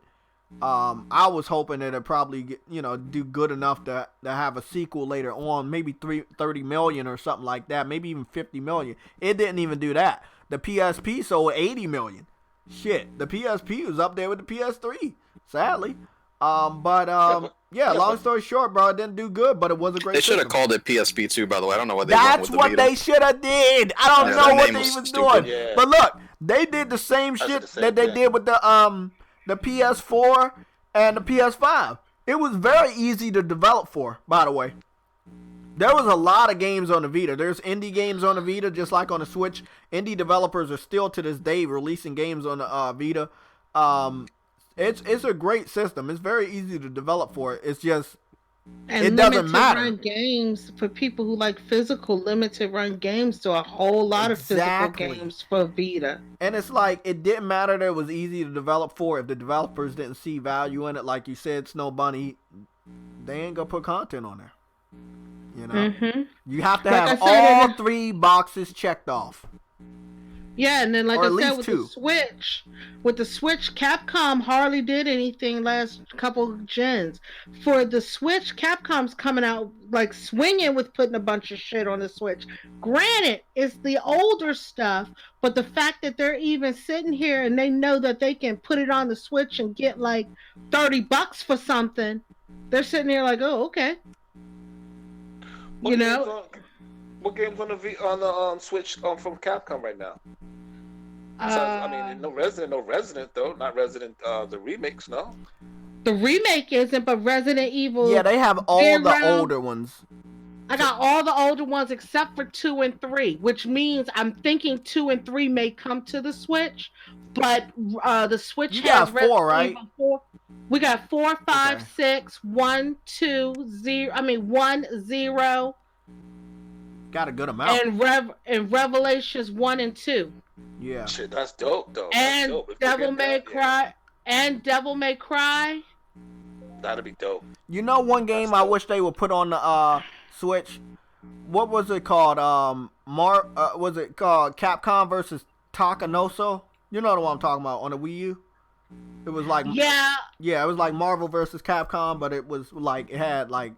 I was hoping that it'd probably do good enough to have a sequel later on, maybe 30 million or something like that, maybe even 50 million. It didn't even do that. The PSP sold 80 million. Shit, the PSP was up there with the PS3, sadly. Long story short, bro, it didn't do good, but it was a great. They should have called it PSP too, by the way. I don't know what they went with the Vita. That's what they should have did. I don't know what they was doing. Yeah. But look, they did the same shit that they did with the PS4 and the PS5. It was very easy to develop for, by the way. There was a lot of games on the Vita. There's indie games on the Vita, just like on the Switch. Indie developers are still to this day releasing games on the Vita. It's a great system. It's very easy to develop for it. It's just it doesn't matter. Run games for people who like physical limited run games. So a whole lot of physical games for Vita. And it's like it didn't matter that it was easy to develop for. If the developers didn't see value in it, like you said, Snow Bunny, they ain't gonna put content on there. You know, you have to have all 3 boxes checked off. Yeah, and then like Or I at said, least with 2. the Switch, Capcom hardly did anything last couple of gens. For the Switch, Capcom's coming out like swinging with putting a bunch of shit on the Switch. Granted, it's the older stuff, but the fact that they're even sitting here and they know that they can put it on the Switch and get like $30 for something, they're sitting here like, oh, okay. What games on the Switch from Capcom right now? Besides, no Resident though. Not Resident. The remakes, no. The remake isn't, but Resident Evil. Yeah, they have all the older ones. I got all the older ones except for 2 and 3, which means I'm thinking 2 and 3 may come to the Switch, but the Switch has got 4, right? Evil 4. We got 4, 5, Okay. 6, 1, 2, 0. 1, 0. Got a good amount. And Revelations 1 and 2. Yeah. Shit, that's dope though. And that's dope. Devil May Cry. And Devil May Cry. That'd be dope. You know one game I wish they would put on the Switch? What was it called? Was it called Capcom versus Takanoso? You know the one I'm talking about on the Wii U? It was like Yeah, it was like Marvel versus Capcom, but it was like it had like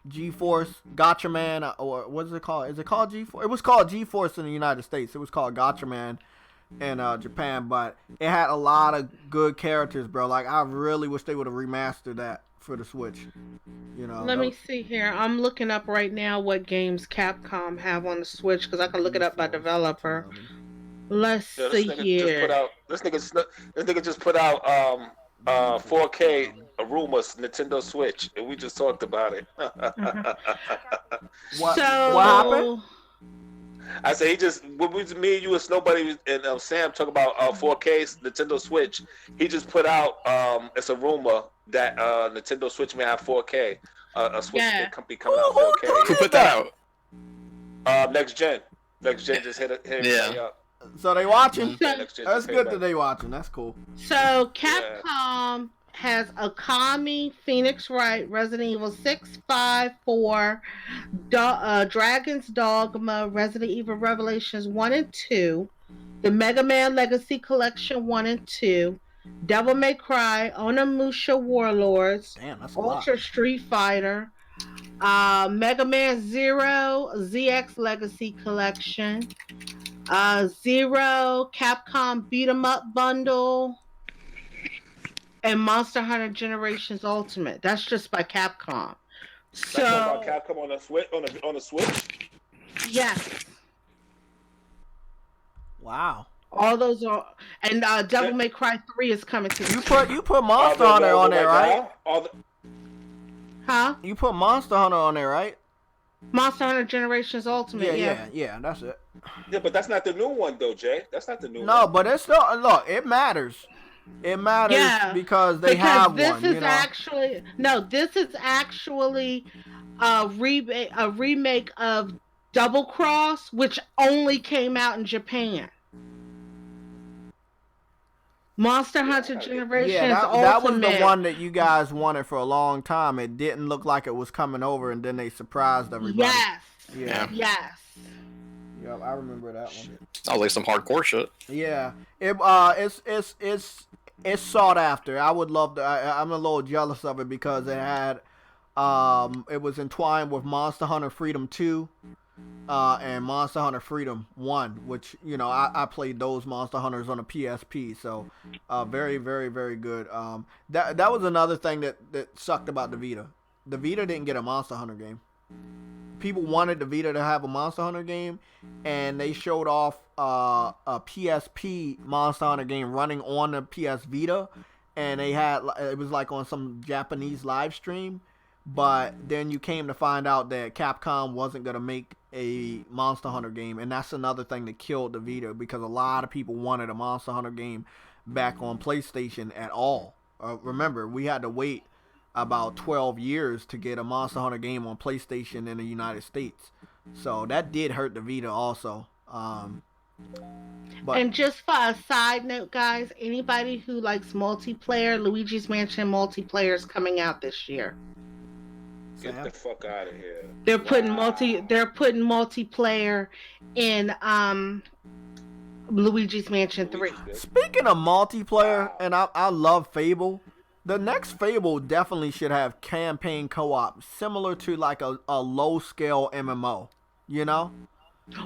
G-Force, Gotcha Man, or what is it called? Is it called G-Force? It was called G-Force in the United States. It was called Gotcha Man in Japan, but it had a lot of good characters, bro. Like I really wish they would have remastered that for the Switch. You know. let me see here. I'm looking up right now what games Capcom have on the Switch because I can look it up by developer. Let's see here. This nigga just put out 4K Aruma's Nintendo Switch, and we just talked about it. What happened? I said me and you and Snowbody and Sam talk about 4K's Nintendo Switch. He just put out it's a rumor that Nintendo Switch may have 4K. A Switch company coming out 4K. Who put that out? Next Gen. Next Gen just hit Yeah. up. So they watching? Next Gen That's just good hit that they watching. That's cool. So Capcom has Okami, Phoenix Wright, Resident Evil 6, 5, 4, Dragon's Dogma, Resident Evil Revelations 1 and 2, the Mega Man Legacy Collection 1 and 2, Devil May Cry, Onimusha Warlords, Ultra Street Fighter, Mega Man 0, ZX Legacy Collection, 0, Capcom Beat 'em Up Bundle, and Monster Hunter Generations Ultimate. That's just by Capcom. So that's about Capcom on the Switch. Yes. Wow. All those are, and Devil May Cry 3 is coming to. You put Monster Hunter on there, right? Huh? You put Monster Hunter on there, right? Monster Hunter Generations Ultimate. Yeah. That's it. Yeah, but that's not the new one though, Jay. That's not the new one. No, but it's still it matters. It matters because they have one. This is actually a remake of Double Cross, which only came out in Japan. Monster Hunter Generations Ultimate. That was the one that you guys wanted for a long time. It didn't look like it was coming over, and then they surprised everybody. Yes. Yeah. Yes. Yep, I remember that one. Sounds like some hardcore shit. Yeah. It's sought after. I would love to. I'm a little jealous of it because it had it was entwined with Monster Hunter Freedom 2. And Monster Hunter Freedom 1, which, I played those Monster Hunters on a PSP, so very, very, very good. That was another thing that sucked about the Vita. The Vita didn't get a Monster Hunter game. People wanted the Vita to have a Monster Hunter game, and they showed off a PSP Monster Hunter game running on the PS Vita, and it was like on some Japanese live stream. But then you came to find out that Capcom wasn't going to make a Monster Hunter game. And that's another thing that killed the Vita, because a lot of people wanted a Monster Hunter game back on PlayStation at all. Remember, we had to wait about 12 years to get a Monster Hunter game on PlayStation in the United States. So that did hurt the Vita also. And just for a side note, guys, anybody who likes multiplayer, Luigi's Mansion multiplayer is coming out this year. Get the fuck out of here. They're putting multiplayer in Luigi's Mansion 3. Speaking of multiplayer, and I love Fable, the next Fable definitely should have campaign co-op, similar to like a low-scale MMO, you know?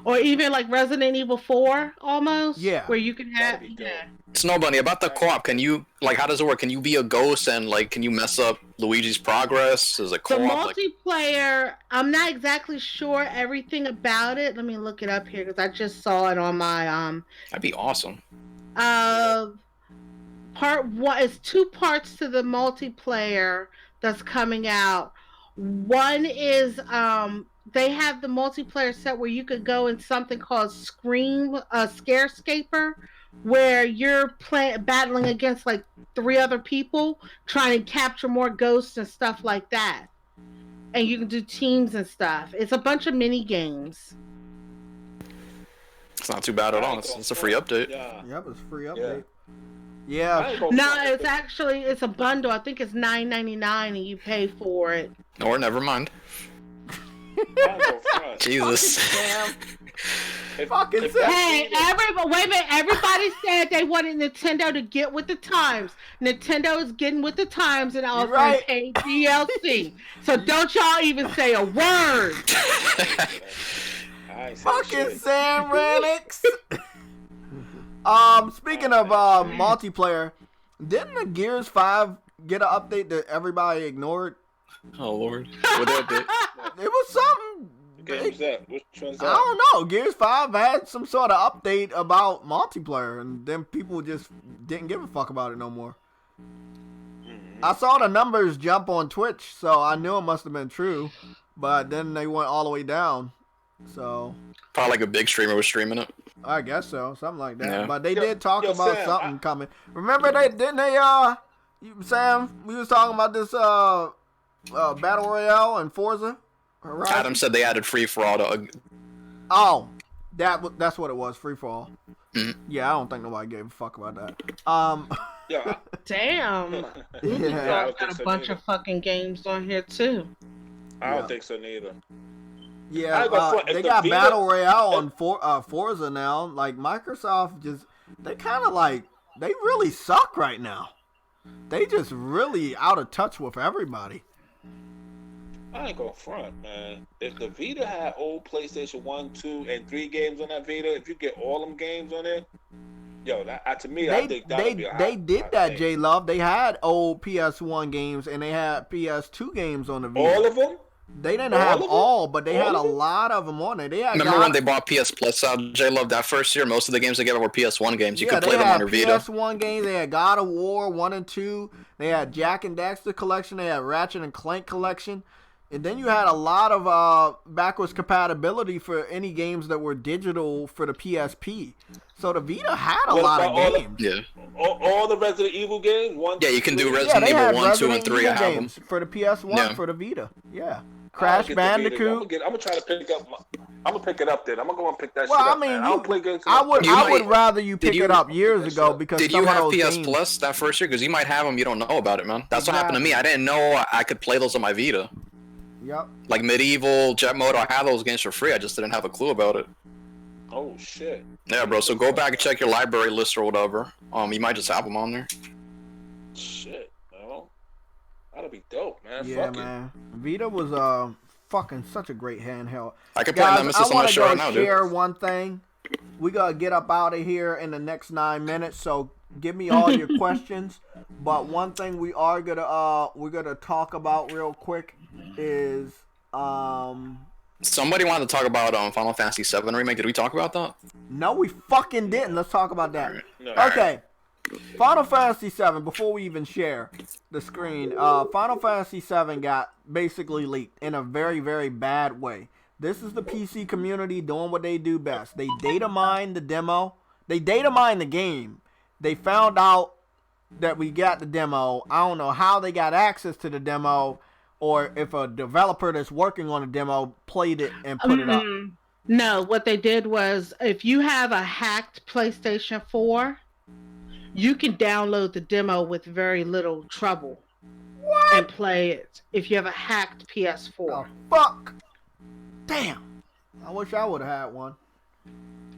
Or even like Resident Evil 4, almost. Yeah. Where you can have... Yeah. Snow Bunny, about the co-op, can you, like, how does it work? Can you be a ghost and, like, can you mess up Luigi's progress? Is it co-op? The multiplayer, I'm not exactly sure everything about it. Let me look it up here, because I just saw it on my... That'd be awesome. Part one is 2 parts to the multiplayer that's coming out. One is they have the multiplayer set where you could go in something called Scarescaper, where you're battling against like 3 other people trying to capture more ghosts and stuff like that. And you can do teams and stuff. It's a bunch of mini games. It's not too bad at all. It's a free update. Yep, it's a free update. Yeah. No, it's a bundle. I think it's $9.99 and you pay for it. Or never mind. Jesus. Fucking Hey, wait a minute. Everybody said they wanted Nintendo to get with the times. Nintendo is getting with the times and also pay DLC. So don't y'all even say a word. Fucking Sam Renix. Speaking of multiplayer, didn't the Gears 5 get an update that everybody ignored? Oh Lord, what update? It was something. What game was that? Which one's that? I don't know. Gears 5 had some sort of update about multiplayer, and then people just didn't give a fuck about it no more. I saw the numbers jump on Twitch, so I knew it must have been true, but then they went all the way down. So probably like a big streamer was streaming it. I guess so, something like that. Yeah. But they did talk about Sam, something coming. Remember Sam, we was talking about this Battle Royale and Forza Horizon? Adam said they added free for all to. Oh, that's what it was, free for all. Mhm. Yeah, I don't think nobody gave a fuck about that. Yeah. Damn. Yeah. Got a bunch of fucking games on here too. I don't think so neither. Yeah, they got Battle Royale on Forza now. Like Microsoft they kind of like, they really suck right now. They just really out of touch with everybody. I ain't gonna front, man. If the Vita had old PlayStation 1, 2, and 3 games on that Vita, if you get all them games on it, yo, to me, I think that would be a They did that, J Love. They had old PS1 games and they had PS2 games on the Vita. All of them? They didn't have all, but they had a lot of them on it. Remember when they bought PS Plus out, J Love, that first year? Most of the games they gave were PS1 games. You could play them on your Vita. PS1 games. They had God of War 1 and 2. They had Jack and Daxter collection. They had Ratchet and Clank collection. And then you had a lot of backwards compatibility for any games that were digital for the PSP. So the Vita had a lot of games. All the Resident Evil games? Yeah, you can do Resident Evil 1, 2, and 3. I have them. For the PS1, for the Vita. Yeah. Crash Bandicoot. I'm gonna try to pick up. I'm gonna pick it up then. I'm gonna go and pick that shit up. I mean, I'll play games. I would rather you pick it up years ago because did you have PS Plus that first year? Because you might have them, you don't know about it, man. That's what happened to me. I didn't know I could play those on my Vita. Yep. Like Medieval, Jet Mode, I had those games for free. I just didn't have a clue about it. Oh shit. Yeah, bro. So go back and check your library list or whatever. You might just have them on there. Shit, no. That'd be dope, man. Yeah, Fuck man. Vita was fucking such a great handheld. I could play Nemesis on my show right now, dude. I want to share one thing. We gotta get up out of here in the next 9 minutes, so give me all your questions. But one thing we are gonna talk about real quick is somebody wanted to talk about Final Fantasy VII Remake. Did we talk about that? No, we fucking didn't. Let's talk about that. No. Okay. Final Fantasy VII, before we even share the screen, Final Fantasy VII got basically leaked in a very, very bad way. This is the PC community doing what they do best. They data mine the demo. They data mine the game. They found out that we got the demo. I don't know how they got access to the demo, or if a developer that's working on a demo played it and put it up. No, what they did was, if you have a hacked PlayStation 4, you can download the demo with very little trouble. What? And play it if you have a hacked PS4. Oh, fuck. Damn. I wish I would have had one.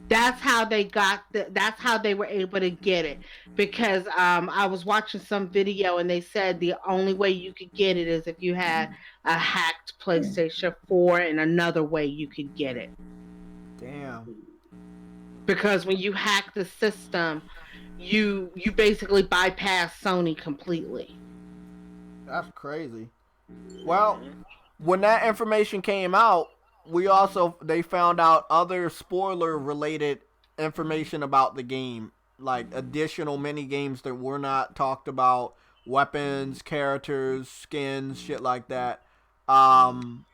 That's how they got that's how they were able to get it, because I was watching some video and they said the only way you could get it is if you had a hacked PlayStation 4, and another way you could get it. Damn. Because when you hack the system, you basically bypass Sony completely. That's crazy. Well, when that information came out, they found out other spoiler related information about the game, like additional mini games that were not talked about, weapons, characters, skins, shit like that. Long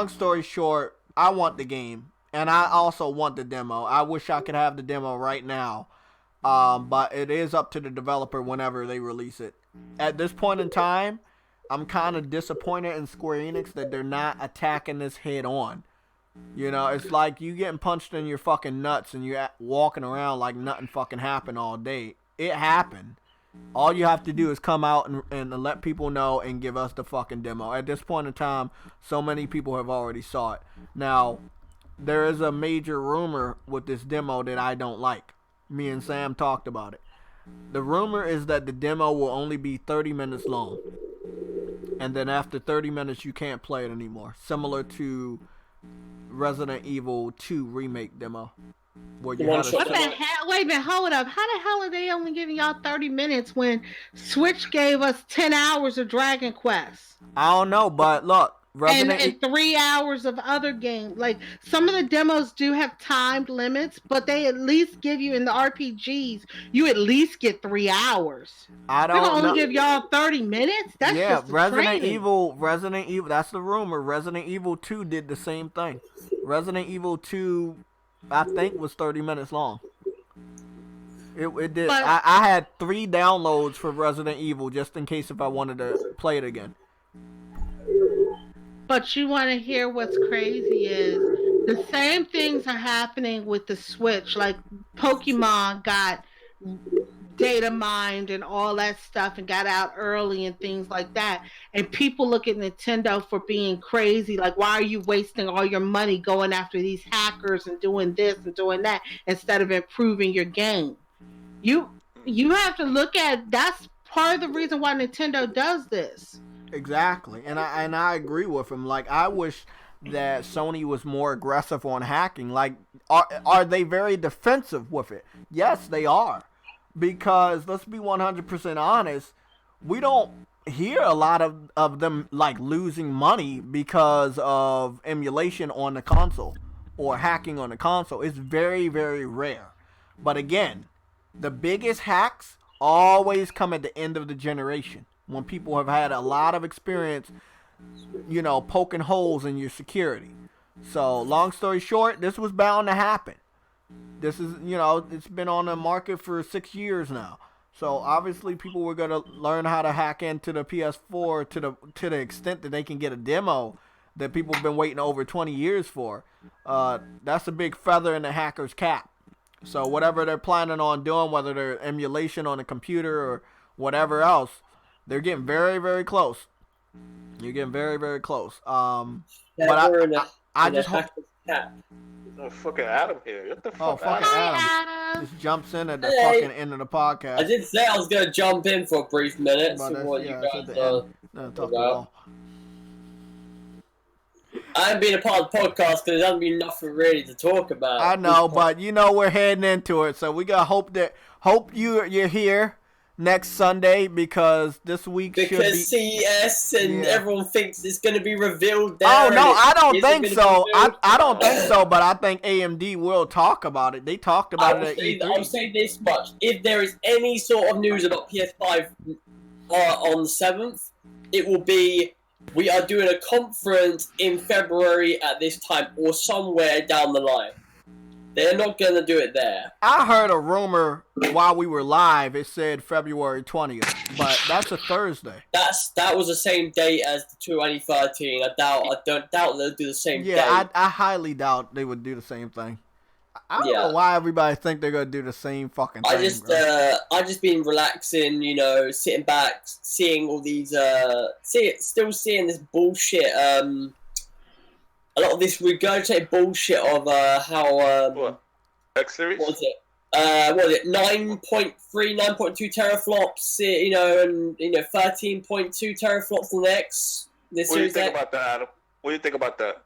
story short, I want the game, and I also want the demo. I wish I could have the demo right now, but it is up to the developer whenever they release it. At this point in time, I'm kind of disappointed in Square Enix that they're not attacking this head on. You know, it's like you getting punched in your fucking nuts and you're walking around like nothing fucking happened all day. It happened. All you have to do is come out and let people know and give us the fucking demo. At this point in time, so many people have already saw it. Now, there is a major rumor with this demo that I don't like. Me and Sam talked about it. The rumor is that the demo will only be 30 minutes long. And then after 30 minutes, you can't play it anymore. Similar to Resident Evil 2 Remake demo. Where you What the hell? Wait a minute, hold up. How the hell are they only giving y'all 30 minutes when Switch gave us 10 hours of Dragon Quest? I don't know, but look. And 3 hours of other games. Like, some of the demos do have timed limits, but they at least give you, in the RPGs, you at least get 3 hours. I don't know. They're gonna only know. give y'all 30 minutes? That's just Resident Evil, that's the rumor. Resident Evil 2 did the same thing. Resident Evil 2, I think, was 30 minutes long. It did. But, I had 3 downloads for Resident Evil just in case if I wanted to play it again. But you want to hear what's crazy is the same things are happening with the Switch. Like Pokemon got data mined and all that stuff and got out early and things like that. And people look at Nintendo for being crazy. Like, why are you wasting all your money going after these hackers and doing this and doing that instead of improving your game? You have to look at, that's part of the reason why Nintendo does this. Exactly, and I agree with him. Like, I wish that Sony was more aggressive on hacking. Like, are they very defensive with it? Yes, they are. Because, let's be 100% honest, we don't hear a lot of them, like, losing money because of emulation on the console or hacking on the console. It's very, very rare. But again, the biggest hacks always come at the end of the generation, when people have had a lot of experience, you know, poking holes in your security. So, long story short, this was bound to happen. This is, you know, it's been on the market for 6 years now. So, obviously, people were going to learn how to hack into the PS4 to the extent that they can get a demo that people have been waiting over 20 years for. That's a big feather in the hacker's cap. So, whatever they're planning on doing, whether they're emulation on a computer or whatever else, they're getting very, very close. You're getting very, very close. But I just hope. Oh, fucking Adam here. What the fuck? Oh, fucking Adam just jumps in at the fucking end of the podcast. I did say I was going to jump in for a brief minute. But So what you guys talk about. I haven't been a part of the podcast because there hasn't been nothing really to talk about. I know, but you know we're heading into it, so we gotta hope you're here next Sunday, because this week should be CES and everyone thinks it's going to be revealed there. Oh no, I don't think so. I don't think so, but I think AMD will talk about it. They talked about it at E3. I'll say this much: if there is any sort of news about PS5 on the 7th, it will be we are doing a conference in February at this time or somewhere down the line. They're not going to do it there. I heard a rumor while we were live. It said February 20th, but that's a Thursday. That was the same date as the 2013. I don't doubt they'll do the same date. Yeah, I highly doubt they would do the same thing. I don't know why everybody think they're going to do the same fucking thing. I just been relaxing, you know, sitting back, seeing all these, still seeing this bullshit, a lot of this regurgitated bullshit of how X series. What was it 9.3, 9.2 teraflops, and 13.2 teraflops on the X. What do you think about that, Adam? What do you think about that?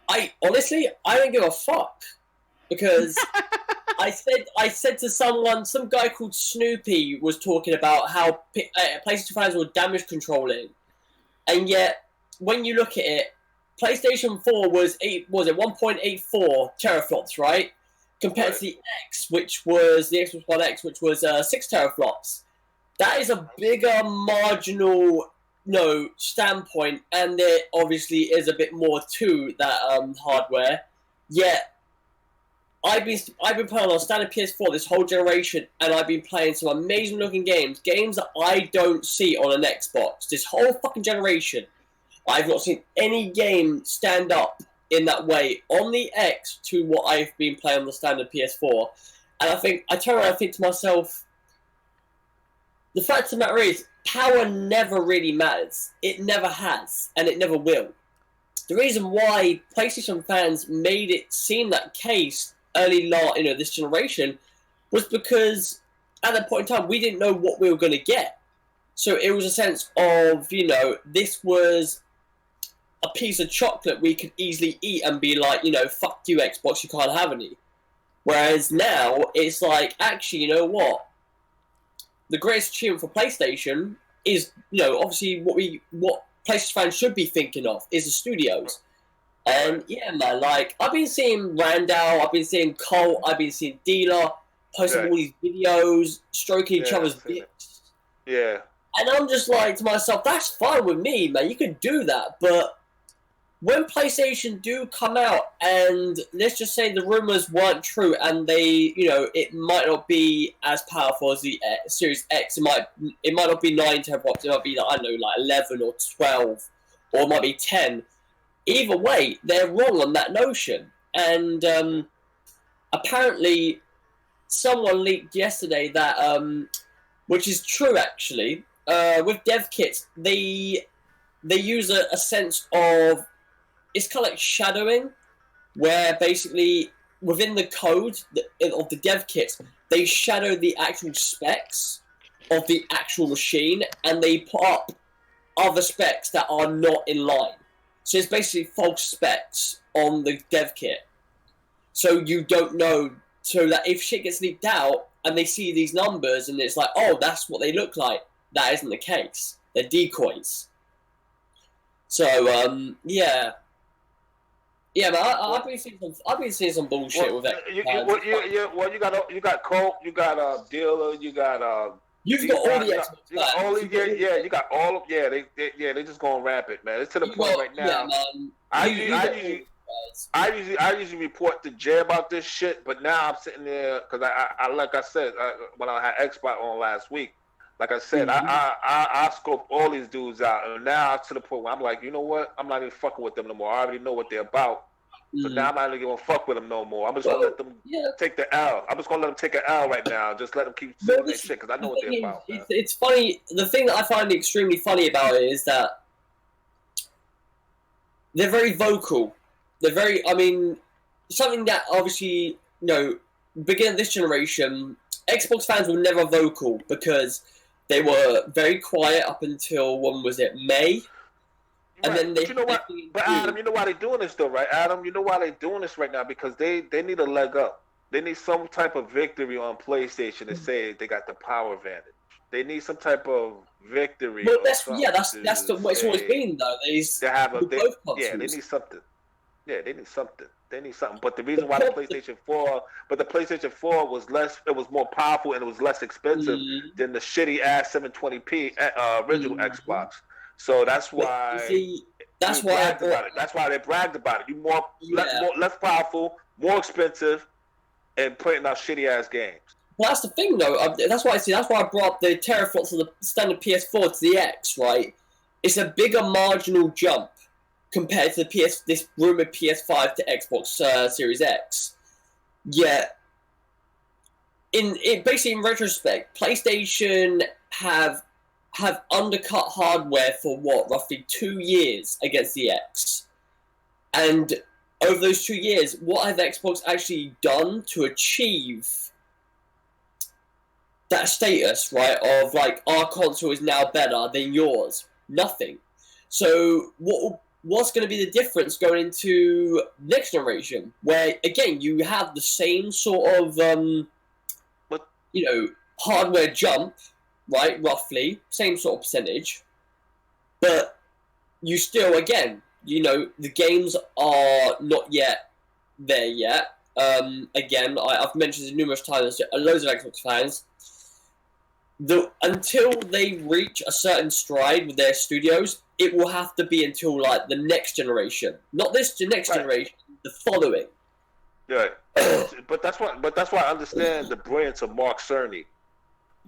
I don't give a fuck, because I said to someone, some guy called Snoopy was talking about how PlayStation fans were damage controlling, and yet when you look at it, PlayStation 4 was 1.84 teraflops, right? Compared to the X, which was the Xbox One X, which was 6 teraflops. That is a bigger marginal standpoint, and there obviously is a bit more to that hardware. Yet I've been playing on standard PS4 this whole generation, and I've been playing some amazing looking games that I don't see on an Xbox this whole fucking generation. I've not seen any game stand up in that way on the X to what I've been playing on the standard PS4. And I turn around and think to myself, the fact of the matter is, power never really matters. It never has, and it never will. The reason why PlayStation fans made it seem that case this generation, was because at that point in time we didn't know what we were going to get. So it was a sense of, this was a piece of chocolate we could easily eat and be like, fuck you, Xbox, you can't have any. Whereas now, it's like, actually, you know what? The greatest achievement for PlayStation is, obviously what PlayStation fans should be thinking of is the studios. And yeah, man, like, I've been seeing Randall, I've been seeing Colt, I've been seeing Dealer posting all these videos, stroking each other's dicks. Yeah. And I'm just like to myself, that's fine with me, man, you can do that, but when PlayStation do come out, and let's just say the rumors weren't true, and they, it might not be as powerful as the Series X. It might not be 9 teraflops. It might be like 11 or 12, or it might be 10. Either way, they're wrong on that notion. And apparently, someone leaked yesterday that, which is true actually, with dev kits, they use a sense of, it's kind of like shadowing, where basically within the code of the dev kits, they shadow the actual specs of the actual machine, and they put up other specs that are not in line. So it's basically false specs on the dev kit. So you don't know, so that if shit gets leaked out and they see these numbers and it's like, oh, that's what they look like, that isn't the case. They're decoys. So, yeah. Yeah, man, I've been seeing some bullshit with that. You got Colt, you got Dealer, you got You've got all the Xbox. You got all of they just going rampant, man. It's to the point right now. Yeah, man. I usually report to Jay about this shit, but now I'm sitting there because I like I said when I had Xbox on last week. Like I said, I scoped all these dudes out, and now I'm to the point where I'm like, you know what? I'm not even fucking with them no more. I already know what they're about. So now I'm not even gonna fuck with them no more. I'm just gonna let them take the L. I'm just gonna let them take an L right now. Just let them keep saying that shit because I know what they're about. It's funny. The thing that I find extremely funny about it is that they're very vocal. They're very. I mean, something that obviously, beginning of this generation, Xbox fans were never vocal because they were very quiet up until, when was it, May? And then but you know what? But Adam, you know why they're doing this though, right? Adam, you know why they're doing this right now? Because they need a leg up. They need some type of victory on PlayStation to say they got the power advantage. They need some type of victory. Well, that's what it's always been though. They need something. Yeah, they need something. They need something. But the reason why the PlayStation 4 was less, it was more powerful and it was less expensive than the shitty ass 720p original Xbox. So that's why. That's why they bragged about it. Less powerful, more expensive, and putting out shitty ass games. Well, that's the thing, though. That's why I brought up the teraflops of the standard PS4 to the X. Right, it's a bigger marginal jump compared to this rumored PS5 to Xbox Series X. Yet, basically in retrospect, PlayStation have undercut hardware for roughly 2 years against the X, and over those 2 years, what have Xbox actually done to achieve that status, right, of like our console is now better than yours? Nothing. So what's going to be the difference going into next generation, where again you have the same sort of hardware jump, right, roughly same sort of percentage, but you still, again, the games are not yet there yet. Again, I've mentioned it numerous times to loads of Xbox fans. Until they reach a certain stride with their studios, it will have to be until like the next generation, not this next generation, the following. Yeah, but that's why I understand the brilliance of Mark Cerny.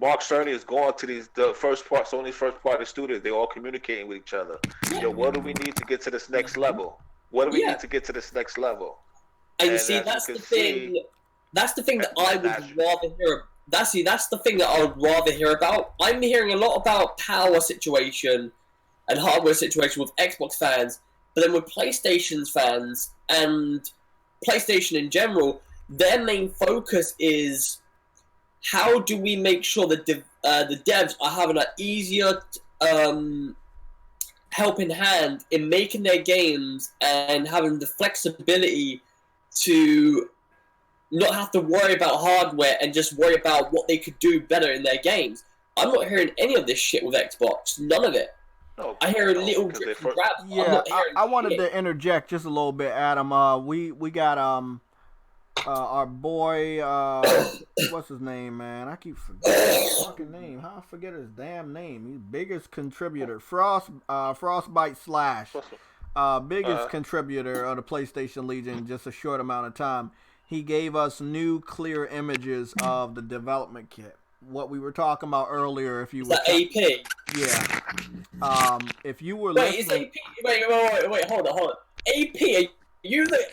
Mark Cerny is going to Sony's first party studios. They're all communicating with each other. Yo, what do we need to get to this next level? What do we need to get to this next level? And you see, that's the thing. That's the thing that I would rather hear. That's the thing that I would rather hear about. I'm hearing a lot about power situation and hardware situation with Xbox fans, but then with PlayStation's fans and PlayStation in general, their main focus is how do we make sure that the devs are having an easier helping hand in making their games and having the flexibility to not have to worry about hardware and just worry about what they could do better in their games. I'm not hearing any of this shit with Xbox. None of it. No, I hear a little drip and grab. Yeah, I wanted to interject just a little bit, Adam. We got our boy, what's his name, man? I keep forgetting his fucking name. How I forget his damn name? He's biggest contributor, Frostbite Slash, biggest contributor of the PlayStation Legion in just a short amount of time. He gave us new clear images of the development kit. What we were talking about earlier, if you were AP. Yeah. If you were wait, listening. Is AP? Wait, hold on. AP.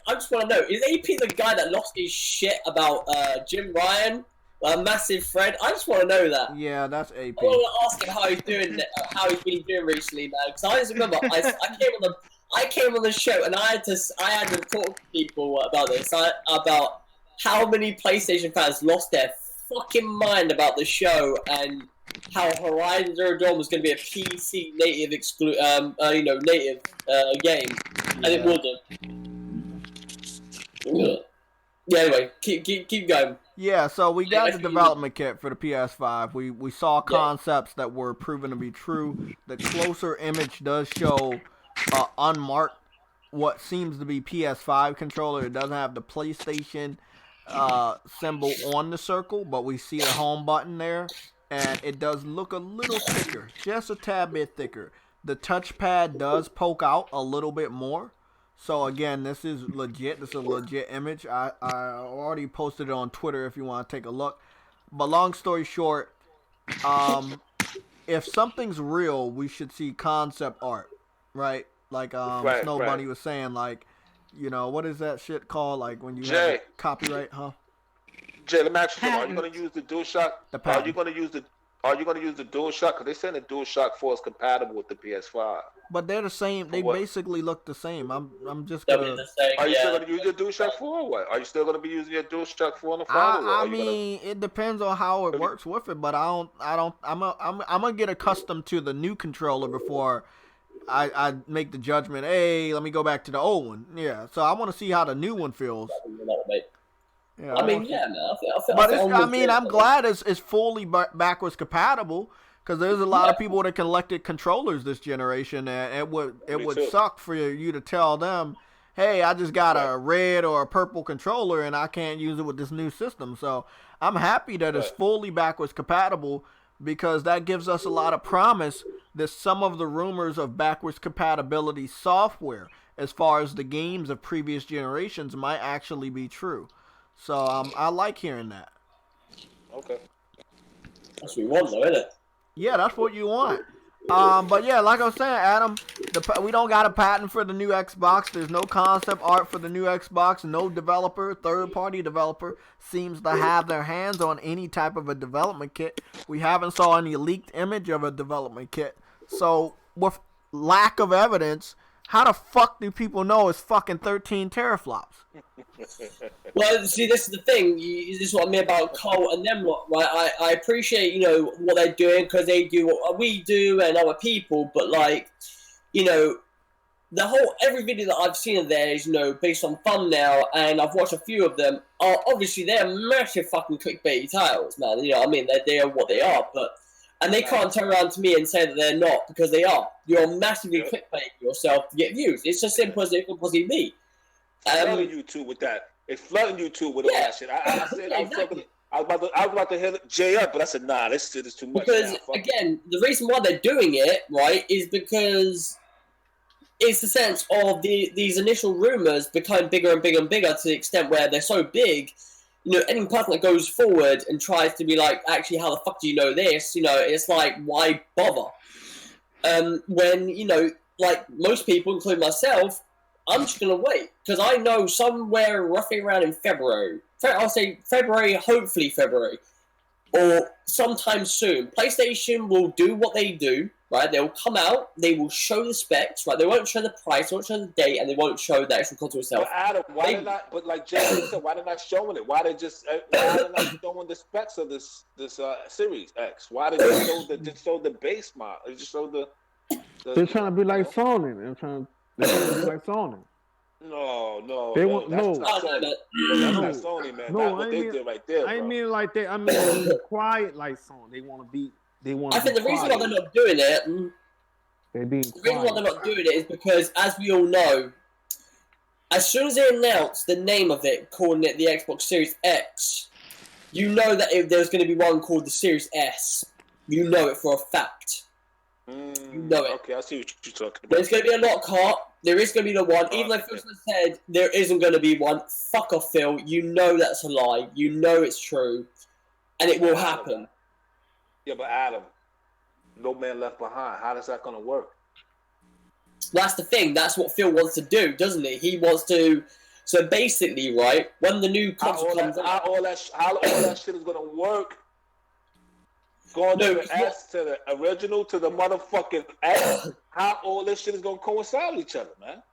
I just want to know, is AP the guy that lost his shit about Jim Ryan, Massive Fred? I just want to know that. Yeah, that's AP. I want to ask him how he's doing, how he's been doing recently, man. Because I just remember I came on the show and I had to talk to people about this, about how many PlayStation fans lost their fucking mind about the show and how Horizon Zero Dawn was going to be a PC native native game, and it wasn't. Yeah, anyway, keep going. Yeah, so we got the development kit for the PS5. We saw concepts that were proven to be true. The closer image does show unmarked what seems to be PS5 controller. It doesn't have the PlayStation symbol on the circle, but we see the home button there, and it does look a little thicker, just a tad bit thicker. The touchpad does poke out a little bit more. So again, this is legit. This is a legit image. I already posted it on Twitter if you want to take a look. But long story short, if something's real, we should see concept art, right? Like Snow Bunny was saying, like, what is that shit called? Like when you have copyright, huh? Jay, let me ask you something. Are you going to use the DualShock? Are you going to use the DualShock? Because they saying the DualShock 4 is compatible with the PS5. But they're the same. They basically look the same. I'm just gonna. Are you still gonna use your DualShock 4 or what? Are you still gonna be using your DualShock 4 on the phone? I mean, it depends on how it works with it. But I'm gonna get accustomed to the new controller before I make the judgment. Hey, let me go back to the old one. Yeah. So I want to see how the new one feels. Yeah, I mean, man. I'm glad it's fully backwards compatible. Because there's a lot of people that collected controllers this generation, and it would suck for you to tell them, hey, I just got a red or a purple controller and I can't use it with this new system. So I'm happy that it's fully backwards compatible, because that gives us a lot of promise that some of the rumors of backwards compatibility software, as far as the games of previous generations, might actually be true. So I like hearing that. Okay. That's what we want, though, isn't it? Yeah, that's what you want. But yeah, like I was saying, Adam, we don't got a patent for the new Xbox. There's no concept art for the new Xbox. No developer, third-party developer, seems to have their hands on any type of a development kit. We haven't saw any leaked image of a development kit. So with lack of evidence, How the fuck do people know it's fucking 13 teraflops? Well, see, this is the thing. This is what I mean about Cole and them lot, right? I appreciate, you know, what they're doing because they do what we do and other people, but, like, you know, every video that I've seen of theirs, you know, based on thumbnail, and I've watched a few of them, are obviously they're massive fucking clickbait titles, man. You know what I mean? They are what they are, and they can't turn around to me and say that they're not, because they are. You're massively clickbaiting yourself to get views. It's as simple as it can possibly be. Flooding YouTube with that. It's flooding YouTube with all that shit. I said exactly. I was about to hit Jay up, but I said, nah, this shit is too much. Because again, the reason why they're doing it, right, is because it's the sense of these initial rumors become bigger and bigger and bigger to the extent where they're so big. You know, any person that goes forward and tries to be like, actually, how the fuck do you know this? You know, it's like, why bother? When, you know, like most people, including myself, I'm just going to wait. Because I know somewhere roughly around in February, I'll say February, hopefully February, or sometime soon, PlayStation will do what they do, right? They'll come out, they will show the specs, right? They won't show the price, they won't show the date, and they won't show the actual console itself. But Adam, why they not? But like Jay said, why they not showing it? Why they not showing the specs of this Series X? Why did they show the base model? They just show the they're trying to be like Sony. They're trying to be like Sony. No. They want That's not Sony, man. No, that's what they did right there. I ain't mean like that. I mean quiet like Sony. They want to be. I think the reason why they're not doing it. The reason why they're not doing it is because, as we all know, as soon as they announce the name of it, calling it the Xbox Series X, you know that if there's going to be one called the Series S. You know it for a fact. You know it. Okay, I see what you're talking about. There's going to be a Lockhart. There is going to be the one. Even though Phil said there isn't going to be one, fuck off, Phil. You know that's a lie. You know it's true. And it will happen. Yeah, but Adam, no man left behind. How is that going to work? That's the thing. That's what Phil wants to do, doesn't he? He wants to. So basically, right, when the new console comes out, how all that shit is going to work? Going to the S, to the original, to the motherfucking X. How all this shit is going to coincide with each other, man?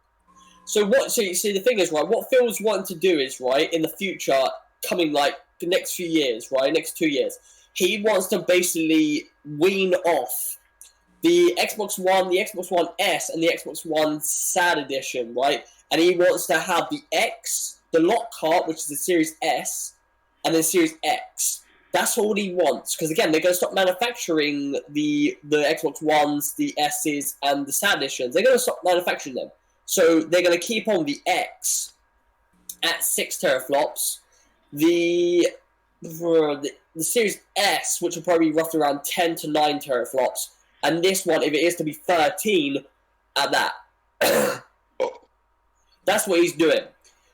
So what? So you see, the thing is, right, what Phil's wanting to do is, right, in the future, coming like the next few years, right, next 2 years, he wants to basically wean off the Xbox One, the Xbox One S, and the Xbox One SAD edition, right? And he wants to have the X, the Lockhart, which is the Series S, and then Series X. That's all he wants, because again, they're going to stop manufacturing the Xbox Ones, the S's, and the SAD editions. They're going to stop manufacturing them. So they're going to keep on the X at 6 teraflops, the Series S, which will probably be roughly around 10 to 9 teraflops, and this one, if it is to be 13, at that. That's what he's doing.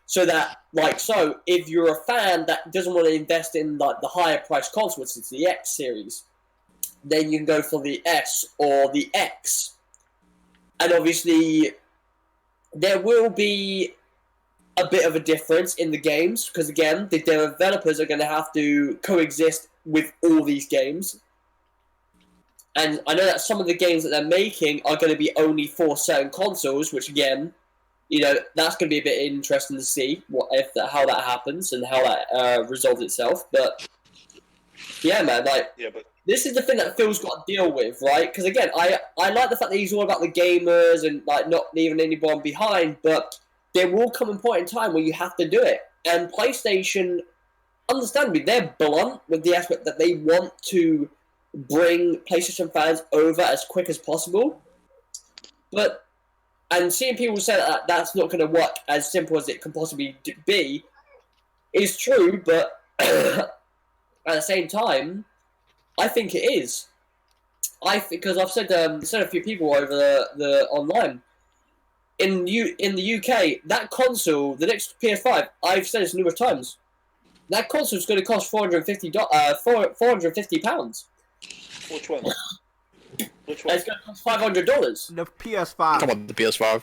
So that, like, so if you're a fan that doesn't want to invest in like the higher price console, which is the X series, then you can go for the S or the X. And obviously, there will be a bit of a difference in the games, because again, the developers are going to have to coexist with all these games. And I know that some of the games that they're making are going to be only for certain consoles, which again, you know, that's going to be a bit interesting to see how that happens and how that resolves itself. But yeah, man, like, this is the thing that Phil's got to deal with, right? Because again, I like the fact that he's all about the gamers and like not leaving anyone behind, but there will come a point in time where you have to do it. And PlayStation, understandably, they're blunt with the aspect that they want to bring PlayStation fans over as quick as possible. And seeing people say that that's not going to work as simple as it can possibly be is true, but at the same time, I think it is. Because I've said a few people over the online in the UK, that console, the next PS5, I've said this numerous times, that console is going to cost £450. Which one? Which one? It's going to cost $500. The PS5. Come on, the PS5.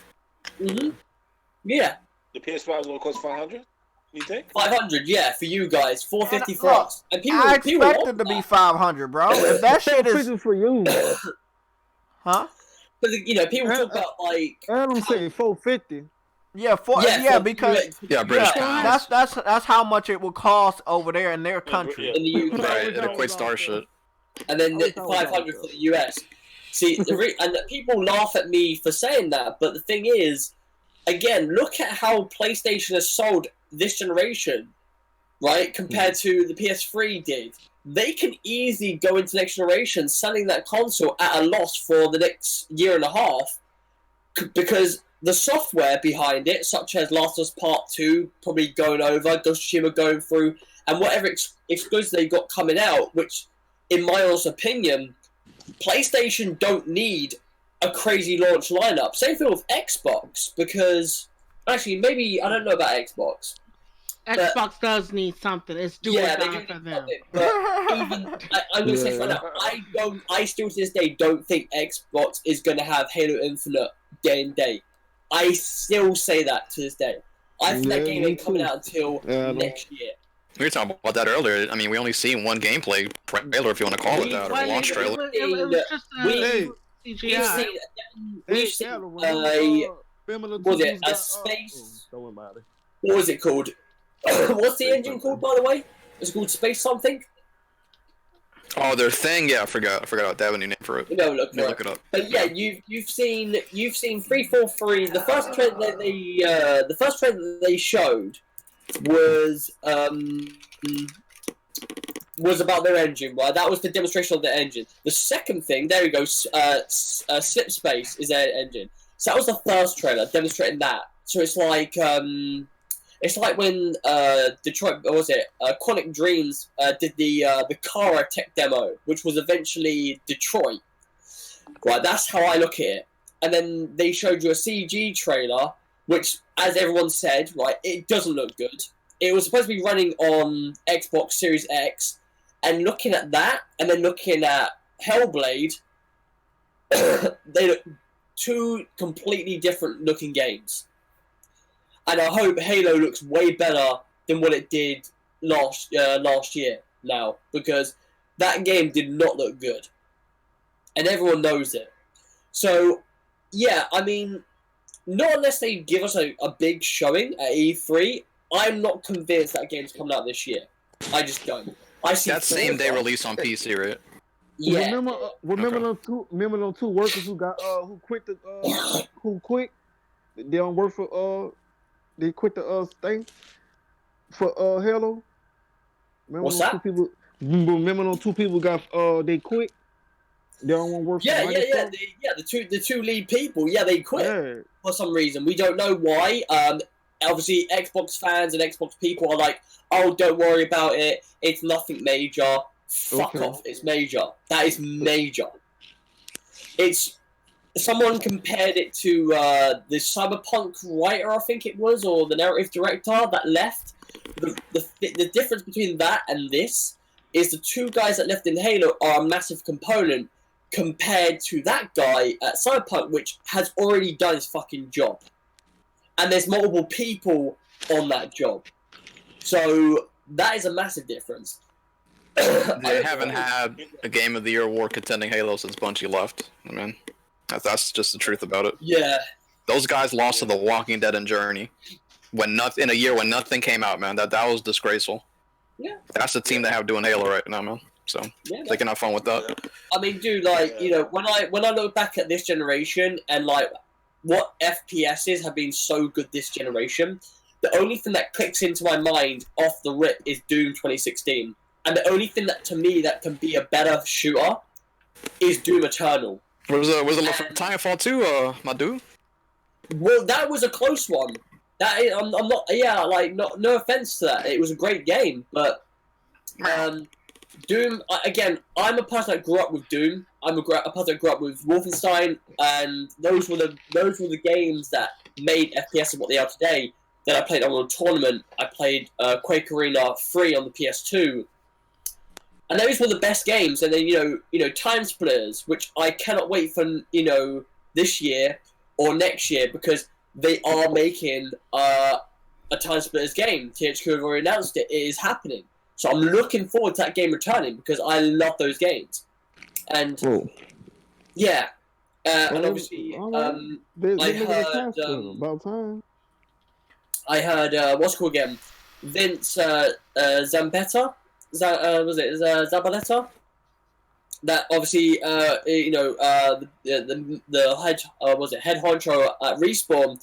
Yeah. The PS5 is going to cost $500. You think? 500, yeah, for you guys. 450 for us. And people, I expected to be 500, bro. If that shit is for you, huh? But people talk about like. I'm saying 450. Yeah, because British pounds. That's how much it will cost over there in their country. In the UK, right? It equates to our shit. And then 500 for the US. See, and people laugh at me for saying that, but the thing is, again, look at how PlayStation has sold this generation, right? Compared to the PS3 did. They can easily go into next generation selling that console at a loss for the next year and a half, because the software behind it, such as Last of Us Part 2, probably going over, Ghost of Tsushima going through, and whatever exclusives they got coming out, which, in my honest opinion, PlayStation don't need a crazy launch lineup. Same thing with Xbox, because, actually, maybe, I don't know about Xbox. Xbox does need something. It's doing that for them. But even, I'm going to say right now, I still to this day don't think Xbox is going to have Halo Infinite day and date. I still say that to this day. I think that game ain't coming out until next year. We were talking about that earlier. I mean, we only seen one gameplay trailer, if you want to call it that, or a launch trailer. It was just CGI. We've seen a space... What was it called? What's the engine called, by the way? Is it called Space something? Oh, their thing? Yeah, I forgot they have a new name for it. No, look it up. But yeah, you've seen 343. The first trailer that they showed was about their engine. Right, that was the demonstration of their engine. The second thing, there we go. Slip Space is their engine. So that was the first trailer demonstrating that. So it's like when Detroit, what was it? Quantic Dreams did the Kara tech demo, which was eventually Detroit. Right, that's how I look at it. And then they showed you a CG trailer, which, as everyone said, right, it doesn't look good. It was supposed to be running on Xbox Series X, and looking at that, and then looking at Hellblade, they look two completely different looking games. And I hope Halo looks way better than what it did last year now, because that game did not look good. And everyone knows it. So, yeah, I mean, not unless they give us a big showing at E3, I'm not convinced that game's coming out this year. I just don't. I see that same day release on PC, right? Yeah. Remember those two workers who got who quit? They don't work for they quit the thing for Halo. Remember What's that? Remember those two people got they quit. They don't want to work for Microsoft? The two lead people, they quit for some reason. We don't know why. Obviously, Xbox fans and Xbox people are like, "Oh, don't worry about it. It's nothing major. Fuck off. It's major. That is major." It's someone compared it to the Cyberpunk writer, I think it was, or the narrative director that left. The difference between that and this is the two guys that left in Halo are a massive component compared to that guy at Cyberpunk, which has already done his fucking job. And there's multiple people on that job. So that is a massive difference. They haven't had a Game of the Year award contending Halo since Bungie left. I mean, that's just the truth about it. Yeah. Those guys lost to The Walking Dead and Journey in a year when nothing came out, man. That was disgraceful. Yeah. That's the team they have doing Halo right now, man. So they can have fun with that. I mean, dude, when I look back at this generation and what FPSs have been so good this generation, the only thing that clicks into my mind off the rip is Doom 2016. And the only thing that, to me, that can be a better shooter is Doom Eternal. Was it Titanfall 2, my dude? Well, that was a close one. I'm not, no offense to that. It was a great game, but Doom, again, I'm a person that grew up with Doom. I'm a person that grew up with Wolfenstein, and those were the games that made FPS what they are today. Then I played on a tournament. I played Quake Arena 3 on the PS2, and those were the best games. And then Time Splitters, which I cannot wait for this year or next year, because they are making a Time Splitters game. THQ have already announced it. It is happening. So I'm looking forward to that game returning because I love those games. And yeah, And obviously, I heard about time. I heard what's it called again? Vince Zampetta, Zabaleta. That obviously, the head head honcho at Respawn.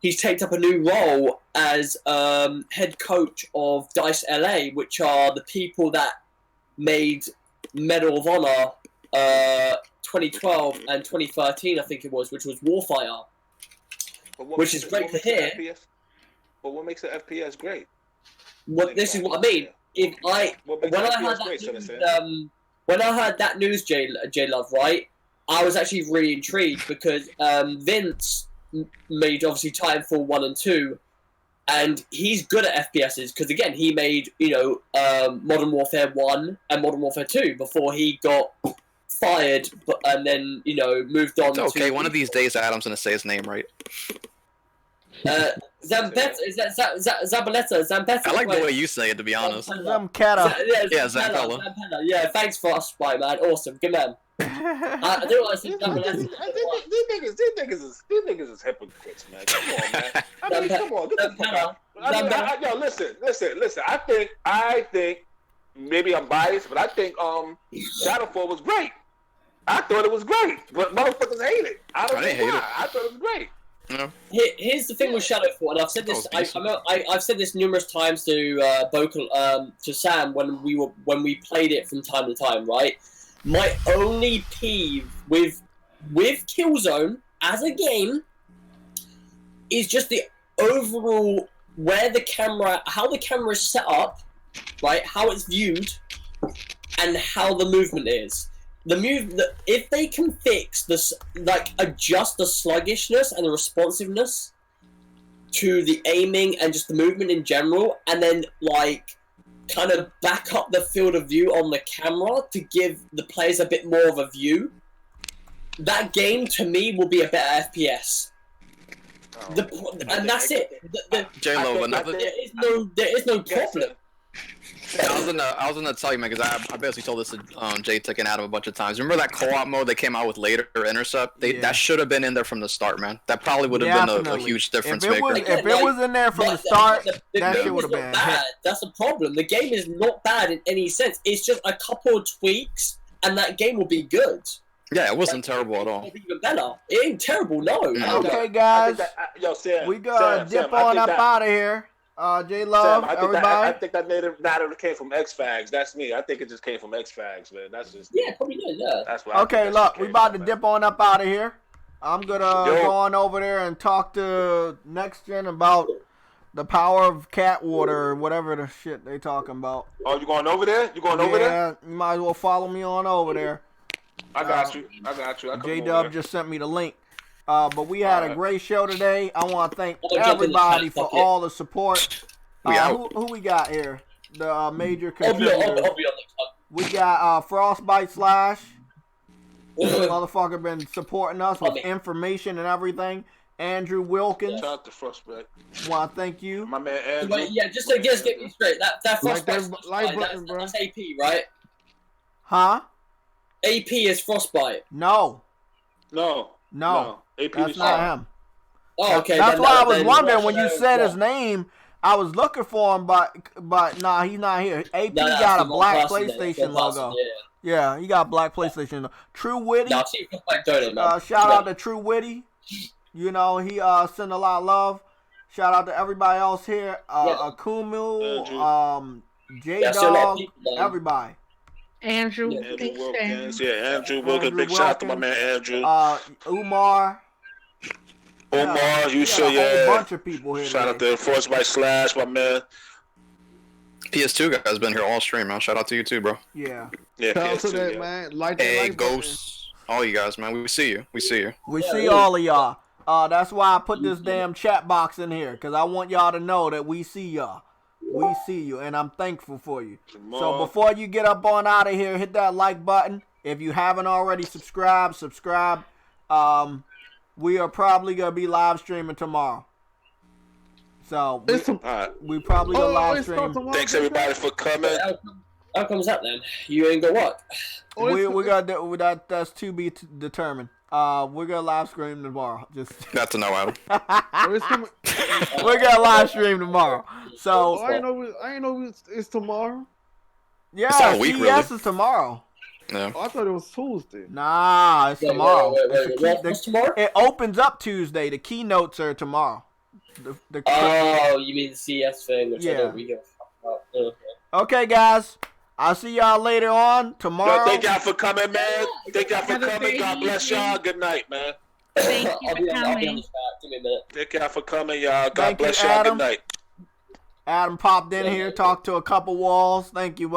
He's taken up a new role as head coach of DICE LA, which are the people that made Medal of Honor 2012 and 2013, I think it was, which was Warfire, which is great to hear. But what makes the FPS great? This is what I mean. When I heard that news, J Love, right? I was actually really intrigued because Vince made obviously Titanfall 1 and 2, and he's good at FPSs because again he made Modern Warfare 1 and Modern Warfare 2 before he got fired, and then moved on. It's okay. One of these days, Adam's gonna say his name right. Zambetta, is that Zabaleta? Zampetta. I like the way you say it, to be honest. Zampetta. Yeah, Zampella. Yeah, thanks for us, man. Awesome, good man. I do want to say Zabaleta. These niggas is hypocrites, man. Come on, man. I mean, come on, get the fuck out. Yo, listen. I think maybe I'm biased, but I think Shadowfall was great. I thought it was great, but motherfuckers hate it. I didn't hate it. I thought it was great. No. Here's the thing with Shadowfall, and I've said this. I've said this numerous times to to Sam when we played it from time to time. Right, my only peeve with Killzone as a game is just the overall how the camera is set up, right? How it's viewed, and how the movement is. If they can fix this, adjust the sluggishness and the responsiveness to the aiming and just the movement in general, and then kind of back up the field of view on the camera to give the players a bit more of a view, that game to me will be a better FPS. And that's it. J-Lo, there is no problem. I was gonna tell you, man, because I basically told this to JayTech and Adam a bunch of times. Remember that co-op mode they came out with later, Intercept? That should have been in there from the start, man. That probably would have been a huge difference maker. If it was in there from the start, that shit would have been bad. That's the problem. The game is not bad in any sense. It's just a couple of tweaks, and that game will be good. Yeah, it wasn't terrible at all. Even better. It ain't terrible, no. Okay, guys. We gotta dip on up out of here. J Love, everybody. I think that narrative came from X-Fags. That's me. I think it just came from X-Fags, man. That's just probably did, yeah. That's why. Okay, look, we about to dip on up out of here. I'm gonna go on over there and talk to Next Gen about the power of cat water or whatever the shit they talking about. Oh, you going over there? Over there? Yeah, you might as well follow me on over there. I got you. J-Dub just sent me the link. But we had a great show today. I want to thank everybody for all the support. Who we got here? The major contributors. We got Frostbite Slash. This motherfucker been supporting us with information and everything. Andrew Wilkins. Shout out to Frostbite. Want to thank you. My man Andrew. Wait, yeah, just get me straight. That Frostbite, that's AP, right? Huh? AP is Frostbite. No. AP that's not him. Oh, okay. That's why I was wondering when you said his name. I was looking for him, but nah, he's not here. AP got a black PlayStation logo. Yeah, he got a black PlayStation. True Witty. Shout out to True Witty. You know, he sent a lot of love. Shout out to everybody else here. Akumu, J-Dog, everybody. Andrew Wilkins. Yeah, Andrew Wilkins. Big shout out to my man Andrew. Umar, you should, a whole bunch of people here. Shout out to Frostbite Slash, my man. PS2 guys been here all stream, man. Shout out to you too, bro. Yeah. Shout out to that, man. Hey, Ghosts. All you guys, man. We see you. We see all of y'all. That's why I put this damn chat box in here, because I want y'all to know that we see y'all. We see you, and I'm thankful for you. So before you get up on out of here, hit that like button. If you haven't already subscribe. We are probably going to be live streaming tomorrow. So we probably going to live stream. Thanks everybody for coming. How comes that then? You ain't got what? We got that. That's to be determined. We're gonna live stream tomorrow. Just That's a no, Adam. we're gonna live stream tomorrow. So I ain't know it's tomorrow. Yeah, It's not a week, CES really. is tomorrow. Yeah. Oh, I thought it was Tuesday. Nah, it's tomorrow. What's tomorrow? It opens up Tuesday. The keynotes are tomorrow. Oh, you mean the CS thing? Which I Yeah. don't really give a fuck about. Okay, guys. I'll see y'all later on tomorrow. Yo, thank y'all for coming, man. Thank y'all for Have a coming. great God bless evening. y'all. Good night, man. Thank you I'll for be on coming. the chat. Give me a minute. Thank y'all for coming, y'all. God Thank you, bless y'all. Adam. Good night. Adam popped in here, talked to a couple walls. Thank you.